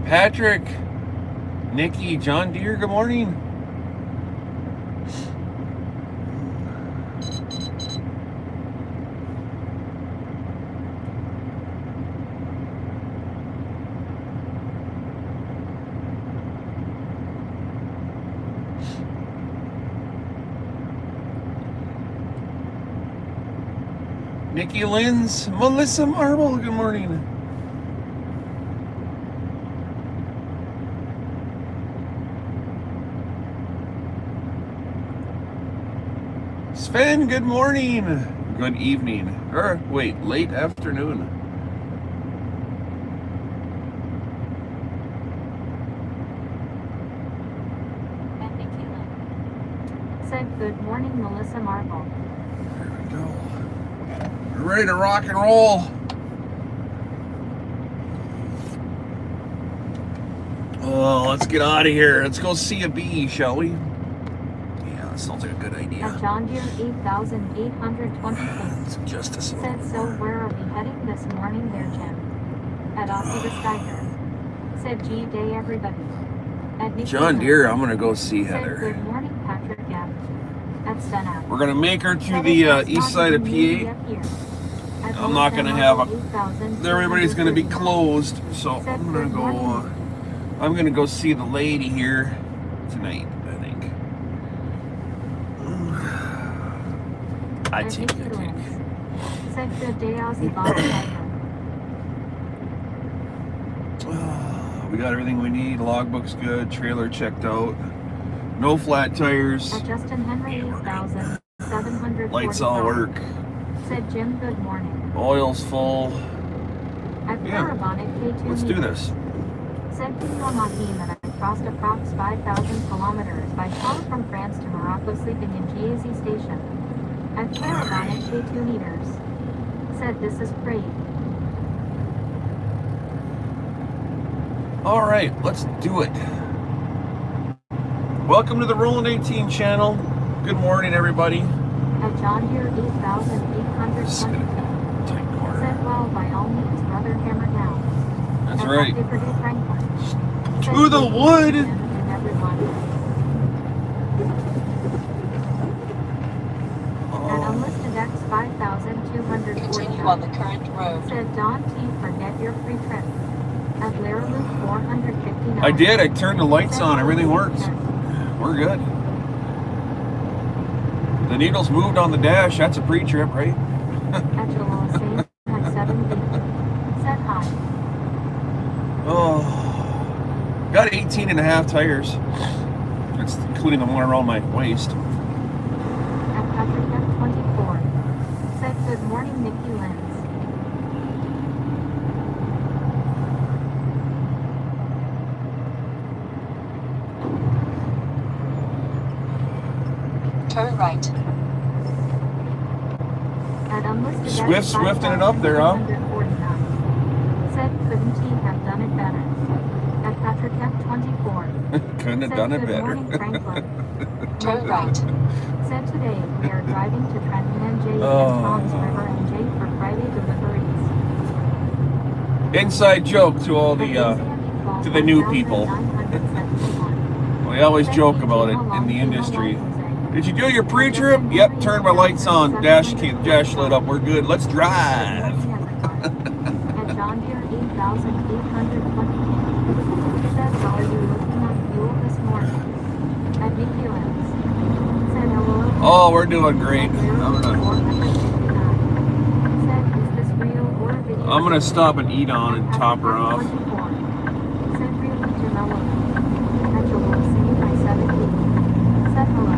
Patrick, Nikki, John Deere, good morning. Nikki Lynn's, Melissa Marble, good morning. Sven, good morning. Good evening. Or wait, late afternoon. Said good morning, Melissa Marble. There we go. We're ready to rock and roll. Oh, let's get out of here. Let's go see a bee, shall we? Yeah, that sounds like a good idea. At John Deere 8820. It's just a Said so. Where are we heading this morning there, Jim? At Aussie the Skyder. Said G day everybody. At John Deere, I'm gonna go see Heather. Good morning, Patrick F. At Stena. We're gonna make her to the east side of PA. I'm not gonna have a. Everybody's gonna be closed, so I'm gonna go. I'm gonna go see the lady here tonight. I think. I take it. Said good day, Aussie Bob. We got everything we need. Logbook's good. Trailer checked out. No flat tires. At Justin Henry 8700. Lights all work. Said Jim, good morning. Oil's full. At Parabonic K2. Let's do this. Said Kiko Mahim that I crossed approx 5,000 kilometers by car from France to Morocco, sleeping in GAZ station. At Parabonic K2 meters. Said this is great. All right, let's do it. Welcome to the Rollin’18 channel. Good morning, everybody. At John Deere 8820. Said well, by all means, brother, hammer down. That's at right. To the wood. At Unlisted X 5240. Continue on the current road. Said Don T, forget your free trip. At Blair Loop 459. I did. I turned the lights on. Everything works. We're good. The needles moved on the dash. That's a pre-trip, right? At Jalal Saint at 7B. Said hi. Oh, got 18 and a half tires. That's including the one around my waist. At Patrick F24. Said good morning, Nikki Lenz. Turn right. At Unlisted Swifting it up there, huh? Said couldn't he have done it better? At Patrick F24. Couldn't have Said done it good better. morning, Franklin. Turn right. Said today we are driving to Trenton and Jay and Tom's River and Jay for Friday deliveries. Inside joke to all the to the new people. We always joke about it in the industry. Did you do your pre-trip? Yep, turn my lights on, dash lit up, we're good. Let's drive. At John Deere 8820. Said how are you looking at fuel this morning? At Nikki Lenz. Said hello. Oh, we're doing great. Said is this real or a video? I'm gonna stop and eat on and top her off. Said really to Mellow. At your will see my 17. Said hello.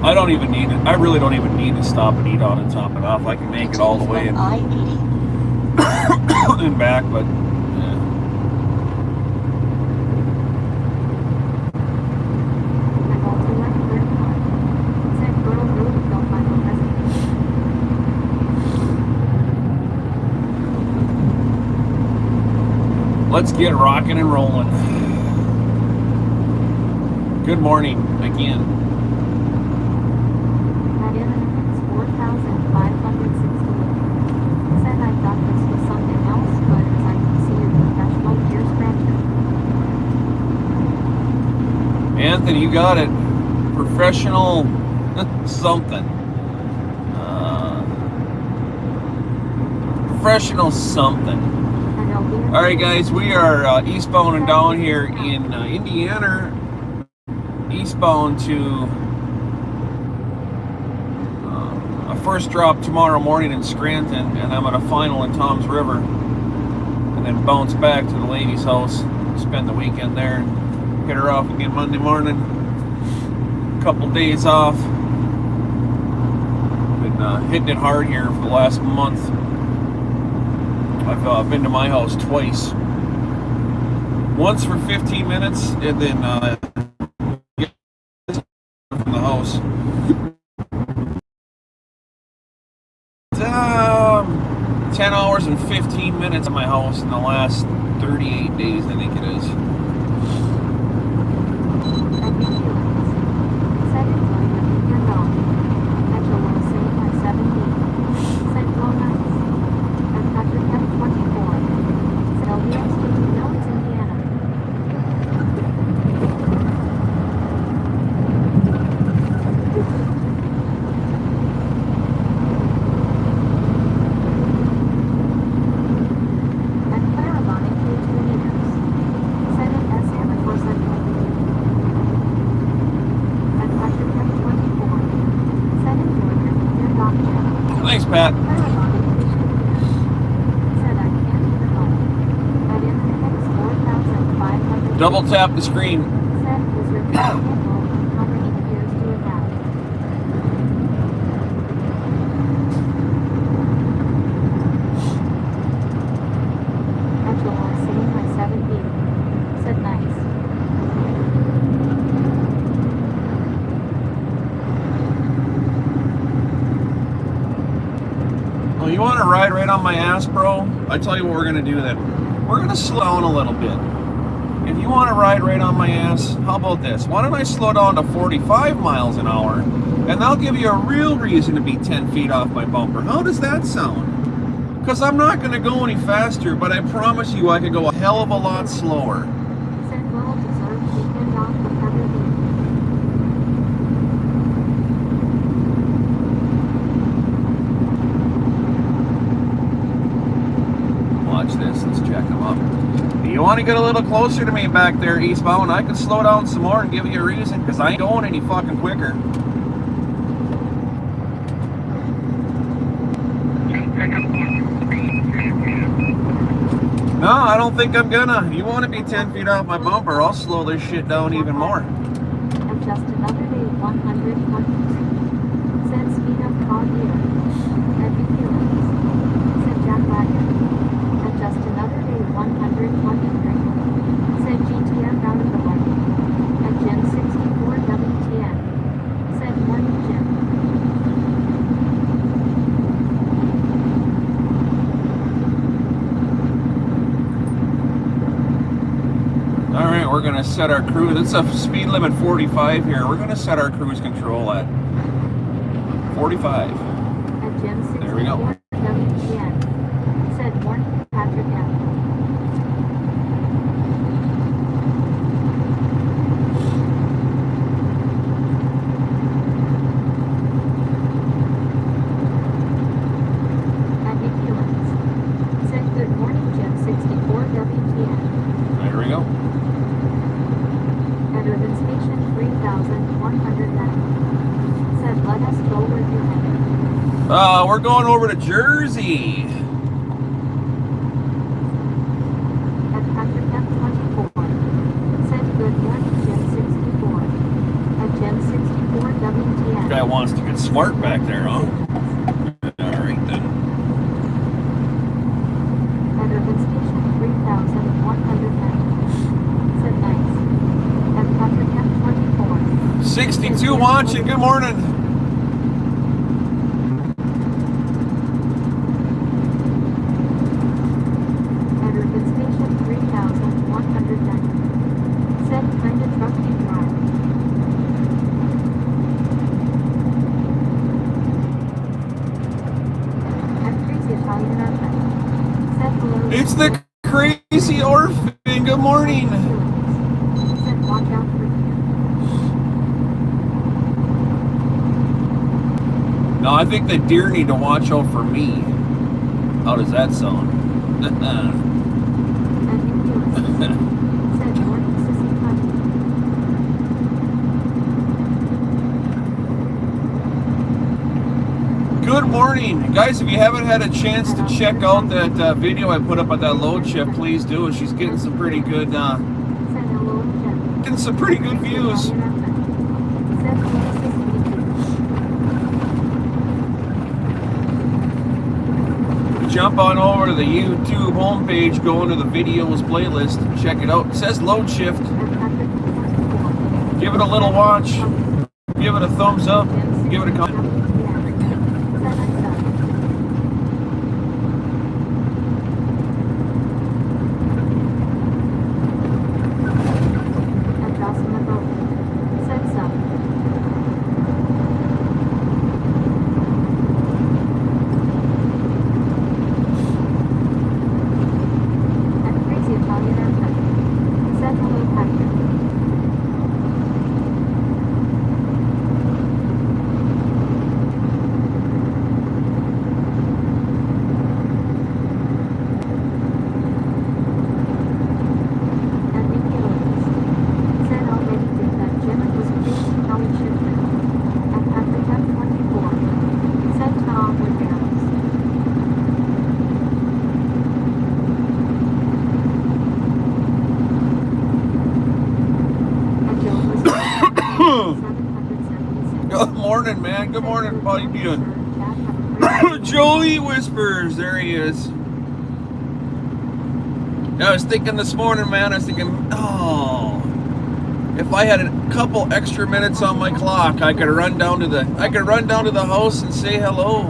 I don't even need it. I really don't even need to stop and eat on and top it off. I can make it all the way and I-80. and back, but yeah. And also like third one. Said girl really felt my own message. Let's get rocking and rolling. Good morning again. At intermittent 4,568. Said I thought this was something else, but as I can see you're professional gear scratcher. Anthony, you got it. Professional something. Professional something. All right, guys, we are eastbound and down here in Indiana, eastbound to a first drop tomorrow morning in Scranton, and I'm at a final in Toms River, and then bounce back to the lady's house, spend the weekend there, and hit her off again Monday morning. Couple days off. Been hitting it hard here for the last month. I've been to my house twice. Once for 15 minutes, and then from the house. 10 hours and 15 minutes at my house in the last 38 days, I think it is. Thanks, Pat. Double tap the screen. You want to ride right on my ass, bro? I tell you what we're going to do then. We're going to slow down a little bit. If you want to ride right on my ass, how about this? Why don't I slow down to 45 miles an hour, and I'll give you a real reason to be 10 feet off my bumper. How does that sound? Because I'm not going to go any faster, but I promise you I could go a hell of a lot slower. Watch this. Let's jack them up. You want to get a little closer to me back there eastbound? I can slow down some more and give you a reason, because I ain't going any fucking quicker. No, I don't think I'm gonna. You want to be 10 feet off my bumper, I'll slow this shit down even more. Adjust another day 123. Said speed up car here. Heavy feelings. Said Jack Wagon. Adjust another day 123. Said GTM out of the way. At Jim 64 WTN. Said morning Jim. Alright, we're going to set our cruise. It's a speed limit 45 here. We're going to set our cruise control at 45. At Jim 64 There we go. WTN. Said morning Patrick M. At Nick Hewins. Said good morning Jim 64 WTN. There we go. At Urban Station 3109. us go where you're headed. We're going over to Jersey. At Patrick F24. Said good morning, Gen 64. At Gen 64 WTN. Guy wants to get smart back there, huh? Alright then. At Urban Station 3190. Said nice. At Patrick F24. 62 watching, good morning. At Urban Station 3190. Said kinda truck you drive. At Crazy Italian Orphan. Said hello. It's the crazy orphan, good morning. Said watch out for you. No, I think the deer need to watch out for me. How does that sound? And Ulysses. Said morning, Sissy Honey. Good morning. Guys, if you haven't had a chance to check out that video I put up on that load shift, please do. She's getting some pretty good, Said hello, Jen. getting some pretty good views. Said hello, Sissy. Jump on over to the YouTube homepage, go into the videos playlist, check it out. It says load shift. At Patrick 24. Give it a little watch. Give it a thumbs up. Give it a comment. Good morning, man. Good morning. How you doing? Joey Whispers. There he is. I was thinking this morning, man. I was thinking, oh, if I had a couple extra minutes on my clock, I could run down to the house and say hello.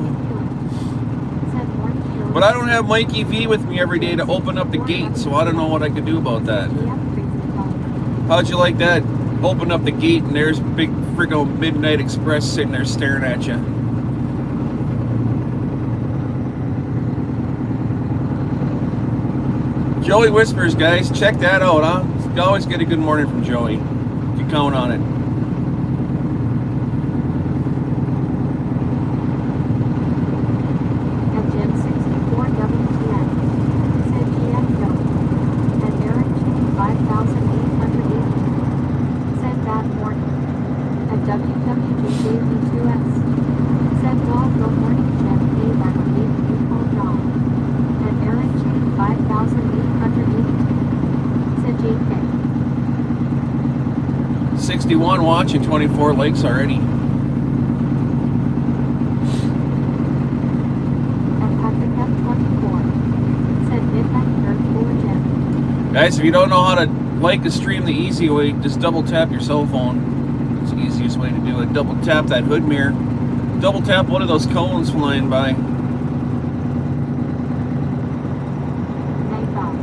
But I don't have Mikey V with me every day to open up the gate, so I don't know what I could do about that. How'd you like that? Open up the gate and there's big friggin' Midnight Express sitting there staring at you. Joey Whispers, guys. Check that out, huh? You always get a good morning from Joey. You can count on it. At Gen 64 WTN. Said GM Joey. At Eric G 5880. Said bad morning. At WWJJV2S. Said dog good morning Jen A that believe you called dog. At Eric G 5880. Said JK. 61 watching, 24 likes already. At Patrick F24. Said midnight nerd for Jen. Guys, if you don't know how to like a stream the easy way, just double tap your cell phone. It's the easiest way to do it. Double tap that hood mirror. Double tap one of those cones flying by. Night Dog.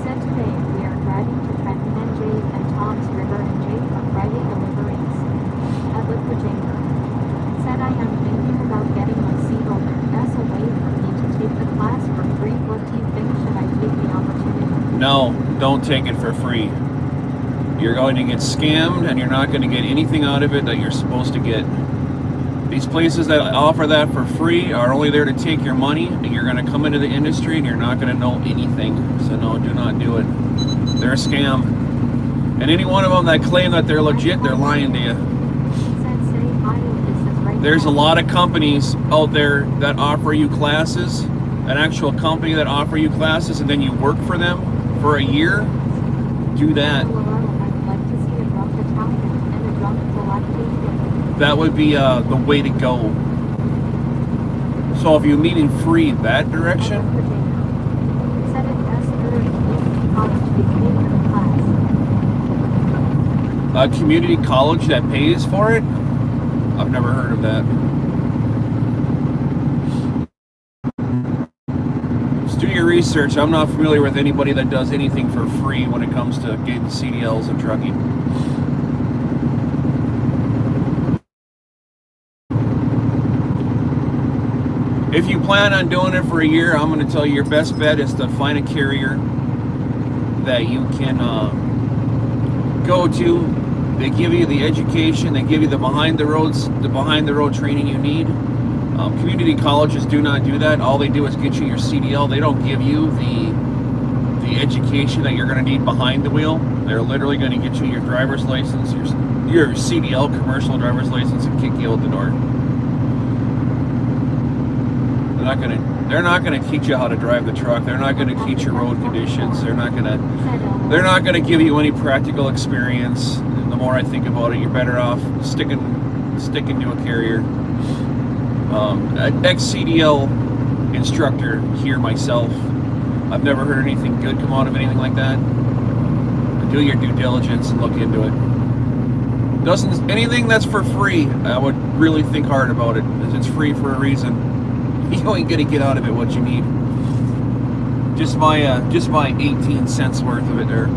Said today we are driving to Trenton and Jade and Tom's River and Jade for Friday deliveries. At Liquid Chamber. Said I am thinking about getting my seat over. That's a way for me to take the class for free. What do you think? Should I take the opportunity? No, don't take it for free. You're going to get scammed and you're not going to get anything out of it that you're supposed to get. These places that offer that for free are only there to take your money, and you're going to come into the industry and you're not going to know anything. So no, do not do it. They're a scam. And any one of them that claim that they're legit, they're lying to you. Said say hi, this is right There's a lot of companies out there that offer you classes, an actual company that offer you classes, and then you work for them for a year. Do that. That would be the way to go. So if you mean in free that direction, a community college that pays for it? I've never heard of that. Just do your research. I'm not familiar with anybody that does anything for free when it comes to getting CDLs and trucking. If you plan on doing it for a year, I'm going to tell you your best bet is to find a carrier that you can go to. They give you the education, they give you the behind the road training you need. Community colleges do not do that. All they do is get you your CDL. They don't give you the education that you're going to need behind the wheel. They're literally going to get you your driver's license, your CDL, commercial driver's license, and kick you out the door. They're not going to teach you how to drive the truck. They're not going to teach you road conditions. They're not going to give you any practical experience. And the more I think about it, you're better off sticking to a carrier. An ex-CDL instructor here myself. I've never heard anything good come out of anything like that. But do your due diligence and look into it. Anything that's for free, I would really think hard about it, because it's free for a reason. You ain't gonna get out of it what you need. Just my 18 cents worth of it there.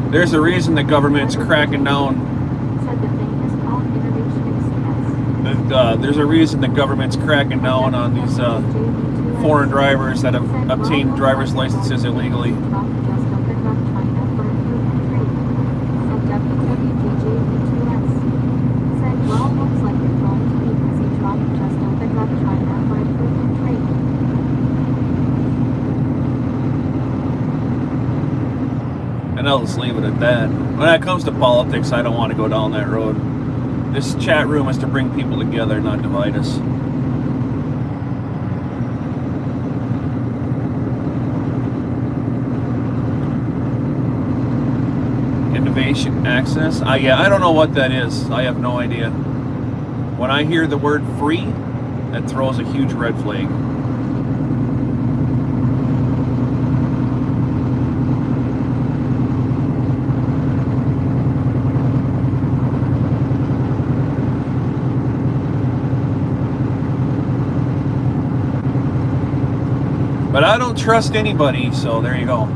There's a reason the government's cracking down. There's a reason the government's cracking down on these foreign drivers that have obtained driver's licenses illegally. And I'll just leave it at that. When it comes to politics, I don't want to go down that road. This chat room is to bring people together, not divide us. Innovation access? Yeah, I don't know what that is. I have no idea. When I hear the word free, that throws a huge red flag. But I don't trust anybody, so there you go.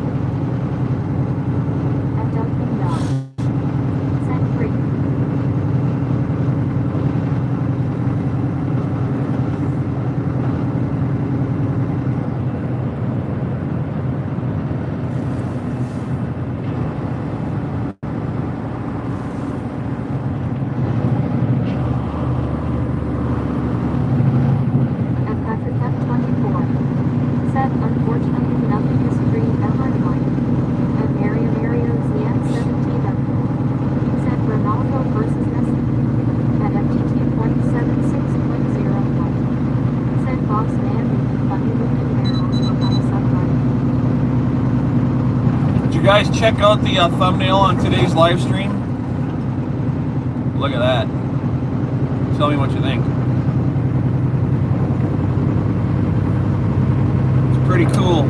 Guys, check out the thumbnail on today's live stream. Look at that. Tell me what you think. It's pretty cool.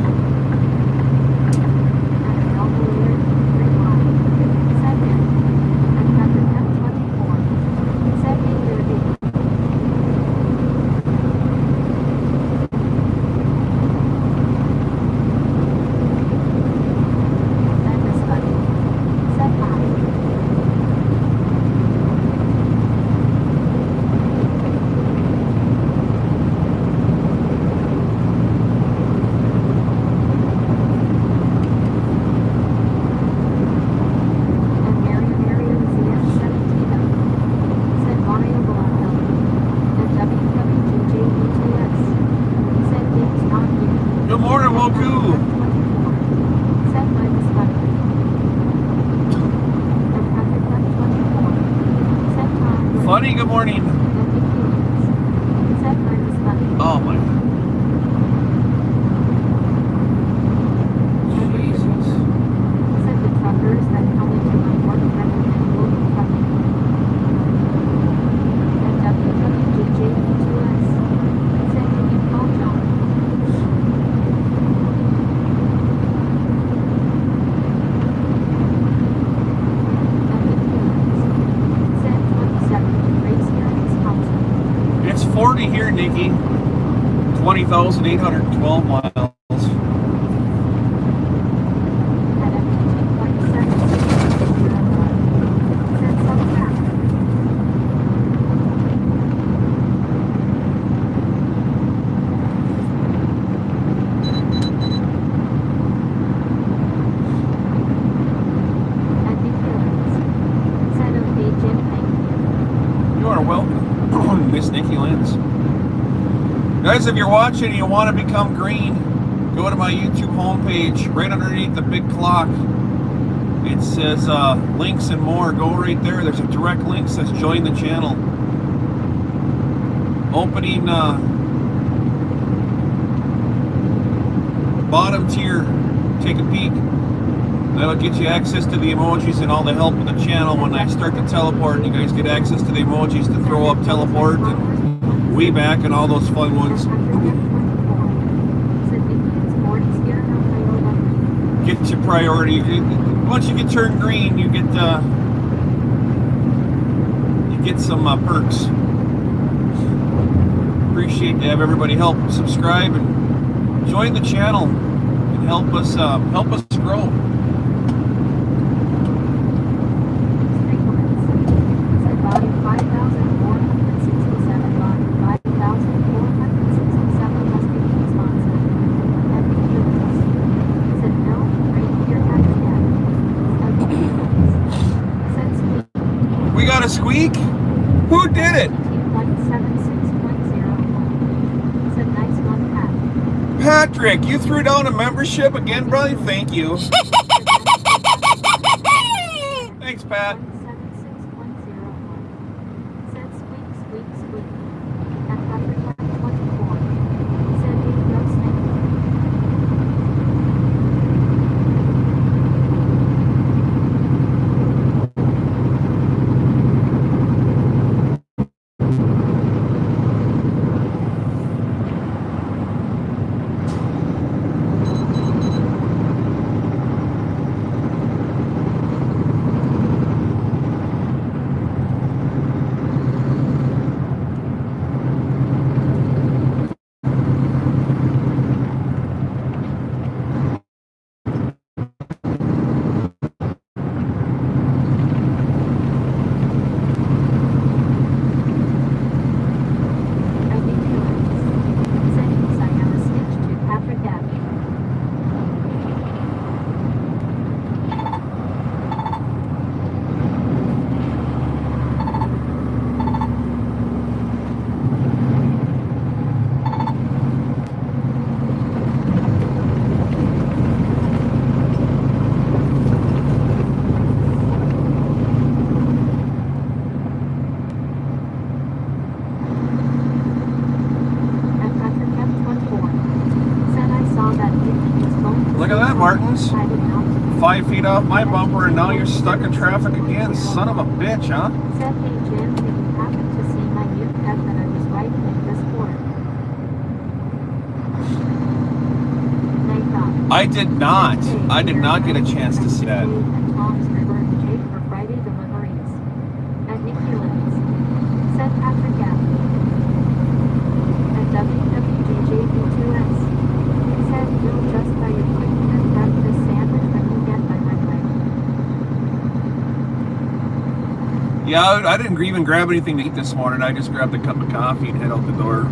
Bunny, good morning. Set minus left. Oh my. Jesus. Set the truckers that come into my work recommend local trucking. At WWJJ2S. Said can you call John? Said 27 race here in Wisconsin. It's 40 here, Nikki. 20,812 miles. At MT2.7. Said some traffic. At McEwen's. Said okay, Jim, thank you. You are welcome, Miss Nikki Lenz. Guys, if you're watching and you want to become green, go to my YouTube homepage. Right underneath the big clock, it says links and more. Go right there. There's a direct link that says join the channel. Opening bottom tier. Take a peek. That'll get you access to the emojis and all the help with the channel. When I start to teleport, you guys get access to the emojis to throw up teleport and way back and all those fun ones. Get your priority. Once you get turned green, you get some perks. Appreciate to have everybody help subscribe and join the channel and help us grow. We got a squeak? Who did it? Patrick, you threw down a membership again, brother? Thank you. Thanks, Pat. Look at that, Martins. 5 feet off my bumper and now you're stuck in traffic again. Son of a bitch, huh? Said, hey Jim, did you happen to see my new pet that I was riding in Discord? Thank God. I did not. I did not get a chance to see that. And Tom's River and Jake for Friday deliveries. At McEwen's. Said Patrick F. At WWJJB2S. Said you'll just buy your quick and grab this sandwich when you get by my way. Yeah, I didn't even grab anything to eat this morning. I just grabbed a cup of coffee and head out the door.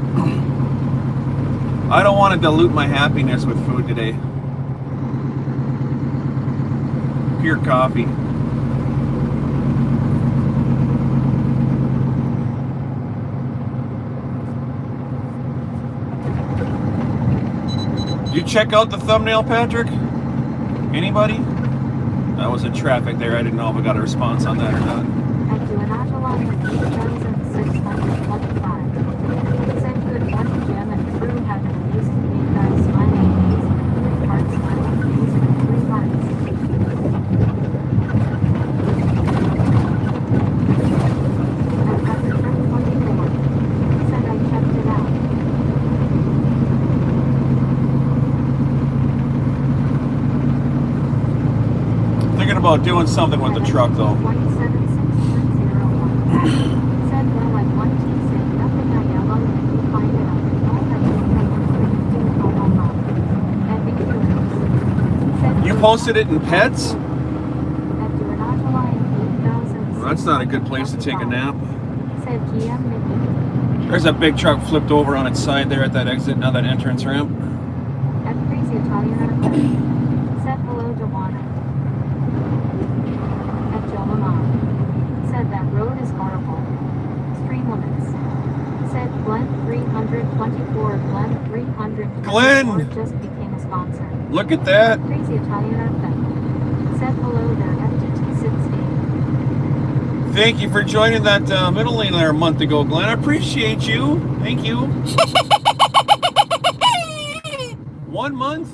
I don't want to dilute my happiness with food today. Pure coffee. You check out the thumbnail, Patrick? Anybody? I was in traffic there. I didn't know if I got a response on that or not. Line 8625. Said good morning, Jim and crew. Have at least 8 guys smiling face and 3 hearts smiling face and 3 hearts. At Patrick 24. Said I checked it out. Thinking about doing something with the truck though. 276.01. Said well, I want to say nothing. I yellow and you find it out. All that you can do. You posted it in Pets? At Duranage Line 8000. Well, that's not a good place to take a nap. Said GM Mickey. There's a big truck flipped over on its side there at that exit, now that entrance ramp. At Crazy Italian Arcade. Said hello, Joanna. At Joe Mama. Said that road is horrible. Stream limits. Said Glenn 324. Glenn 324 Glenn! just became a sponsor. Look at that. Crazy Italian Arcade. Said hello there, FTT60. Thank you for joining that middle lane there a month ago, Glenn. I appreciate you. Thank you. 1 month?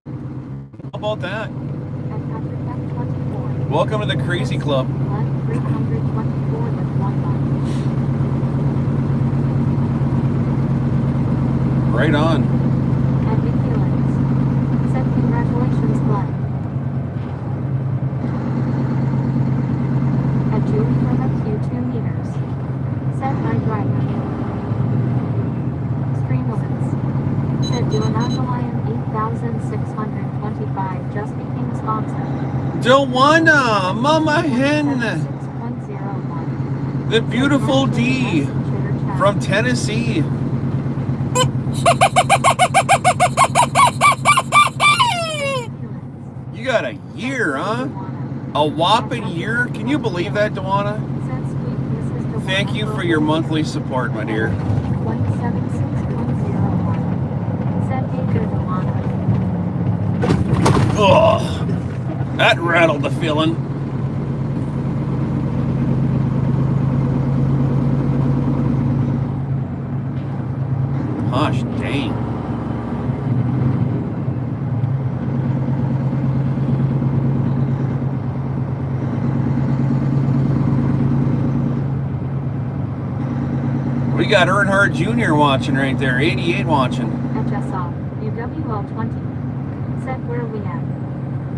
How about that? At Patrick F24. Welcome to the Crazy Club. Glenn 324 with 1 month. Right on. At Vicky Lens. Said congratulations, Glenn. At Julie from a Q 2 meters. Said hi, driver. Stream limits. Said Duranage Lion 8625 just became a sponsor. Joanna, Mama Hen, 76.01. the beautiful D from Tennessee. You got a year, huh? A whopping year? Can you believe that, Joanna? Thank you for your monthly support, my dear. 176.01. Said hey there, Joanna. Ugh, that rattled the feeling. Gosh dang. We got Earnhardt Jr. watching right there, 88 watching. HSL, UWL20. Said where are we at?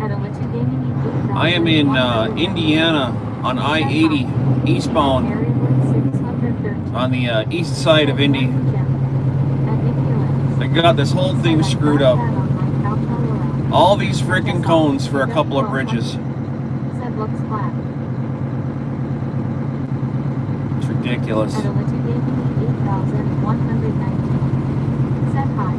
At Alitu Gaming 8000. I am in Indiana on I-80 eastbound Area code 613. on the east side of Indy. At Vicky Lens. They got this whole thing Said I screwed got up. that on my couch all around. All these freaking cones for a couple of bridges. Said looks flat. It's ridiculous. At Alitu Gaming 8119. Said hi.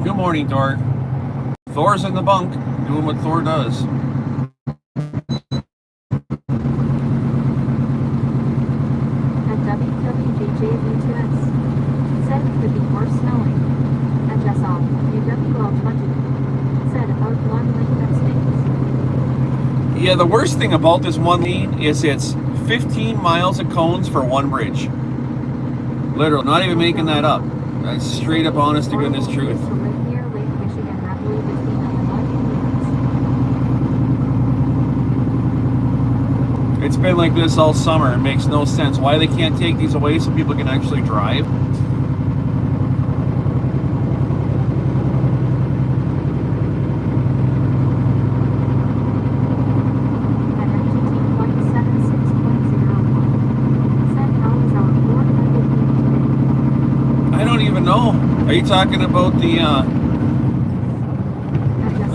Good morning, Thor. Thor's in the bunk, doing what Thor does. At WWJJV2S. Said it could be more snowing. At Jessal, UWL20. Said about 1 lane of space. Yeah, the worst thing about this one lane is it's 15 miles of cones for one bridge. Literally, not even making that up. That's straight up honest to goodness truth. To live near Lake Michigan, happily between It's been like this all summer. It makes no sense. Why they can't take these away so people can actually drive? At MGT.76.01. Said how is our 400 today? I don't even know. Are you talking about the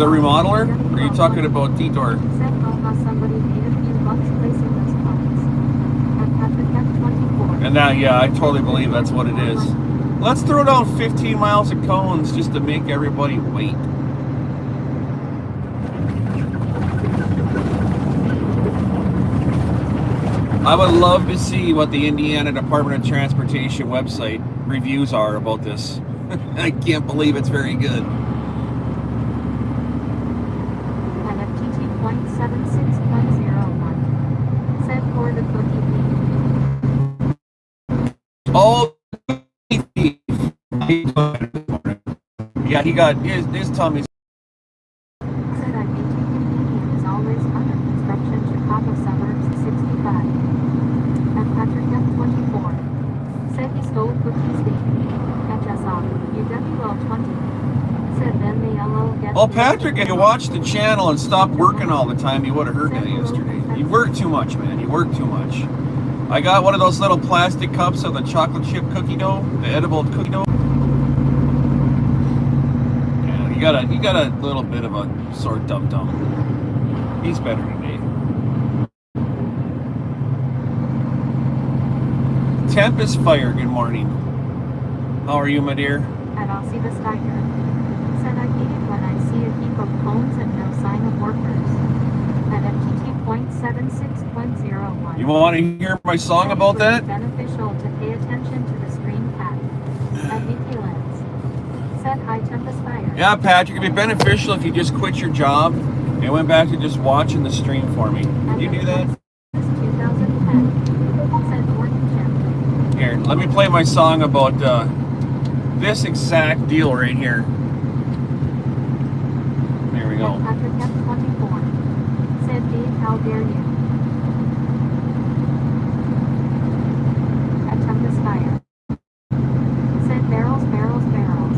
remodeler? Or are you talking about Detour? Said how somebody made a few bucks placing those parts. At Patrick F24. And And now, yeah, I totally believe that's what it is. Let's throw down 15 miles of cones just to make everybody wait. I would love to see what the Indiana Department of Transportation website reviews are about this. I can't believe it's very good. NFTT.76.01 said for the cookie thief. Oh, yeah, he got his tummy's. Said I think convenience is always under construction. Chicago suburbs 65. And Patrick F24 said he stole cookies thief. HSR UWL 20 said then the yellow gets. Well, Patrick, if you watched the channel and stopped working all the time, you would have heard that yesterday. You work too much, man. You work too much. I got one of those little plastic cups of the chocolate chip cookie dough, the edible cookie dough. Yeah, you got a little bit of a sore dum-dum. He's better today. Tempest Fire, good morning. How are you, my dear? And I'll see the Steiger. Said I hate it when I see a heap of cones and no sign of workers. At FTT.76.01. You want to hear my song about that? Beneficial to pay attention to the screen path. At Lens. Said high Tempest Fire. Yeah, Patrick, it'd be beneficial if you just quit your job and went back to just watching the stream for me. Can you do that? 2010. Said Morton Jim. Here, let me play my song about this exact deal right here. There we go. Patrick F24 said, Dave, how dare you? At Tempest Fire. Said barrels, barrels, barrels.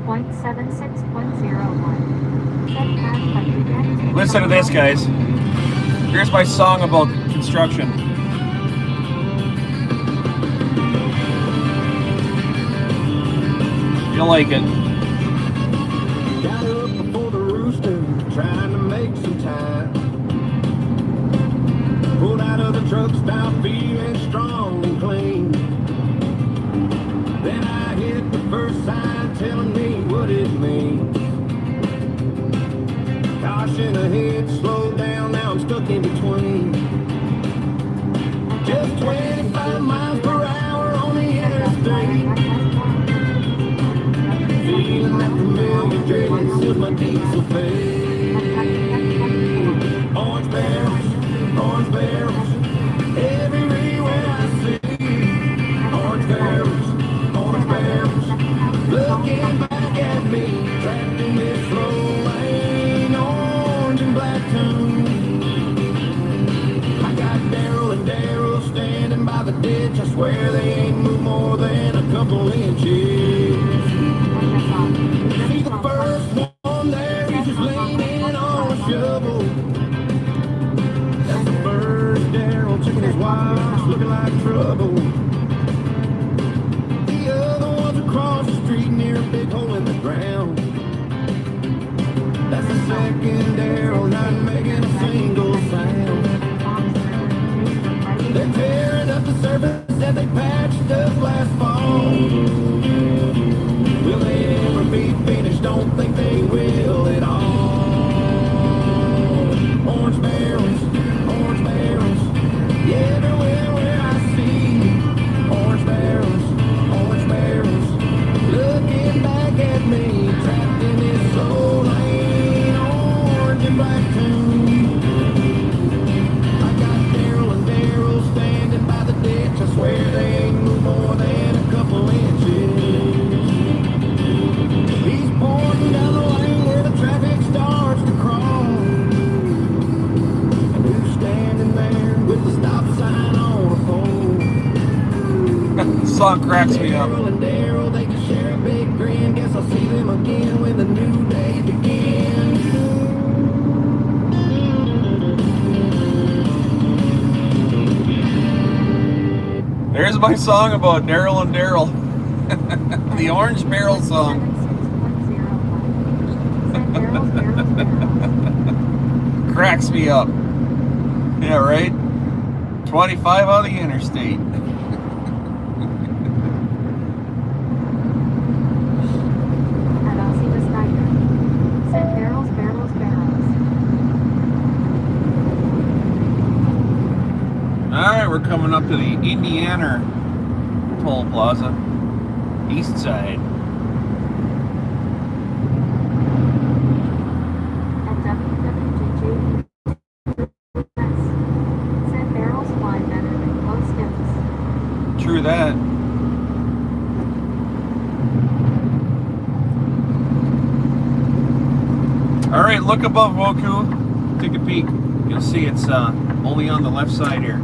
.76.01. Listen to this, guys. Here's my song about construction. You'll like it. Got up before the rooster, trying to make some time. Pulled out of the truck stop, feeling strong and clean. Then I hit the first sign telling me what it means. Caution ahead, slow down, now I'm stuck in between. Just 25 miles per hour on the interstate. Feeling that familiar dread seals my diesel fade. Orange barrels, everywhere I see. Orange barrels, looking back at me, trapped in this slow lane, orange and black tune. I got Daryl standing by the ditch. I swear they ain't moved more than a couple inches. See the first one there, he's just leaning on a shovel. That's the first Daryl checking his watch, looking like trouble. The other one's across the street near a big hole in the ground. That's the second Daryl, not making a single sound. They're tearing up the surface that they patched up last fall. Will they ever be finished? Don't think they will at all. Orange barrels, yeah, everywhere where I see. Orange barrels, looking back at me, trapped in this slow lane, orange and black tune. I got Daryl standing by the ditch. I swear they ain't moved more than a couple inches. He's pointing down the lane where the traffic starts to cross. And who's standing there with the stop sign on a pole? The song cracks me up. Daryl and Daryl, they just share a big grin. Guess I'll see them again when the new day begins. is my song about Daryl and Daryl. The Orange Barrel song. 6.05. Cracks me up. Yeah, right? 25 on the interstate. At Aussie was Tiger. Said barrels, barrels, barrels. Alright, we're coming up to the Indiana toll plaza. East side. At WWJJ said barrels fly better than glow sticks. True that. Alright, look above Woku. Take a peek. You'll see it's only on the left side here.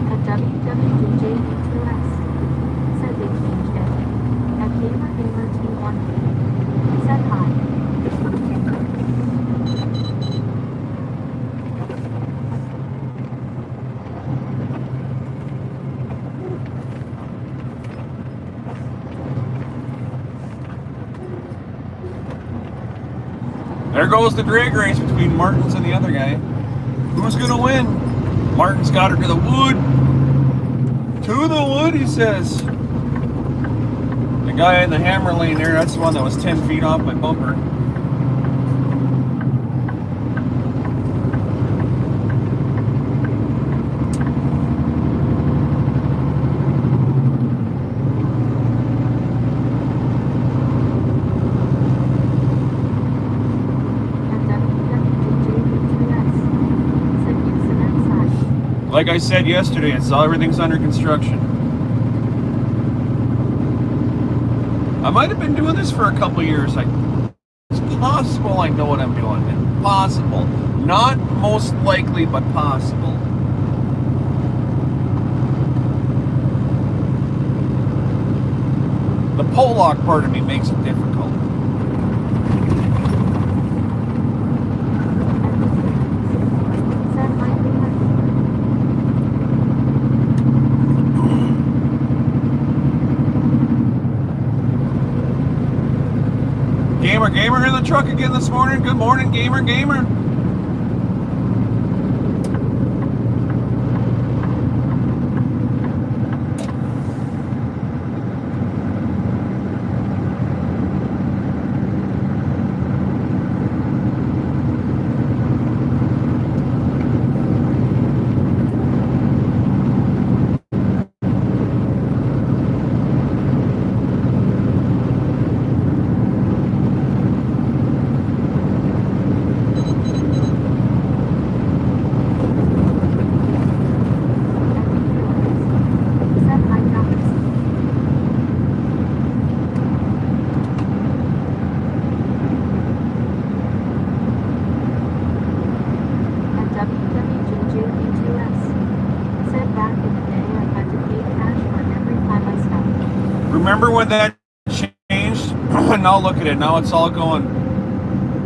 At WWJJ2S said they changed it. At GamerGamerT1 said hi. There goes the drag race between Martins and the other guy. Who's gonna win? Martin's got her to the wood. To the wood, he says. The guy in the hammer lane there, that's the one that was 10 feet off my bumper. Like I said yesterday, everything's under construction. I might have been doing this for a couple years. It's possible I know what I'm doing. Possible. Not most likely, but possible. The pole lock part of me makes it difficult. Gamer in the truck again this morning. Good morning, Gamer. Remember when that changed? Now look at it. Now it's all going.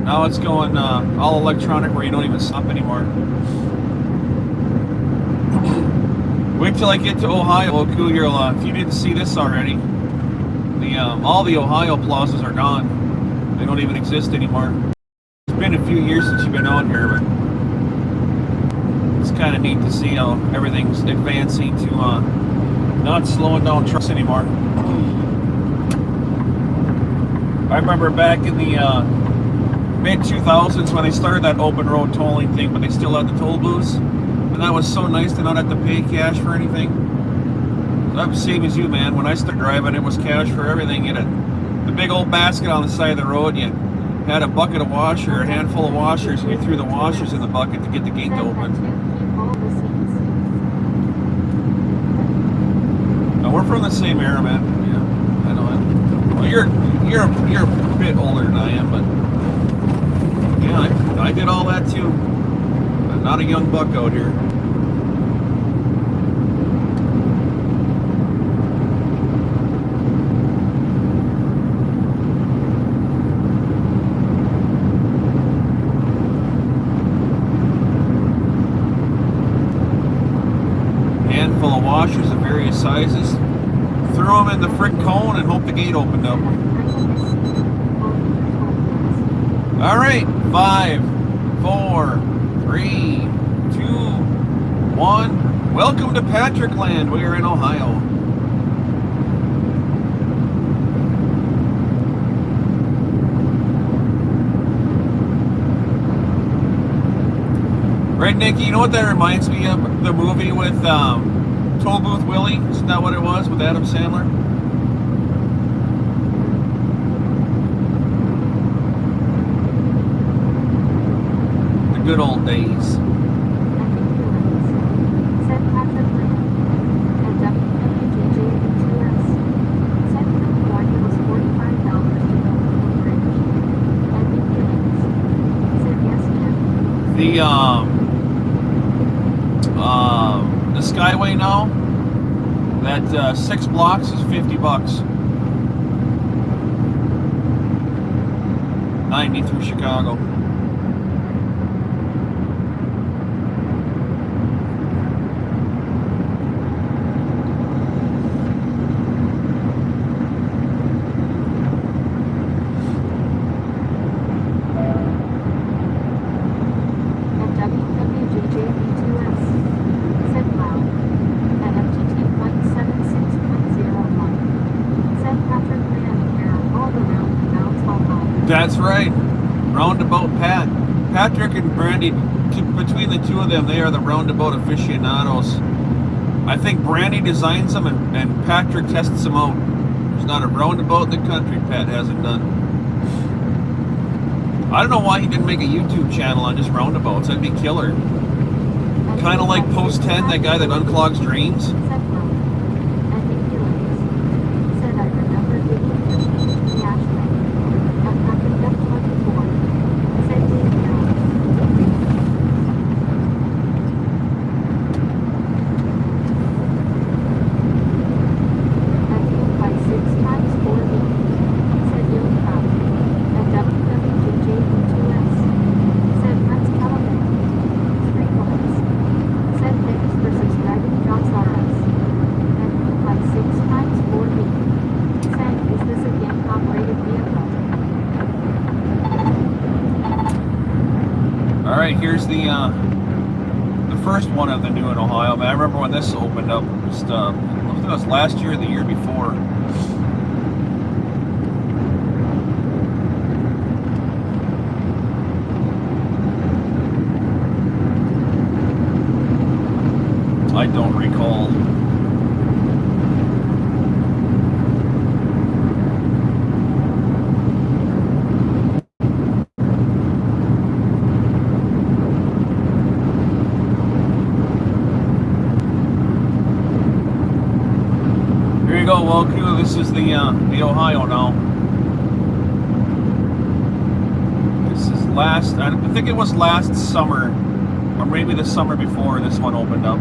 Now it's going all electronic, where you don't even stop anymore. Wait till I get to Ohio. Well, cool. If you didn't see this already, all the Ohio plazas are gone. They don't even exist anymore. It's been a few years since you've been out here, but it's kind of neat to see how everything's advancing to not slowing down trucks anymore. I remember back in the mid-2000s when they started that open road tolling thing, but they still had the toll booths, and that was so nice to not have to pay cash for anything. I'm the same as you, man. When I started driving, it was cash for everything. You had the big old basket on the side of the road. You had a bucket of washer, a handful of washers, and you threw the washers in the bucket to get the gate to open. We're from the same era, man. Yeah. you're a bit older than I am, but yeah, I did all that too. I'm not a young buck out here. Handful of washers of various sizes. Threw them in the frick cone and hope the gate opened up. All right, 5, 4, 3, 2, 1. Welcome to Patrick Land. We are in Ohio. Right, Nikki, you know what that reminds me of? The movie with Toll Booth Willie? Isn't that what it was with Adam Sandler? The good old days. The Skyway now, that 6 blocks is $50. 90 through Chicago. That's right. Roundabout Pat. Patrick and Brandy, between the two of them, they are the roundabout aficionados. I think Brandy designs them and Patrick tests them out. There's not a roundabout in the country Pat hasn't done. I don't know why he didn't make a YouTube channel on just roundabouts. That'd be killer. Kind of like Post 10, that guy that unclogs drains. Here's the first one of the new in Ohio. Man, I remember when this opened up. Just, I think it was last year or the year before. I don't recall. Go, well, cool. This is the Ohio now. This is I think it was last summer, or maybe the summer before this one opened up.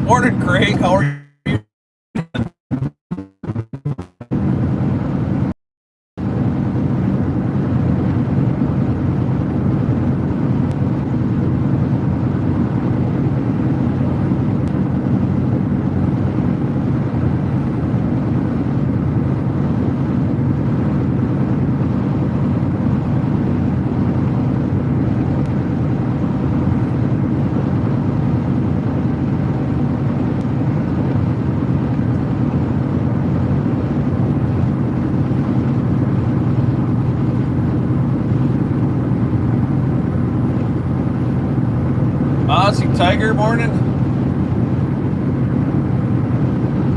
Morning, Craig. How are you? Tiger, morning.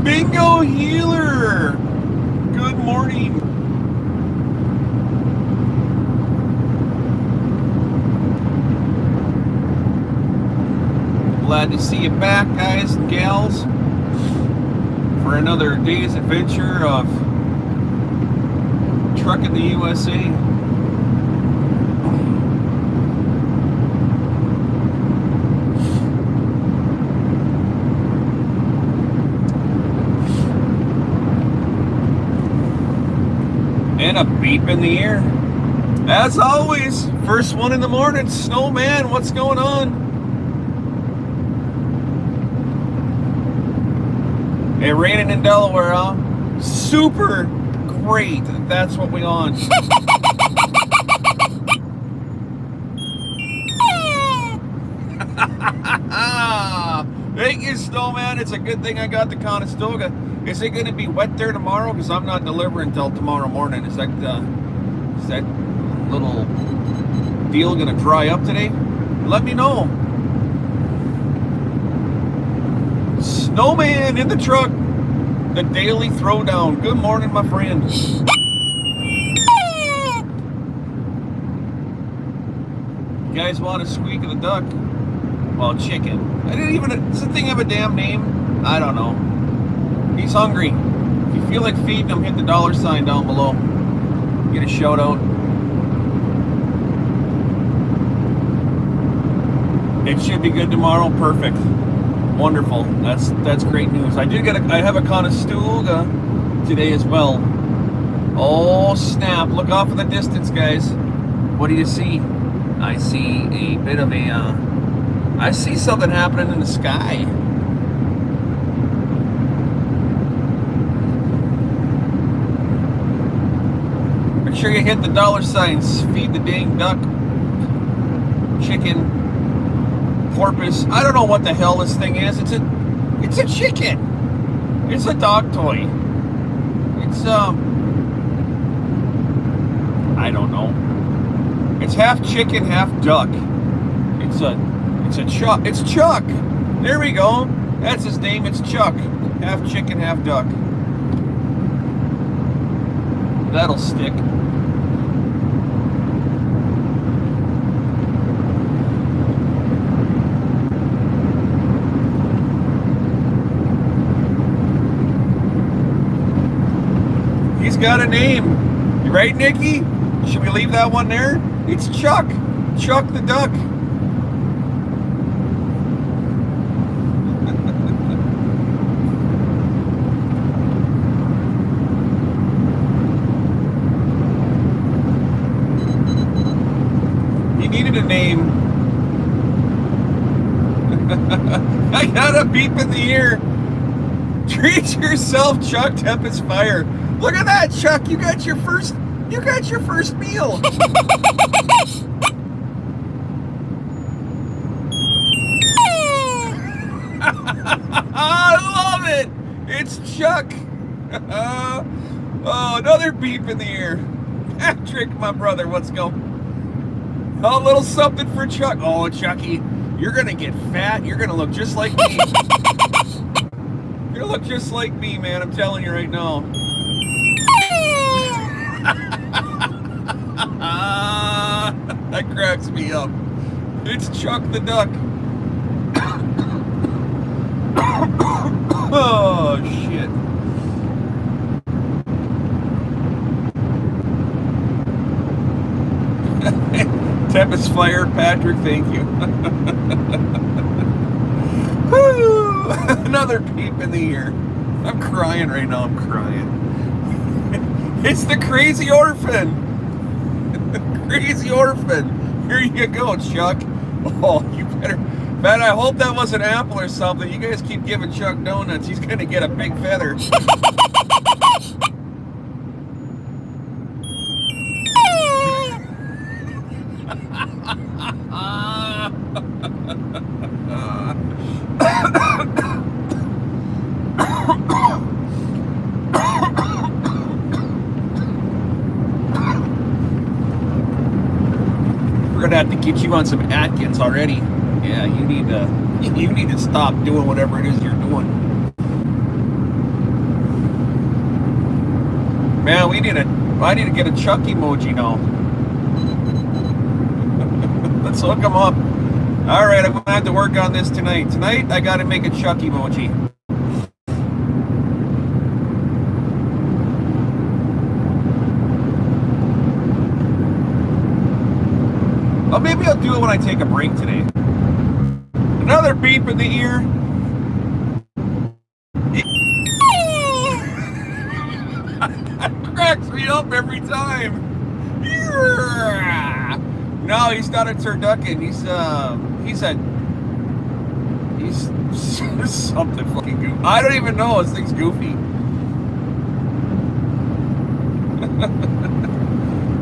Bingo Healer, good morning. Glad to see you back, guys and gals, for another day's adventure of trucking the USA. And a beep in the ear. As always, first one in the morning. Snowman, what's going on? Hey, raining in Delaware, huh? Super great. That's what we on. Thank you, Snowman. It's a good thing I got the Conestoga. Is it going to be wet there tomorrow? Because I'm not delivering until tomorrow morning. Is that little deal going to dry up today? Let me know. Snowman in the truck. The daily throwdown. Good morning, my friend. You guys want a squeak of the duck? Well, chicken. I didn't even. Does the thing have a damn name? I don't know. He's hungry. If you feel like feeding him, hit the $sign down below. Get a shout out. It should be good tomorrow. Perfect. Wonderful. That's great news. I have a Conestoga today as well. Oh snap! Look off in the distance, guys. What do you see? I see a bit of a. I see something happening in the sky. Make sure you hit the $signs. Feed the dang duck, chicken, porpoise. I don't know what the hell this thing is. It's a chicken. It's a dog toy. It's I don't know. It's half chicken, half duck. It's Chuck. It's Chuck. There we go. That's his name. It's Chuck. Half chicken, half duck. That'll stick. He's got a name. You right, Nikki? Should we leave that one there? It's Chuck. Chuck the duck. He needed a name. I got a beep in the ear. Treat yourself, Chuck. Tempest fire. Look at that, Chuck. You got your first meal. I love it. It's Chuck. Oh, another beep in the ear. Patrick, my brother, what's going? Oh, a little something for Chuck. Oh, Chucky, you're gonna get fat. You're gonna look just like me. You're gonna look just like me, man. I'm telling you right now. That cracks me up. It's Chuck the duck. Oh shit. Tempest fire, Patrick, thank you. Woo! Another peep in the ear. I'm crying right now, I'm crying. It's the crazy orphan. Crazy orphan. Here you go, Chuck. Oh, you better. Man, I hope that was an apple or something. You guys keep giving Chuck donuts. He's going to get a big feather. We're going to have to get you on some Atkins already. Yeah, you need to stop doing whatever it is you're doing. Man, I need to get a Chuck emoji now. Let's hook them up. All right, I'm gonna have to work on this tonight. Tonight, I gotta make a Chuck emoji. Oh, maybe I'll do it when I take a break today. Another beep in the ear. That cracks me up every time. No, he's not a turducken. He's something fucking goofy. I don't even know. This thing's goofy.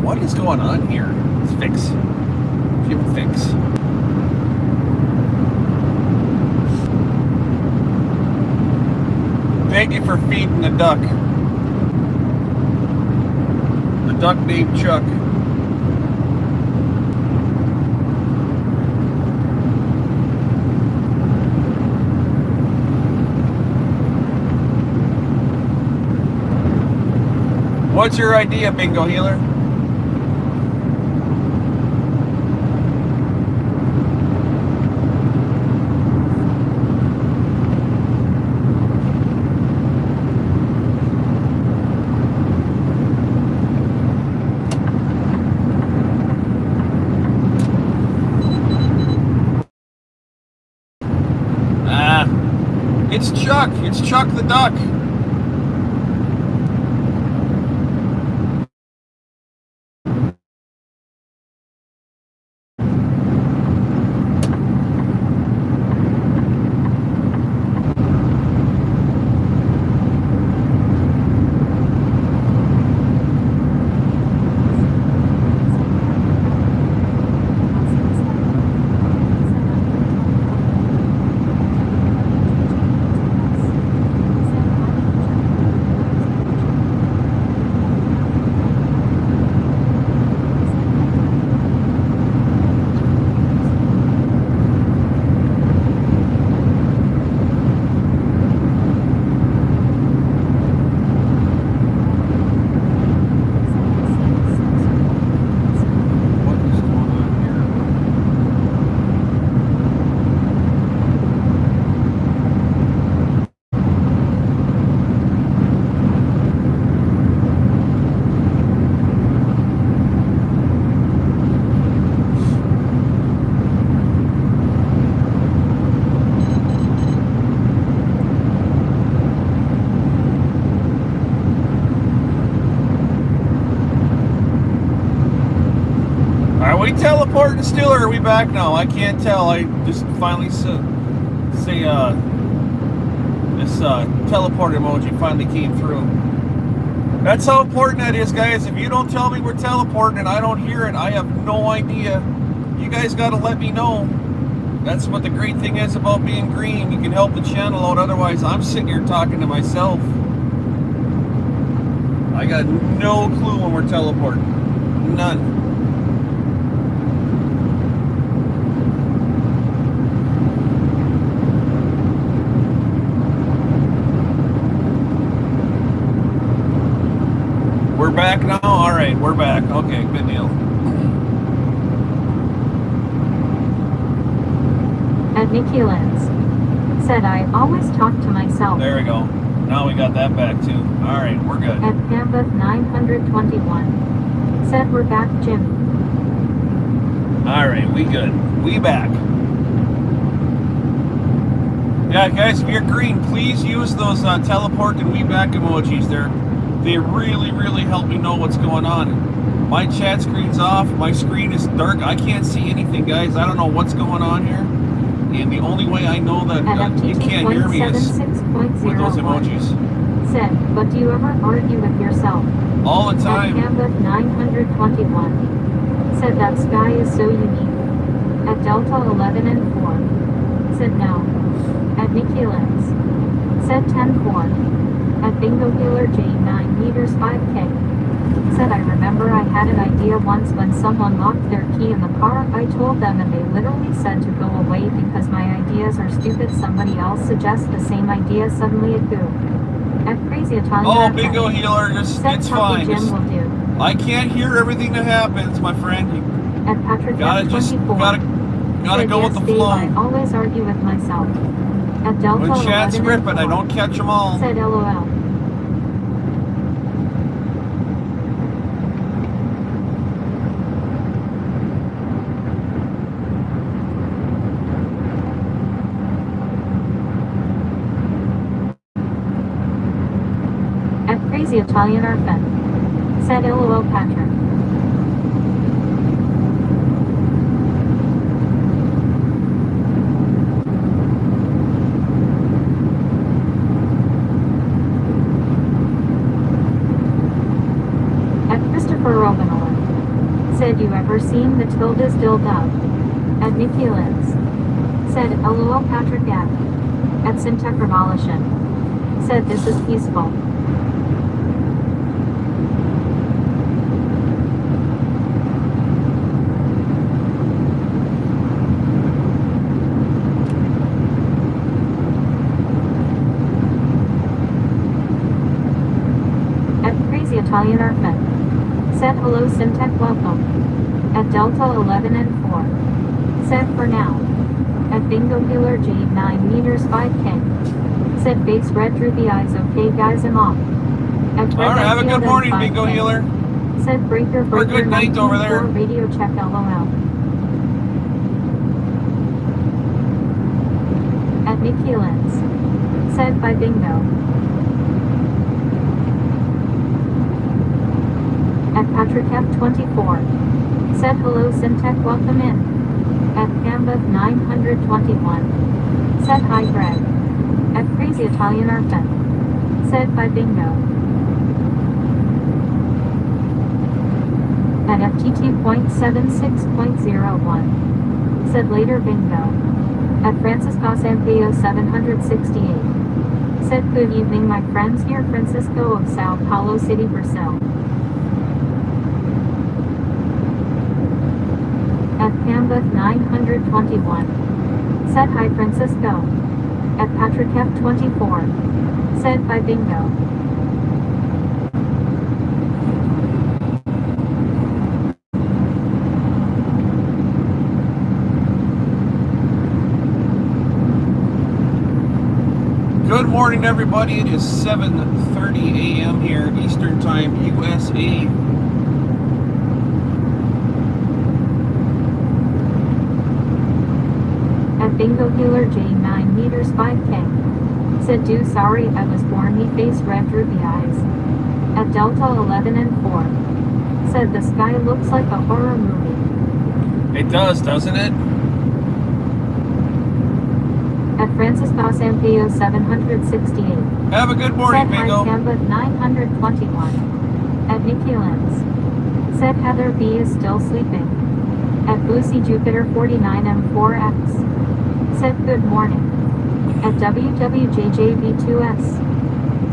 What is going on here? Let's fix. Jim fix. Thank you for feeding the duck. The duck named Chuck. What's your idea, Bingo Healer? It's Chuck. It's Chuck the duck. Are we teleporting still, or are we back now? I can't tell. I just finally say this teleport emoji finally came through. That's how important that is, guys. If you don't tell me we're teleporting and I don't hear it, I have no idea. You guys got to let me know. That's what the great thing is about being green. You can help the channel out. Otherwise, I'm sitting here talking to myself. I got no clue when we're teleporting. None. We're back now? Alright, we're back. Okay, good deal. At Nikki Lenz said, I always talk to myself. There we go. Now we got that back too. Alright, we're good. At Pambeth 921 said, we're back, Jim. Alright, we good. We back. Yeah, guys, if you're green, please use those teleport and we back emojis. They really, really help me know what's going on. My chat screen's off. My screen is dark. I can't see anything, guys. I don't know what's going on here. And the only way I know that you can't hear me is with those emojis. Said, but do you ever argue with yourself? All the time. At Canvas 921 said that sky is so unique. At Delta 11 and 4 said no. At Nikki Lenz said 10-4. At Bingo Healer J 9 meters 5K said Said I remember I had an idea once when someone locked their key in the car. I told them and they literally said to go away because my ideas are stupid. Somebody else suggests the same idea, suddenly it go. At Crazy Italian Oh, Airplane. bingo healer, just Said it's Puppy fine. Jim Just, will do. I can't hear everything that happens, my friend. You At Patrick gotta just F24. gotta Said, go with yes, the Dave, flow. I always argue with myself. At Delta When chat's 11 ripping, and I 4. don't catch them all. Said LOL. At Crazy Italian Arfin. Said LOL Patrick. At Christopher Robinor. Said you ever seen the tildes dilled up? At Nikki Liz. Said LOL Patrick F. At Syntech Revolution. Said this is peaceful. At Crazy Italian Arfin. Said hello Syntech welcome. At Delta 11 and 4. Said for now. At Bingo Healer G 9 meters 5K. Said base red droopy eyes. Okay guys, I'm off. At All right, have a good Redfield morning, and bingo 5K. healer. Said breaker Or breaker good night over there. 19.4 radio check LOL. At Nikki Lenz. Said by bingo. At Patrick F24. Said hello Syntech welcome in. At Canva 921. Said hi Greg. At Crazy Italian Arfin. Said by bingo. At FTT.76.01. Said later bingo. At Francisco Sampaio 768. Said good evening my friends here Francisco of Sao Paulo City, Brazil. At Canva 921. Said hi Francisco. At Patrick F24. Said by bingo. Good morning, everybody. It is 7:30 a.m. here, Eastern Time, USA. At Bingo Healer J 9 meters 5K. Said do sorry I was born me face red droopy eyes. At Delta 11 and 4. Said the sky looks like a horror movie. It does, doesn't it? At Francisco Sampaio 768. Have a good morning, Said hi bingo. Canva 921. At Nikki Lenz. Said Heather B is still sleeping. At Boosie Jupiter 49M4X. Said good morning. At WWJJB2S.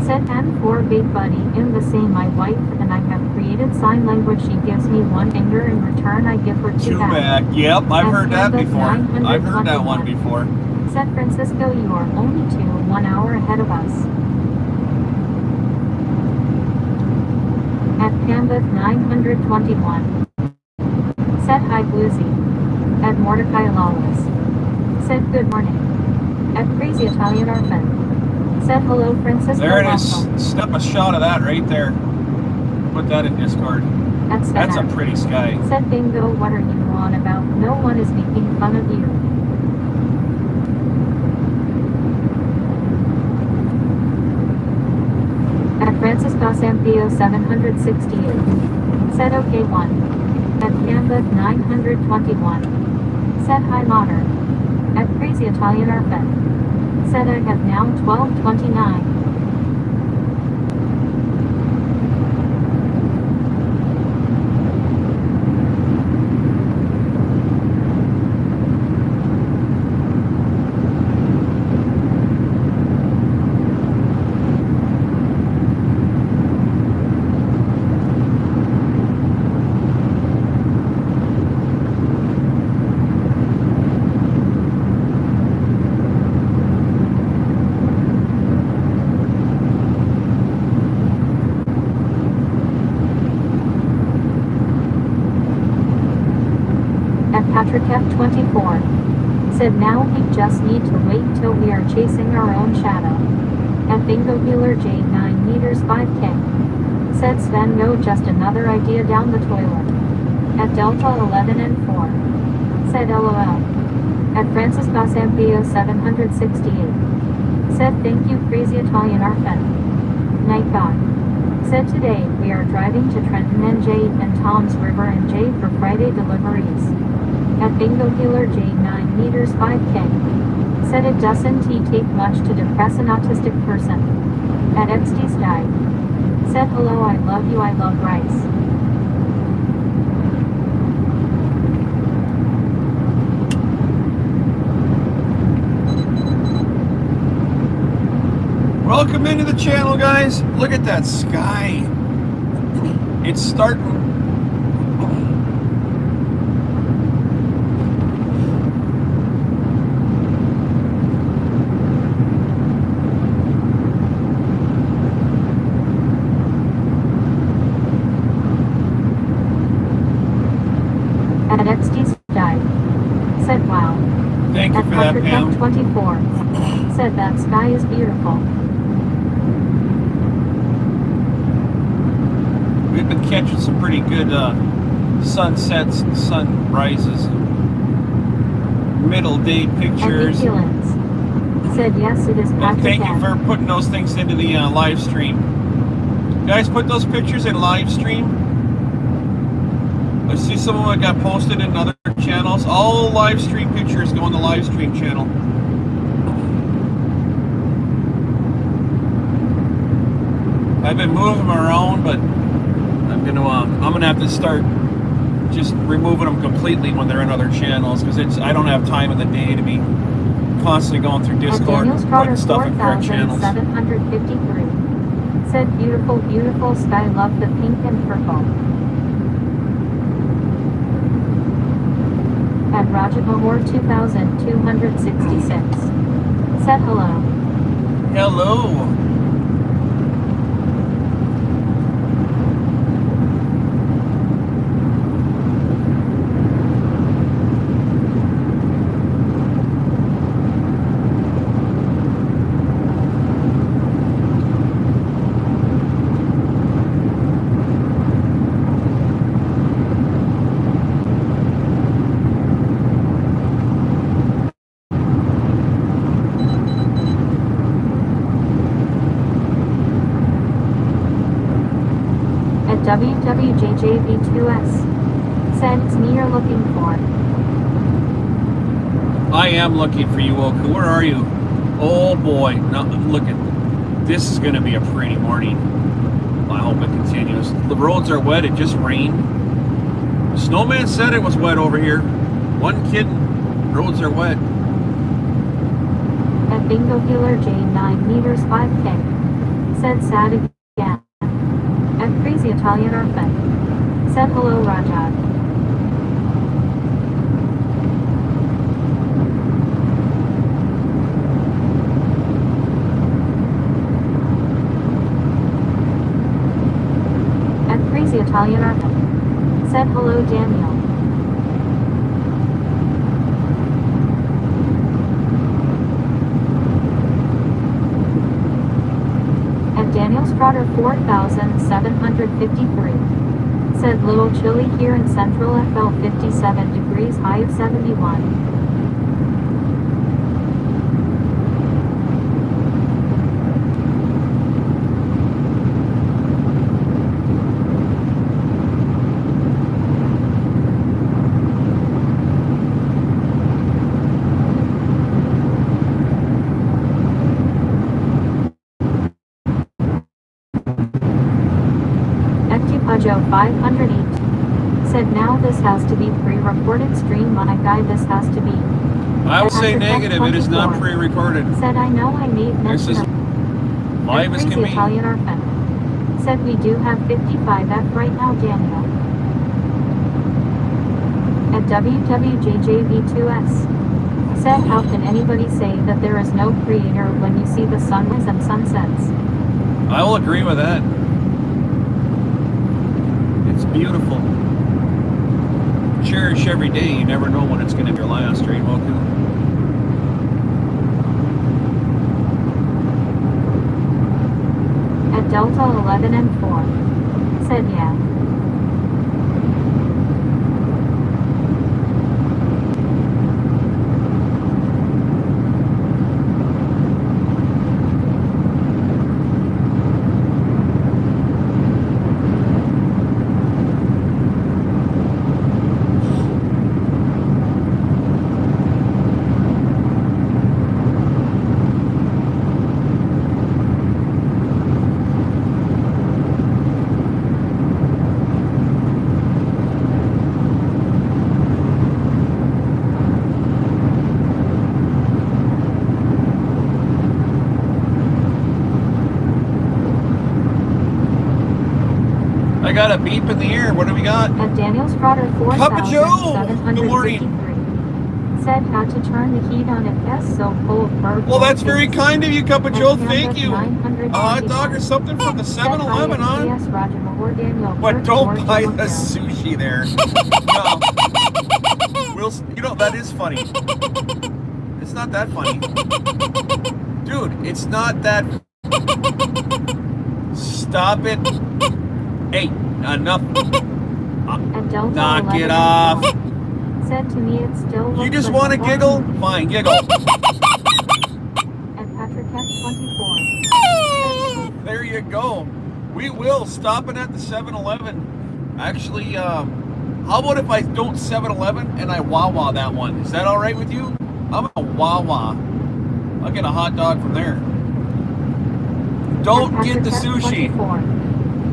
Said N4 Big Buddy in the same my wife and I have created sign language. She gives me one finger in return I give her two back. Yep, I've At heard that Canva before. I've heard that one 921. before. Said Francisco you are only 1 hour ahead of us. At Canva 921. Said hi Bluesy. At Mordecai Lawless. Said good morning. At Crazy Italian Arfin. Said hello Francisco There it is. welcome. Snap a shot of that right there. Put that in Discord. At That's a Sven. pretty sky. Said bingo what are you on about? No one is making fun of you. At Francisco Sampaio 768. Said okay 1. At Canva 921. Said hi modern. At Crazy Italian Arfin. Said I have now 1229. Patrick F24. Said now we just need to wait till we are chasing our own shadow. At Bingo Healer J 9 meters 5K. Said Sven no just another idea down the toilet. At Delta 11 and 4. Said LOL. At Francis Basampio 768. Said thank you crazy Italian Arfen. Night God. Said today we are driving to Trenton NJ and Tom's River NJ for Friday deliveries. At Bingo Healer J 9 meters 5K. Said it doesn't take much to depress an autistic person. At XD's died. Said hello I love you I love rice. Welcome into the channel, guys. Look at that sky. It's starting. At XD's died. Said wow. Thank you At for that, Patrick Pam. F24. Said that sky is beautiful. We've been catching some pretty good sunsets and sunrises and middle day pictures. At Feelings. Said yes it is And Patrick thank you F. for putting those things into the live stream. Guys, put those pictures in live stream. I see some of them got posted in other channels. All live stream pictures go on the live stream channel. I've been moving them around, but I'm gonna have to start just removing them completely when they're in other channels because I don't have time in the day to be constantly going through At Discord Daniel's and Trotter putting stuff in our channels. 4753. Said beautiful beautiful sky love the pink and purple. At Rajat Mahor 2266. Said hello. Hello. WWJJV2S. Said it's me you're looking for. I am looking for you, Oku. Where are you? Oh boy. Now, look at this. Is going to be a pretty morning. I hope it continues. The roads are wet. It just rained. The snowman said it was wet over here. One kidding. Roads are wet. At Bingo Healer J 9 meters 5K. Said sad again. At Crazy Italian Arfen. Said hello Rajat. At Crazy Italian Arfen. Said hello Daniel. At Daniel's Trotter 4753. Said little chilly here in central FL 57 degrees high of 71. Joe 508. Said now this has to be pre-recorded stream my guy this has to be. I will say negative. It is not pre-recorded. Said I know I made This mention is of live as can Crazy be. Italian Arfen. Said we do have 55F right now Daniel. At WWJJV2S. Said how can anybody say that there is no creator when you see the sunrise and sunsets? I will agree with that. It's beautiful. cherish every day. You never know when it's going to be your last, right, Moku? At Delta 11 and 4. Said yeah. I got a beep in the ear. What do we got? At Daniel's Trotter Papa Joe! Good morning. 4,753. Said how to turn the heat on if it's so full of bird. Well, that's very kind of you, Papa Joe. Thank you. A 925. hot dog or something from the 7-Eleven, huh? Yes, Roger Mahor, Daniel, But Kurt, don't George, buy Mojo. the sushi there. No. You know, that is funny. It's not that funny. Dude, it's not that. Stop it. Hey, enough. At Delta Knock 11 it and off. 4. Said to me it still looks You just like want to a giggle? horror. Fine, giggle. At Patrick F24. There you go. We will. Stopping at the 7-Eleven. Actually, how about if I don't 7-Eleven and I Wawa that one? Is that all right with you? I'm a Wawa. I'll get a hot dog from there. Don't get the sushi. 24.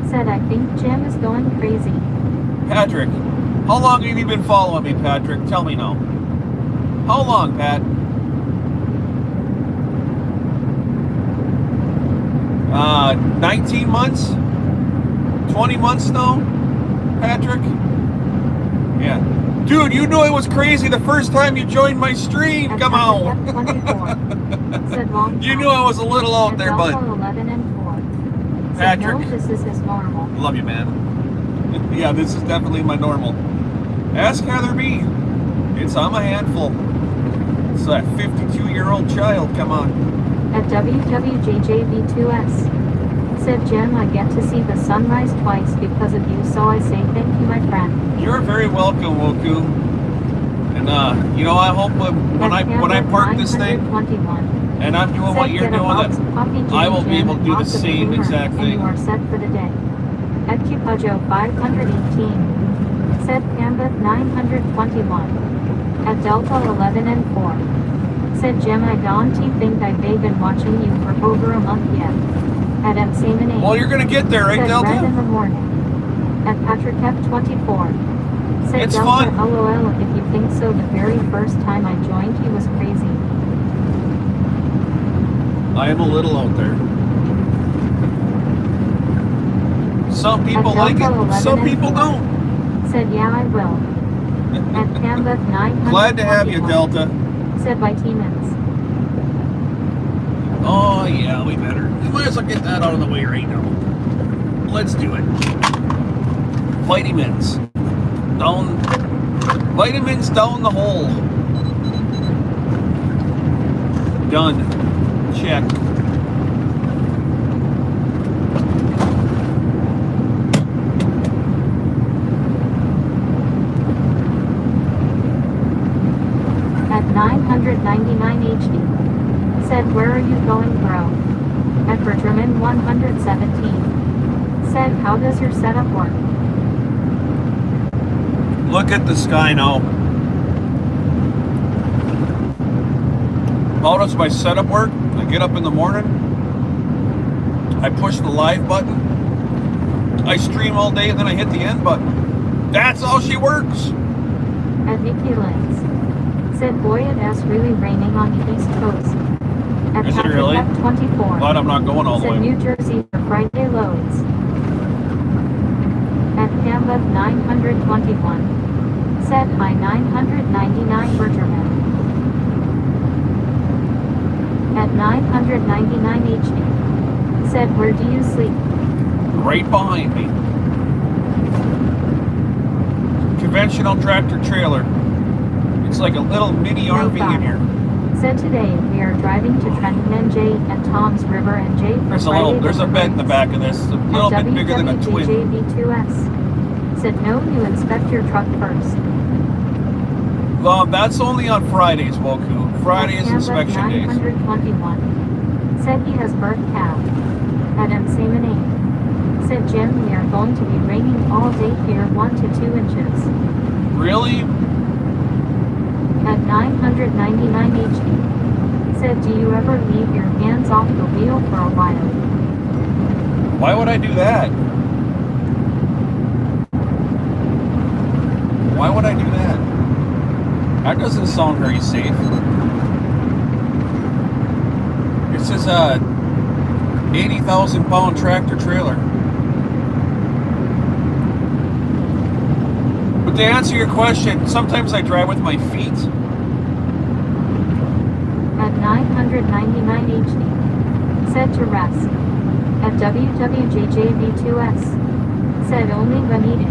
Said I think Jim is going crazy. Patrick, how long have you been following me, Patrick? Tell me now. How long, Pat? 19 months? 20 months now, Patrick? Yeah. Dude, you knew it was crazy the first time you joined my stream. At Come on. Patrick F24. Said long You time. knew I was a little out At there, Delta bud. 11 and 4. Said Patrick. no, this is his normal. Love you, man. Yeah, this is definitely my normal. Ask Heather B. I'm a handful. It's that 52-year-old child. Come on. At WWJJV2S. Said Jim, I get to see the sunrise twice because of you, so I say thank you, my friend. You're very welcome, Woku. And you know, I hope when I park this thing 921. and I'm doing what you're doing, that I will be able to do the same exact And thing. you are set for the day. At Cupajo 518. Said Canvas 921. At Delta 11 and 4. Said Jim, I don't think I've been watching you for over a month yet. At M. Saman 8. Well, you're gonna get there, right, Said Delta? Red in the morning. At Patrick F24. Said It's Delta fun. LOL, if you think so, the very first time I joined he was crazy. I am a little out there. Some people At like Delta it, 11 some and people 4. don't. Said yeah, I will. At Canvas 921. Glad to have you, Delta. Said by T-Mins. Oh, yeah, we better. We might as well get that out of the way right now. Let's do it. Vitamins. Vitamins down the hole. Done. Check. At 999 HD. Said where are you going, bro? At Bergerman 117. Said how does your setup work? Look at the sky now. How does my setup work? I get up in the morning. I push the live button. I stream all day and then I hit the end button. That's how she works. At Vicky Lens. Said boy it is really raining on the East Coast. At Is it Patrick really? F24. Glad I'm not going all the Said way. New Jersey for Friday loads. At Canva 921. Said hi 999 Bergerman. At 999 HD. Said where do you sleep? Right behind me. conventional tractor trailer. It's like a little mini No RV in problem. here. Said today we are driving to Trenton NJ and Tom's River NJ for There's a bed in the back of this. It's a little bit bigger than a twin. WWJJV2S. Said no, you inspect your truck first. That's only on Fridays, Woku. Friday is inspection days. 921. Said he has birth cow. At Seminade. Said Jim, we are going to be raining all day here 1 to 2 inches. Really? At 999 HD. Said, do you ever leave your hands off the wheel for a while? Why would I do that? Why would I do that? That doesn't sound very safe. This is a 80,000 pound tractor trailer. But to answer your question, sometimes I drive with my feet. At 999 HD. Said to rest. At WWJJV2S. Said only when needed.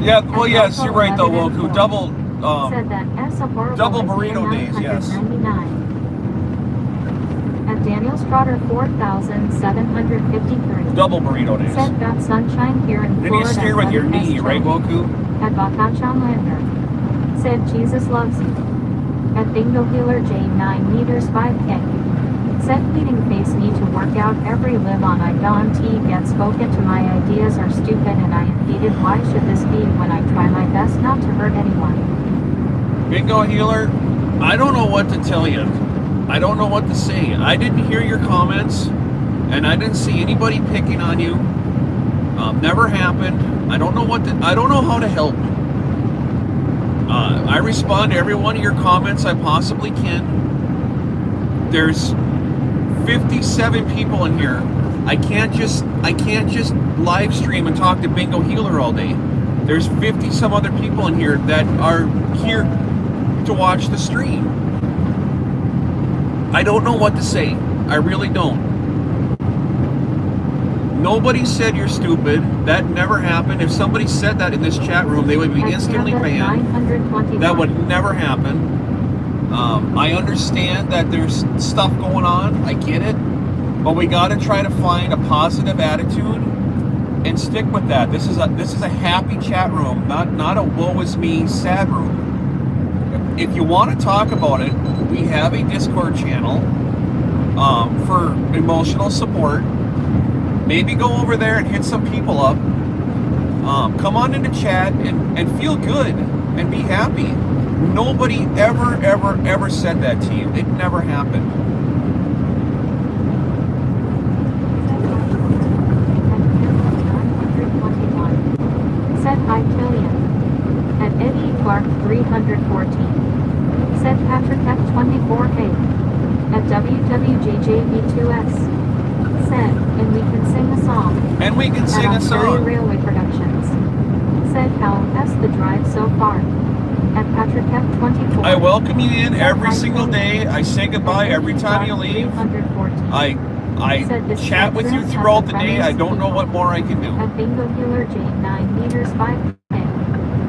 Yeah, well, yes, you're right though, Woku. Said that S a horrible double burrito days, yes. 999. At Daniel Strotter 4753. Double burrito days. Said got sunshine here in Then Florida. you steer with your weather has knee, right, changed. Woku? At Bakachan Lander. Said Jesus loves you. At Bingo Healer J 9 meters 5K. Said pleading face need to work out every live on I Don T get spoken to my ideas are stupid and I am hated. Why should this be when I try my best not to hurt anyone? Bingo Healer, I don't know what to tell you. I don't know what to say. I didn't hear your comments, and I didn't see anybody picking on you. Never happened. I don't know I don't know how to help. I respond to every one of your comments I possibly can. There's 57 people in here. I can't just live stream and talk to Bingo Healer all day. There's 50 some other people in here that are here to watch the stream. I don't know what to say. I really don't. Nobody said you're stupid. That never happened. If somebody said that in this chat room, they would be instantly banned. That would never happen. I understand that there's stuff going on. I get it. But we got to try to find a positive attitude and stick with that. This is a happy chat room, not a woe is me sad room. If you want to talk about it, we have a Discord channel for emotional support. Maybe go over there and hit some people up. Come on into chat and feel good and be happy. Nobody ever said that to you. It never happened. Said hi Killian. At Eddie Clark 314. Said Patrick F24A. At WWJJV2S. Said, and we can sing a song. And we can sing a At Ontario song. Railway Productions. Said how has the drive so far? At Patrick F24. I welcome you in every single day. I say goodbye every time you leave. I chat with you throughout the day. I don't know what more I can do. At Bingo Healer J 9 meters 5K.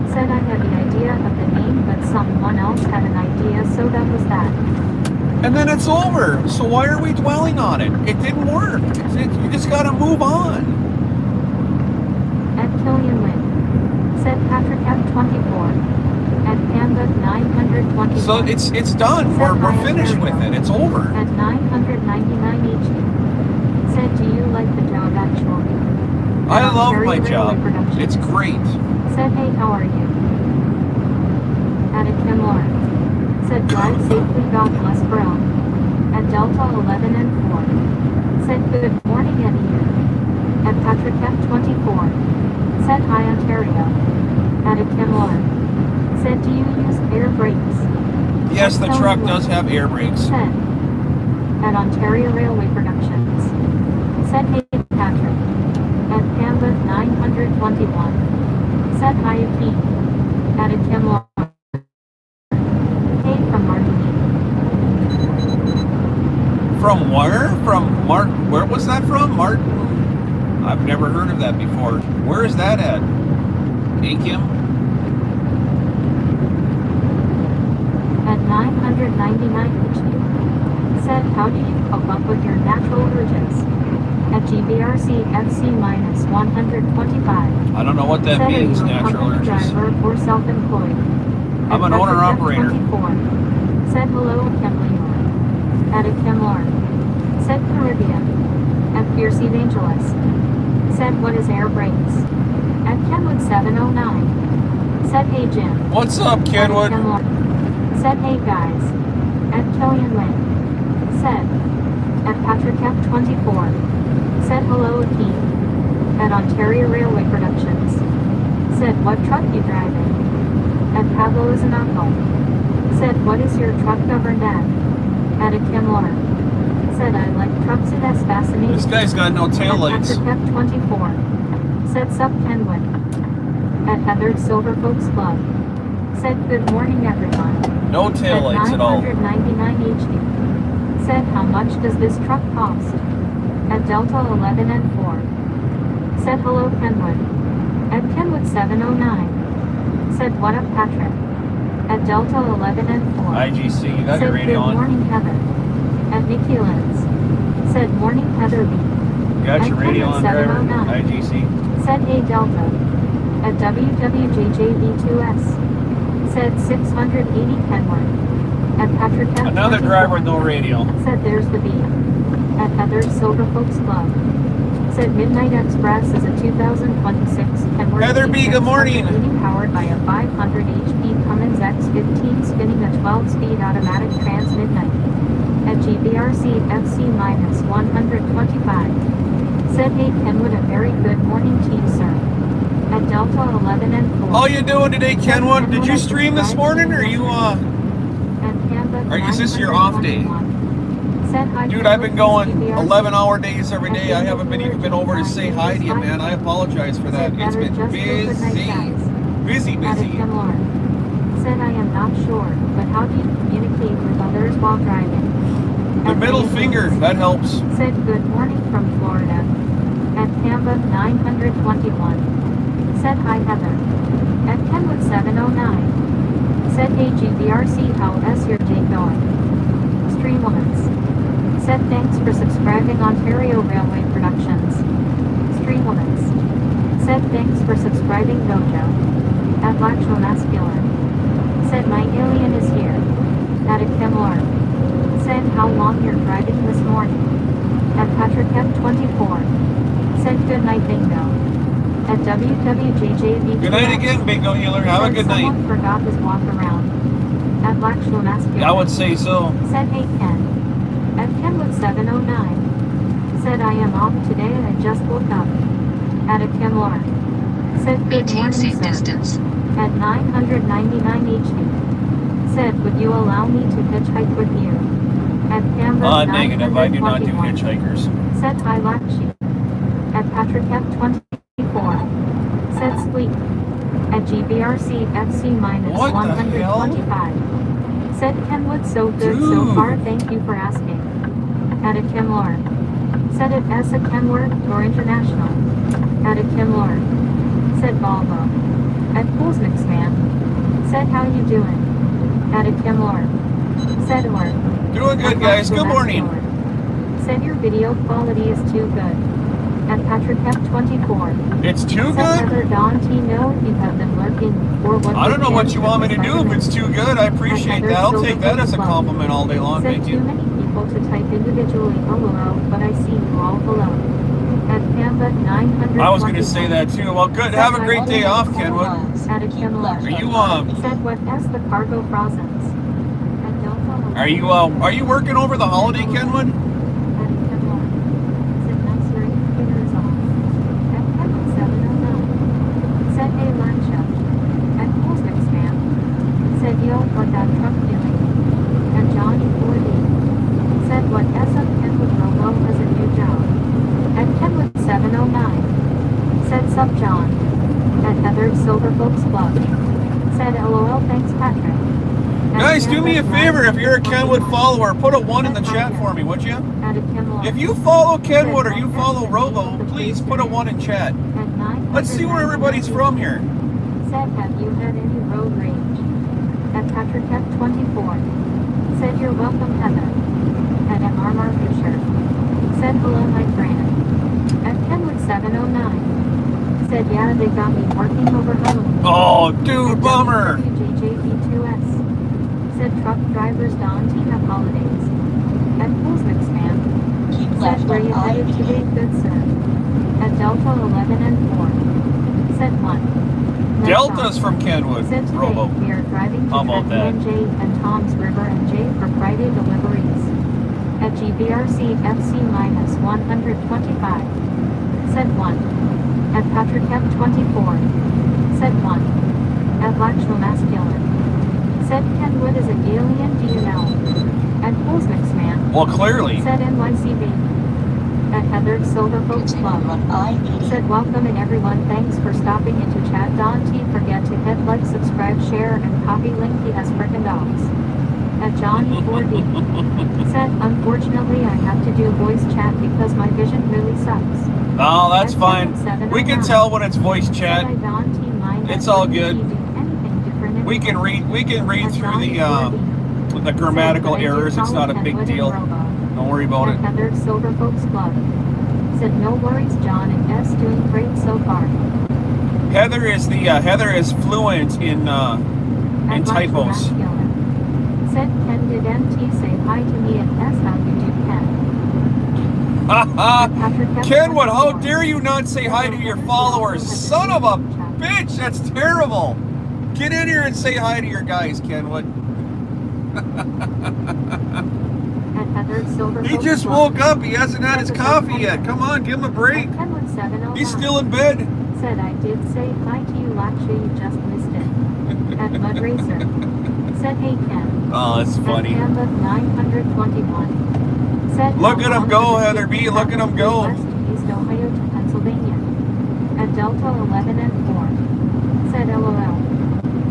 Said I had the idea of the name, but someone else had an idea, so that was that. And then it's over. So why are we dwelling on it? It didn't work. You just gotta move on. At Killian Wynn. Said Patrick F24. At Panda 921. So it's done. We're finished with it. It's over. At 999 each. Said, do you like the job actually? I At love Ontario my Railway job. Productions. It's great. Said, hey, how are you? At a Kim Lauren. Said, drive safely, God bless Brown. At Delta 11 and 4. Said, good morning, Eddie here. At Patrick F24. Said, hi, Ontario. At a Kim Lauren. Said, do you use air brakes? Yes, the truck does have air brakes. Said, at Ontario Railway Productions. Said, hey, Patrick. At Panda 921. Said, hi, Aki. At a Kim Lauren. Hey, from Martinique. From where? Where was that from? Martin? I've never heard of that before. Where is that at? Hey, Kim? 999 HQ. Said, how do you cope up with your natural urges? At GBRC FC minus 125. I don't know what that Said, means, are you a natural company urges. driver or self-employed? I'm At an owner-operator. 24. Said, hello, Kimley. At a Kimlar. Said, Caribbean. At Fierce Evangelist. Said, what is air brakes? At Kenwood 709. Said, hey Jim. What's up, Kenwood? At Kimlar. Said, hey guys. At Killian Lane. Said, at Patrick F24. Said, hello, Akeem. At Ontario Railway Productions. Said, what truck you driving? At Pablo Zanaco. Said, what is your truck governed at? At a Kimlar. Said, I like trucks, it has fascinating. This guy's got no taillights. At Patrick F24. Said, sup Kenwood. At Heather's Silver Folks Club. Said, good morning everyone. No taillights at all. 999 HQ. Said, how much does this truck cost? At Delta 11 and 4. Said, hello Kenwood. At Kenwood 709. Said, what up Patrick? At Delta 11 and 4. IGC, you got Said, your radio good on? morning Heather. At Nikki Lenz. Said, morning Heather B. You got your At radio on, Kenwood driver? 709. IGC. Said, hey Delta. At WWJJV2S. Said, 680 Kenwood. At Patrick F. Another 24. driver with no radio. Said, there's the B. At Heather's Silver Folks Club. Said, Midnight Express is a 2026 Kenworth Heather B, good morning. powered by a 500 HP Cummins X15 spinning a 12-speed automatic trans midnight. At GBRC FC minus 125. Said, hey Kenwood, a very good morning to you, sir. At Delta 11 and 4. How you doing today, Kenwood? Did you stream this morning, or you, At Canva or is this your off day? 921. Said, hi, Dude, I've been going GBRC. 11-hour days every day. I haven't been even been over to say hi to you, man. I apologize for that. It's been busy. Busy, At a busy. Kimlar. Said, I am not sure, but how do you communicate with others while driving? The At middle Basil. finger, that helps. Said, good morning from Florida. At Canva 921. Said, hi Heather. At Kenwood 709. Said, hey GBRC, how is your day going? Streamlines. Said, thanks for subscribing Ontario Railway Productions. Streamlines. Said, thanks for subscribing Dojo. At Laxo Masculine. Said, my alien is here. At a Kimlar. Said, how long you're driving this morning? At Patrick F24. Said, good night bingo. At WWJJV. Good night again, Bingo Healer. Have a good night. Someone forgot his walk around. At Laxo Masculine. I would say so. Said, hey Ken. At Kenwood 709. Said, I am off today, I just woke up. At a Kimlar. Said, good Maintain morning, safe sir. distance. At 999 HQ. Said, would you allow me to hitchhike with you? At Canva Negative. I do not do 921. hitchhikers. Said, hi Lakshi. At Patrick F24. Said, sweet. At GBRC FC minus What the 125. Said, Kenwood, so good so Dude. far, thank you for asking. At a Kimlar. Said, it as a Kenworth or International. At a Kimlar. Said, Volvo. At Pools Mix Man. Said, how you doing? At a Kimlar. Said, or. Doing good, guys. Good morning. Said, your video quality is too good. At Patrick F24. It's too Said, good? Heather Dawn T, know if you have been lurking or what. I don't know what you want me to do. If it's too good, I appreciate that. I'll take that as a compliment all day long. Said, Thank too you. many people to type individually hello, but I see you all below. At Canva 900. I was going to say that too. Well, good. Have a great day off, Kenwood. At a Kimlar. Are you Said, what as the cargo frozens? At Delta. are you working over the holiday, Kenwood? At Kimlar. Said, nice your indicator is on. At Kenwood 709. Said, hey Lancia. At Pools Mix Man. Said, yo, what that truck doing? At Johnny 4D. Said, what as of Kenwood Robo has a new job. At Kenwood 709. Said, sup John. At Heather's Silver Folks Club. Said, LOL, thanks Patrick. At Guys, do me a Canva favor. If you're a Kenwood 921. follower, put a 1 in the chat for me, would you? At a Kimlar. If you follow Kenwood or you follow Robo, please put a 1 in chat. At 900. Let's see where everybody's from here. Said, have you had any road rage? At Patrick F24. Said you're welcome, Heather. At MR Fisher. Said hello, my friend. At Kenwood 709. Said yeah, they got me working over home. Oh, dude, bummer. JJB2S. Said truck drivers don't have holidays. At Pools McSpan. Keep Said left where on you headed today, I-80. good sir. At Delta 11 and 4. Said 1. Next Delta's stop. from Kenwood, Said today Robo. we are driving to How about that? J and Tom's River and J for Friday deliveries. At GBRC FC minus 125. Said 1. At Patrick F24. Said 1. At Blackshall Masculine. Said Kenwood is an alien, do you know? At Pools McSman. Well, clearly. Said NYC baby. At Heather Silver Folks Continue Club. on I-80. Said welcome and everyone, thanks for stopping into chat. Don't forget to hit like, subscribe, share, and copy link. He has frickin' dogs. At Johnny 4D. Said unfortunately I have to do voice chat because my vision really sucks. Oh, that's At fine. 709. We can tell when it's voice Said chat. I don't mind It's that all wouldn't good. he do anything different We can anyway. read At through Johnny the 4D. grammatical Said, but I did errors. It's follow not a big Kenwood and deal. Robo. Don't worry about At it. Heather Silver Folks Club. Said no worries, John and S doing great so far. Heather is fluent in At Blackshall typos. Masculine. Said Ken, did MT say hi to me and S how you do, Ken? At Patrick F. Kenwood, how 24. dare you not say hi to your followers? Son of a bitch, that's terrible. Get in here and say hi to your guys, Kenwood. At Heather Silver He Folks just Club. wook up. He hasn't had his coffee yet. Come on, give him a break. At Kenwood 709. He's still in bed. Said I did say hi to you, Laksha, you just missed it. At Mud Racer. Said hey, Ken. Oh, that's funny. At Canva 921. Said Look how at him long go, does it Heather take B. to Look at travel him go. from West East Ohio to Pennsylvania. At Delta 11 and 4. Said LOL.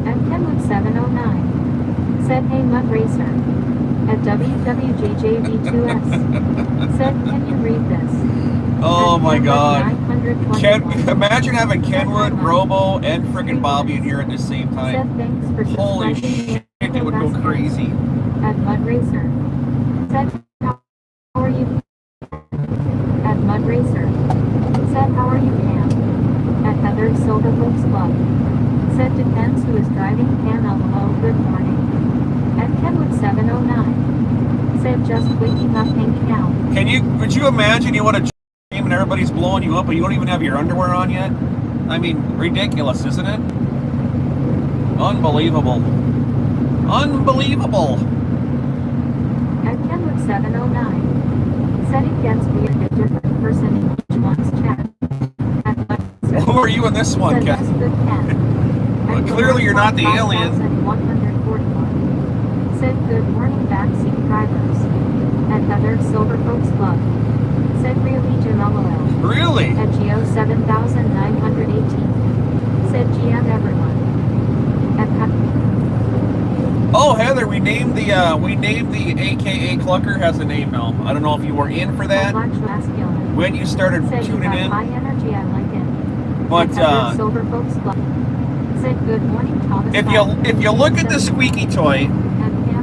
At Kenwood 709. Said hey, Mud Racer. At WWJJV2S. Said can you read this? Oh At my Canva God. 921. Imagine having Kenwood, Robo, and friggin' Bobby in here at the same time. Said thanks for Holy subscribing shit, to it would go Basket. crazy. At Mud Racer. Said how are you? At Mud Racer. Said how are you, Pam? At Heather Silver Folks Club. Said depends who is driving, Pam. Hello, good morning. At Kenwood 709. Said just waking up, hanging out. Would you imagine you want to dream and everybody's blowing you up, but you don't even have your underwear on yet? I mean, ridiculous, isn't it? Unbelievable. Unbelievable. At Kenwood 709. Said it gets weird if different person in each one's chat. At Mud Racer. Who are you in this one, Said Ken? that's good, Ken. Well, At clearly you're not the alien. 141. Said good morning, backseat drivers. At Heather Silver Folks Club. Said really, Jim LOL. Really? At Geo 7918. Said GM everyone. At Oh, Heather, we named the AKA Clucker has a name now. I don't know if you were in for that Blackshall Masculine. when you started Said you tuning have in. high energy, I like it. But At Heather Silver Folks Club. Said good morning, Thomas. if you look at the squeaky toy,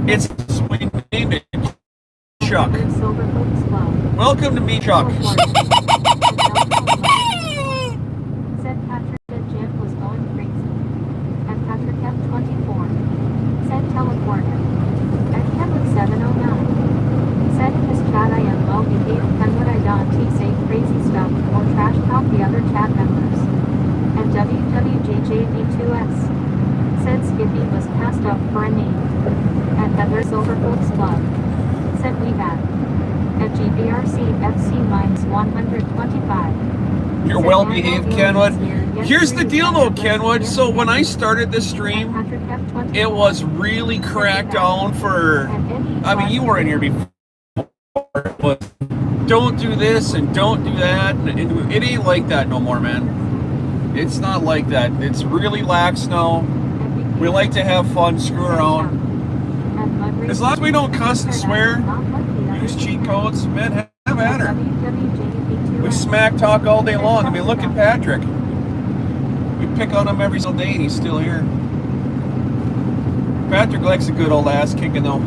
it's we named it Chuck. Heather Silver Folks Club. Welcome to me, Chuck. Said Patrick that Jim was going crazy. At Patrick F24. Said teleporter. At Kenwood 709. Said in this chat I am well behaved. Kenwood I don't say crazy stuff or trash talk the other chat members. At WWJJV2S. Said Skippy was passed up for a name. At Heather Silver Folks Club. Said we had. At GBRC FC minus 125. You're Said well Daniel behaved, Williams Kenwood. here. Yes, Here's the really, deal though, yes, Kenwood. yes, So yes, when I yes. started this At stream, Patrick F24. it was really cracked down for, I mean, you were in here before, but don't do this and don't do that. And it ain't like that no more, man. It's not like that. It's really lax now. We like to have fun, screw around. As long as we don't cuss and swear, use cheat codes, man, have at her. We smack talk all day long. I mean, look at Patrick. We pick on him every single day and he's still here. Patrick likes a good old ass kicking though.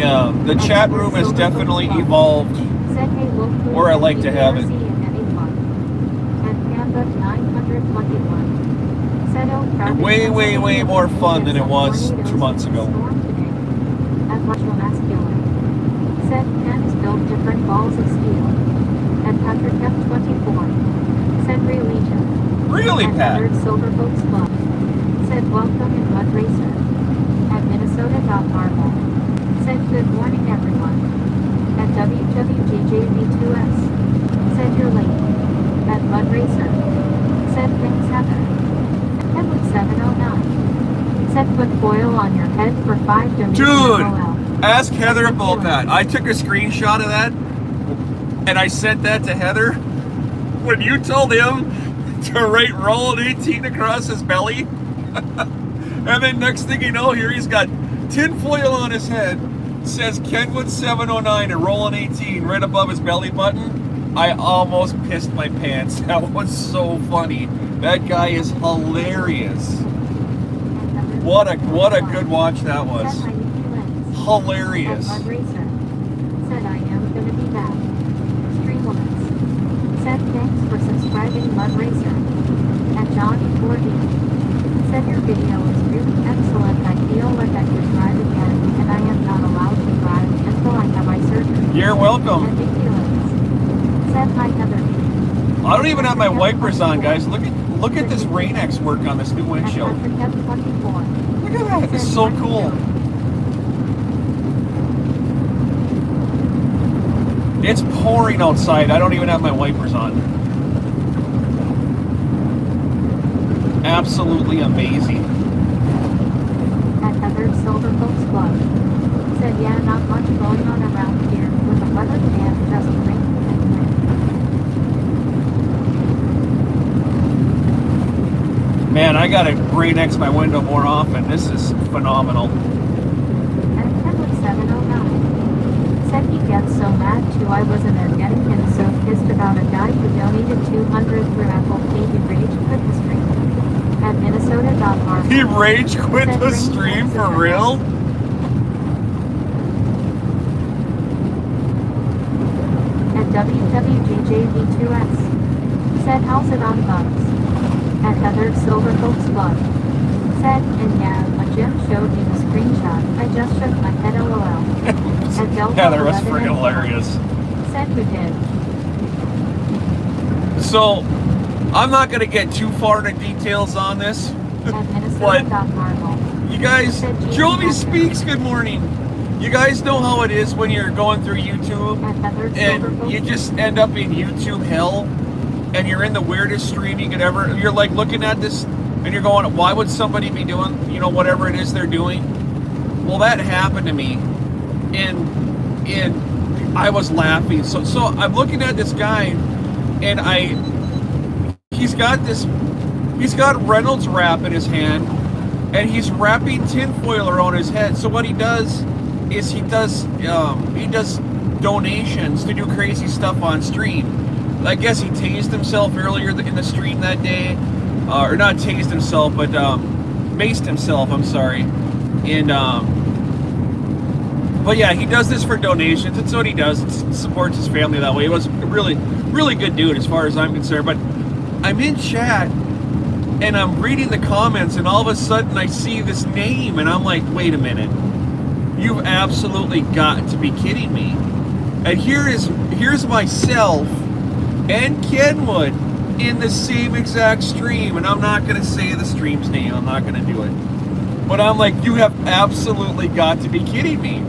The chat room has definitely evolved Said, hey, look who where I like to have it. And Panda 921 said, oh, crowded Way more fun than it was 2 months ago. At Macho Masculine said, Pan is built different balls of steel. And Patrick F24 said, Religion. Really, And Pat? Leonard Silver Folks Club said, welcome in Mud Racer. At Minnesota.Marble said, good morning everyone. At WWJJV2S said, you're late. At Mud Racer said, thanks Heather. Headwood 709 said, put foil on your head for 5 donations. Dude, LOL. ask Heather about that. I took a screenshot of that and I sent that to Heather. When you told him to write Rollin’18 across his belly, and then next thing you know, here he's got tinfoil on his head, says Kenwood 709 and Rollin’18 right above his belly button. I almost pissed my pants. That was so funny. That guy is hilarious. What a good watch that was. Hilarious. Mud Racer said, I am gonna be back. Streamlets said, thanks for subscribing Mud Racer. And Johnny 4D said, your video is really excellent. I feel like I could drive again, and I am not allowed to drive until I have my surgery. You're welcome. And Felix said, hi Heather. I don't even have my wipers on, guys. Look at this Rain-X work on this new windshield. And Patrick F24 Look at that. It's so cool. It's pouring outside. I don't even have my wipers on. Absolutely amazing. At Heather Silver Folks Club said, yeah, not much going on around here with the weather and just rain and wind. Man, I gotta Rain-X my window more often. This is phenomenal. And Kenwood 709 said he gets so mad too. I wasn't there getting him so pissed about a guy who donated 200 through Apple Pay. He rage quit the stream. At Minnesota.Marble. He rage quit the stream for real? At WWJJV2S said, how's it on bugs? At Heather Silver Folks Club said, and yeah, when Jim showed me the screenshot, I just shook my head LOL. At Delta Heather was 11 freaking hilarious. said, who did? So, I'm not gonna get too far into details on this. At Minnesota.Marble You guys, Jovi Speaks, good morning. You guys know how it is when you're going through YouTube at Heather Silver and Folks you just end up in YouTube hell and you're in the weirdest stream you could ever, you're like looking at this and you're going, why would somebody be doing, you know, whatever it is they're doing? Well, that happened to me and I was laughing. So I'm looking at this guy and he's got Reynolds wrap in his hand and he's wrapping tinfoil around his head. So what he does is he does donations to do crazy stuff on stream. I guess he tased himself earlier in the stream that day, or not tased himself, but maced himself. I'm sorry, and but yeah, he does this for donations. That's what he does. It supports his family that way. He was a really good dude as far as I'm concerned. But I'm in chat and I'm reading the comments, and all of a sudden I see this name, and I'm like, wait a minute. You've absolutely got to be kidding me. And here's myself and Kenwood in the same exact stream. And I'm not going to say the stream's name. I'm not going to do it. But I'm like, you have absolutely got to be kidding me.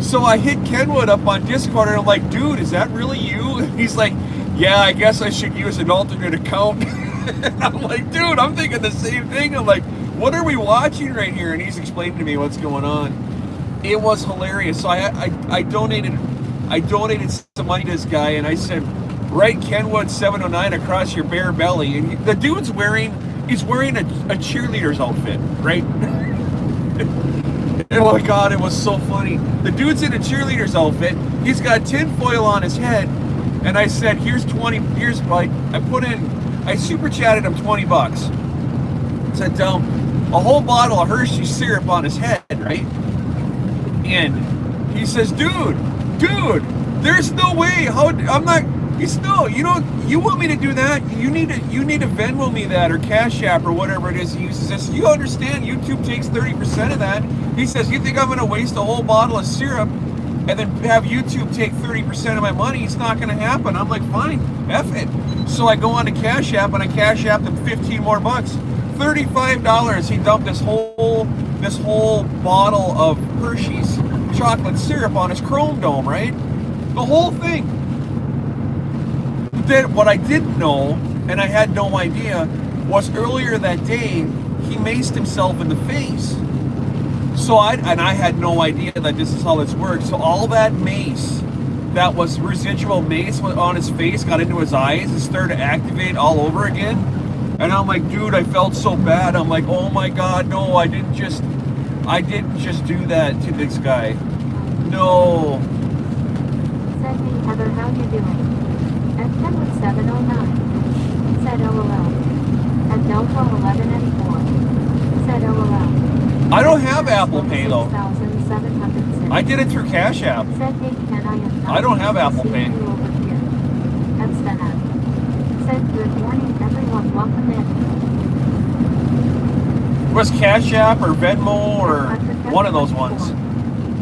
So I hit Kenwood up on Discord and I'm like, dude, is that really you? And he's like, yeah, I guess I should use an alternate account. And I'm like, dude, I'm thinking the same thing. I'm like, what are we watching right here? And he's explaining to me what's going on. It was hilarious. So I donated some money to this guy, and I said, write Kenwood 709 across your bare belly. And the dude's wearing a cheerleader's outfit, right? Oh my God, it was so funny. The dude's in a cheerleader's outfit. He's got tinfoil on his head, and I said, I super chatted him $20. Said, a whole bottle of Hershey syrup on his head, right? And He says, dude, there's no way. How I'm not. He's no. You don't. You want me to do that? You need to Venmo me that or Cash App or whatever it is he uses. This. You understand? YouTube takes 30% of that. He says, you think I'm going to waste a whole bottle of syrup and then have YouTube take 30% of my money? It's not going to happen. I'm like, fine, F it. So I go on to Cash App and I Cash App him 15 more bucks. $35. He dumped this whole bottle of Hershey's chocolate syrup on his Chrome Dome, right? The whole thing. Then what I didn't know, and I had no idea, was earlier that day he maced himself in the face. So I had no idea that this is how this works. So all that mace, that was residual mace on his face, got into his eyes and started to activate all over again. And I'm like, dude, I felt so bad. I'm like, oh my God, no, I didn't just do that to this guy. No. Said, hey Heather, how you doing? At Kenwood 709. Said LOL. At Delta 1184. Said LOL. I don't have Apple Pay though. 6,706. I did it through Cash App. Said, hey, can I don't have Apple Pay. You over here. At Stena. Said, good morning everyone, welcome in. Was Cash App or Venmo or one of those ones?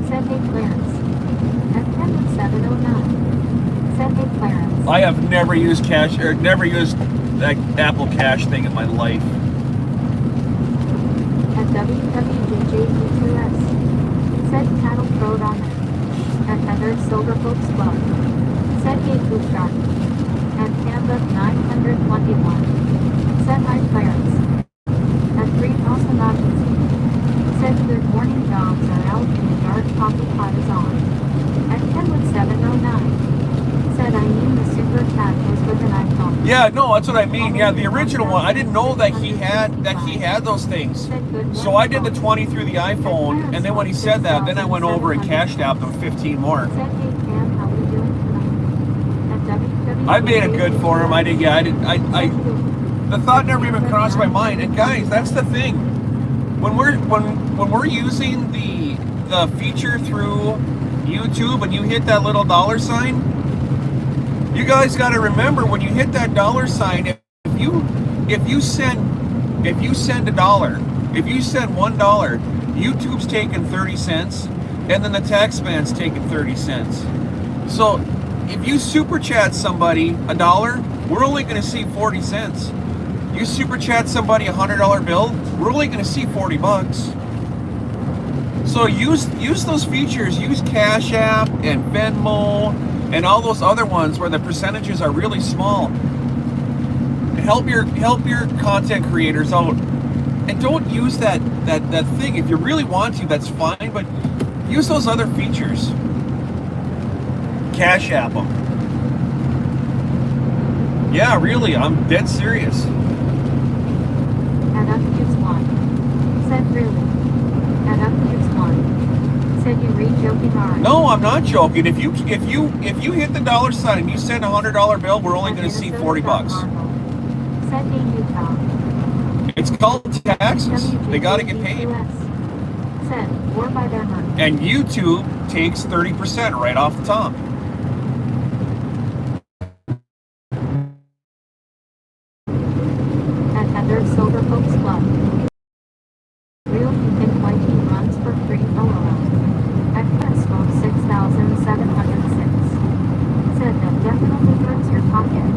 Said, hey Clarence. At Kenwood 709. Said, hey Clarence. I have never used Cash or never used that Apple Cash thing in my life. At WWJJ2S. Said Cattle Pro Ramen. At Heather Silver Folks Club. Said hey Food Shark. At Canva 921. Said hi Clarence. At 3,000 Agency. Said good morning dogs are out and the dark coffee pot is on. At Kenwood 709. Said I mean the super chat was with an iPhone. Yeah, no, that's what I mean. Yeah, the original one. I didn't know that he had those things. So I did the 20 through the iPhone, and then when he said that, then I went over and cashed out them 15 more. Said hey Cam, how we doing tonight? At WWJJ. I made it good for him. I did. Yeah, the thought never even crossed my mind. And guys, that's the thing. When we're using the feature through YouTube, and you hit that little dollar sign, you guys got to remember when you hit that dollar sign, if you send $1, if you send $1, YouTube's taking 30 cents, and then the tax man's taking 30 cents. So if you super chat somebody $1, we're only going to see 40 cents. You super chat somebody $100 bill, we're only going to see 40 bucks. So use those features. Use Cash App and Venmo and all those other ones where the percentages are really small. Help your content creators out, and don't use that thing. If you really want to, that's fine, but use those other features. Cash App them. Yeah, really, I'm dead serious. And Upfuse 1. Said really. And Upfuse 1. Said you read joking hard. No, I'm not joking. If you hit the dollar sign and you send $100 bill, we're only going to see 40 bucks. Said in Utah. It's called taxes. They got to get paid. Said, or by their money. And YouTube takes 30% right off the top. At Heather Silver Folks Club. Real Human YT runs for free LOL. At Fresco 6,706. Said that definitely hurts your pocket.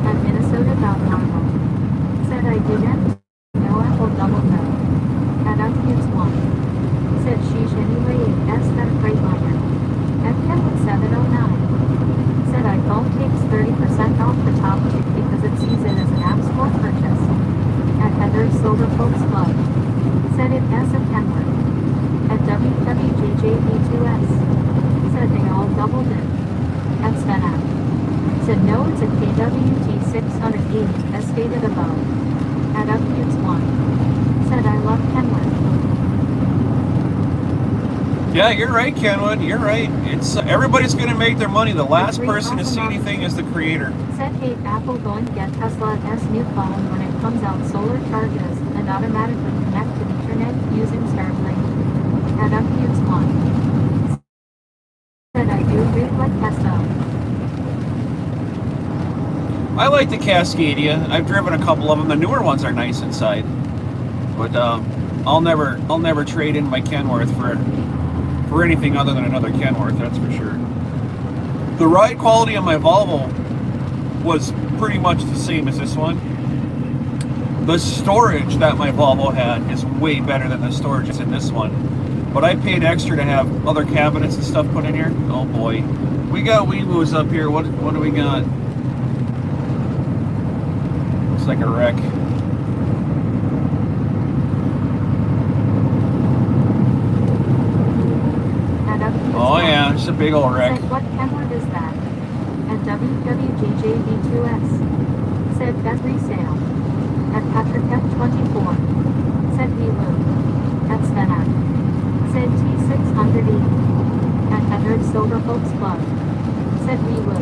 At Minnesota Marvel. Said I didn't. No Apple double no. At Upfuse 1. Said sheesh anyway, yes that Freightliner. At Kenwood 709. Said iPhone takes 30% off the top tip because it sees it as an app store purchase. At Heather Silver Folks Club. Said it as a Kenwood. At WWJJB2S. Said they all doubled it. At Svena. Said no, it's a KWT 680 as stated above. At Upfuse 1. Said I love Kenwood. Yeah, you're right, Kenwood. You're right. It's everybody's going to make their money. The last person to see anything is the creator. Said hey Apple going to get Tesla's new phone when it comes out, solar charges and automatically connect to the internet using Starlink. At Upfuse 1. I like the Cascadia. I've driven a couple of them. The newer ones are nice inside, but I'll never trade in my Kenworth for anything other than another Kenworth. That's for sure. The ride quality on my Volvo was pretty much the same as this one. The storage that my Volvo had is way better than the storage that's in this one. But I paid extra to have other cabinets and stuff put in here. Oh boy. We got wee-woos up here. What do we got? Looks like a wreck. Oh yeah, it's a big old wreck. Said, what Kenworth is that? At WWJJV2S. Said, best resale. At Patrick F24. Said, Wee-woo. At Stena. Said, T680. At Edward Silver Folks Club. Said, Wee-woo.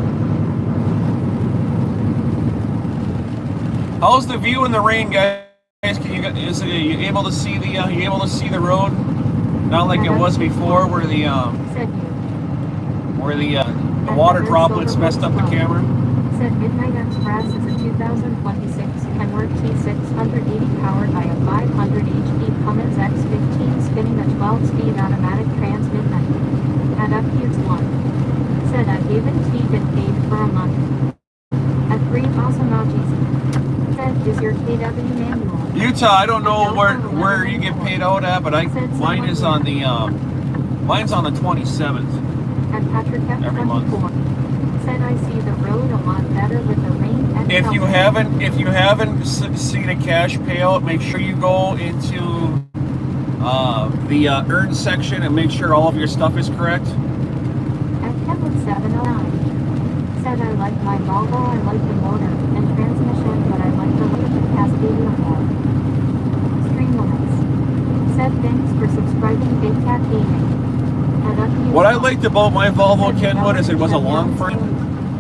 How's the view in the rain, guys? Are you able to see the road? Not like it was before, where the water droplets messed up the camera. Said Midnight Express is a 2026 Kenworth T680 powered by a 500 HP Cummins X15 spinning a 12-speed automatic transmission. At UPS1. Said I gave it T and paid for a month. At 3 Asanachis. Said is your KW manual. Utah, I don't know where you get paid out at, but mine's on the 27th. And Patrick every month. F24 said I see the road a lot better with the rain. If you haven't seen a cash payout, make sure you go into the earn section and make sure all of your stuff is correct. At Kenwood 709 said I like my Volvo, I like the motor and transmission, but I like the look of the Cascadia more. Streamlines said thanks for subscribing Big Cat Gaming. What I liked about my Volvo Kenwood is it was a long front,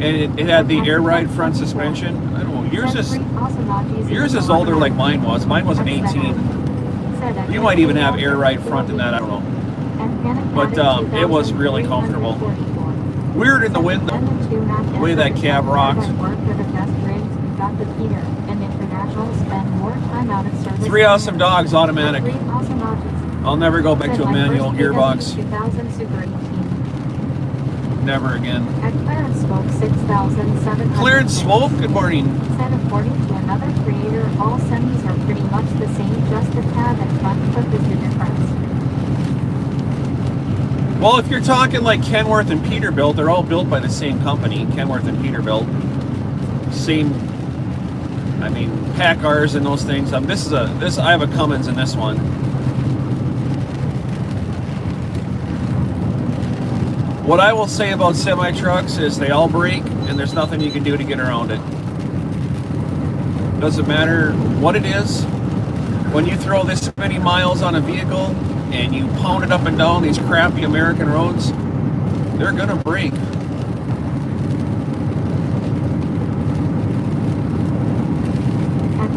and it had the air ride front suspension. I don't know, yours is older like mine was. Mine was an 18. You might even have air ride front in that, I don't know. But it was really comfortable. Weird in the wind, the way that cab rocked. 3 awesome dogs, automatic. I'll never go back to a manual gearbox. Never again. At Clarence Smoke 6,700. Clarence Smoke, good morning. Said according to another creator, all semis are pretty much the same, just the cab and front clip is the difference. Well, if you're talking like Kenworth and Peterbilt, they're all built by the same company, Kenworth and Peterbilt. Same, I mean, Packars and those things. I have a Cummins in this one. What I will say about semi-trucks is they all break, and there's nothing you can do to get around it. Doesn't matter what it is. When you throw this many miles on a vehicle and you pound it up and down these crappy American roads, they're gonna break. At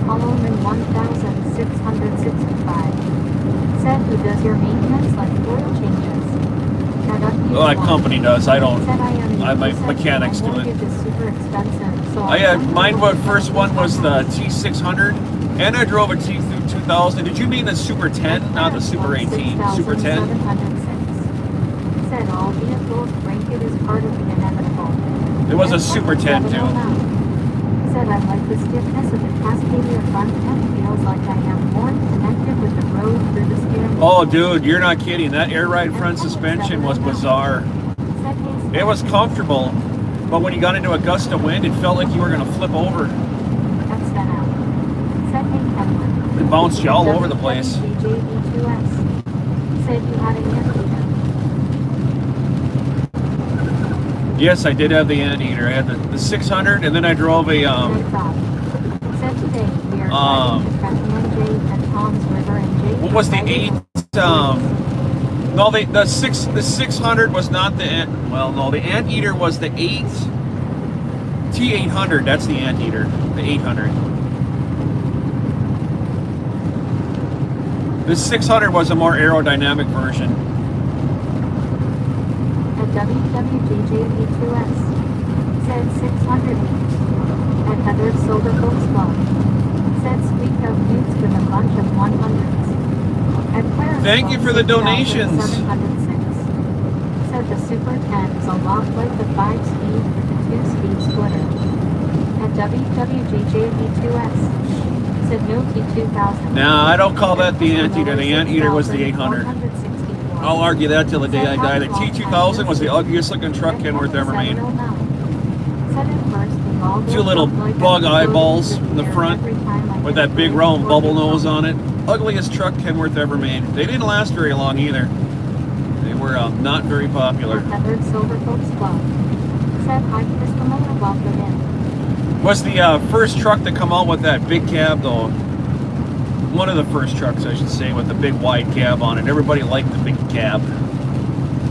Holloman 1665 said who does your maintenance like oil changes? Well, that company does. I don't. My mechanics do it. Mine. First one was the T600, and I drove a T2000. Did you mean the Super 10, not the Super 18? Super 10. Said all vehicles break, it is part of the inevitable. It was a Super 10 too. Said I like the stiffness of the Cascadia front end. Feels like I am more connected with the road through the steering wheel. Oh, dude, you're not kidding. That air ride front suspension was bizarre. It was comfortable, but when you got into a gust of wind, it felt like you were going to flip over. It bounced you all over the place. Said you had an anteater. Yes, I did have the anteater. I had the 600, and then I drove a what was the 8? No, the 600 was not the the anteater was the 8 T800. That's the anteater, the 800. The 600 was a more aerodynamic version. At WWJJV2S said 600. At Heather Silver Folks Club. Said squeak out dudes with a bunch of 100s. At Clarence Thank you for the donations. 706. Said the Super 10 is a lot like the 5-speed with the 2-speed splitter. At WWJJV2S. Said no T2000. Now, I don't call that the Anteater. The Anteater was the 800. I'll argue that till the day I die. The T2000 was the ugliest looking truck Kenworth ever made. Two little bug eyeballs in the front with that big round bubble nose on it. Ugliest truck Kenworth ever made. They didn't last very long either. They were not very popular. Was the first truck to come out with that big cab though. One of the first trucks, I should say, with the big wide cab on it. Everybody liked the big cab.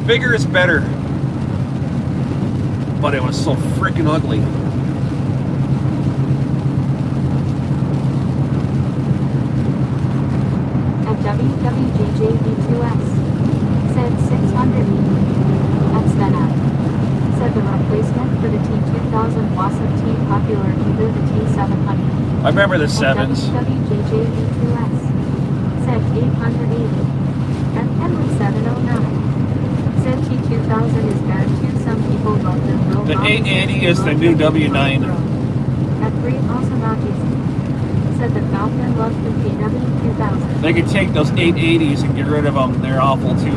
Bigger is better. But it was so freaking ugly. At WWJJV2S. Said 600. That's then up. Said the replacement for the T2000 wasn't T popular either, the T700. I remember the 7s. WWJJV2S. Said 880. And Henry 709. Said T2000 is bad too. Some people love them. The 880 is the new W9. At 3 Osamatis. Said the Falcon loves the PW2000. They could take those 880s and get rid of them. They're awful too.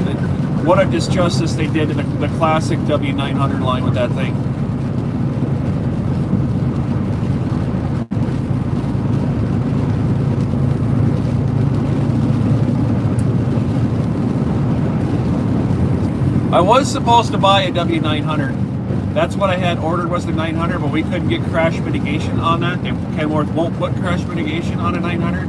What a disjustice they did to the classic W900 line with that thing. I was supposed to buy a W900. That's what I had ordered was the 900, but we couldn't get crash mitigation on that. Kenworth won't put crash mitigation on a 900.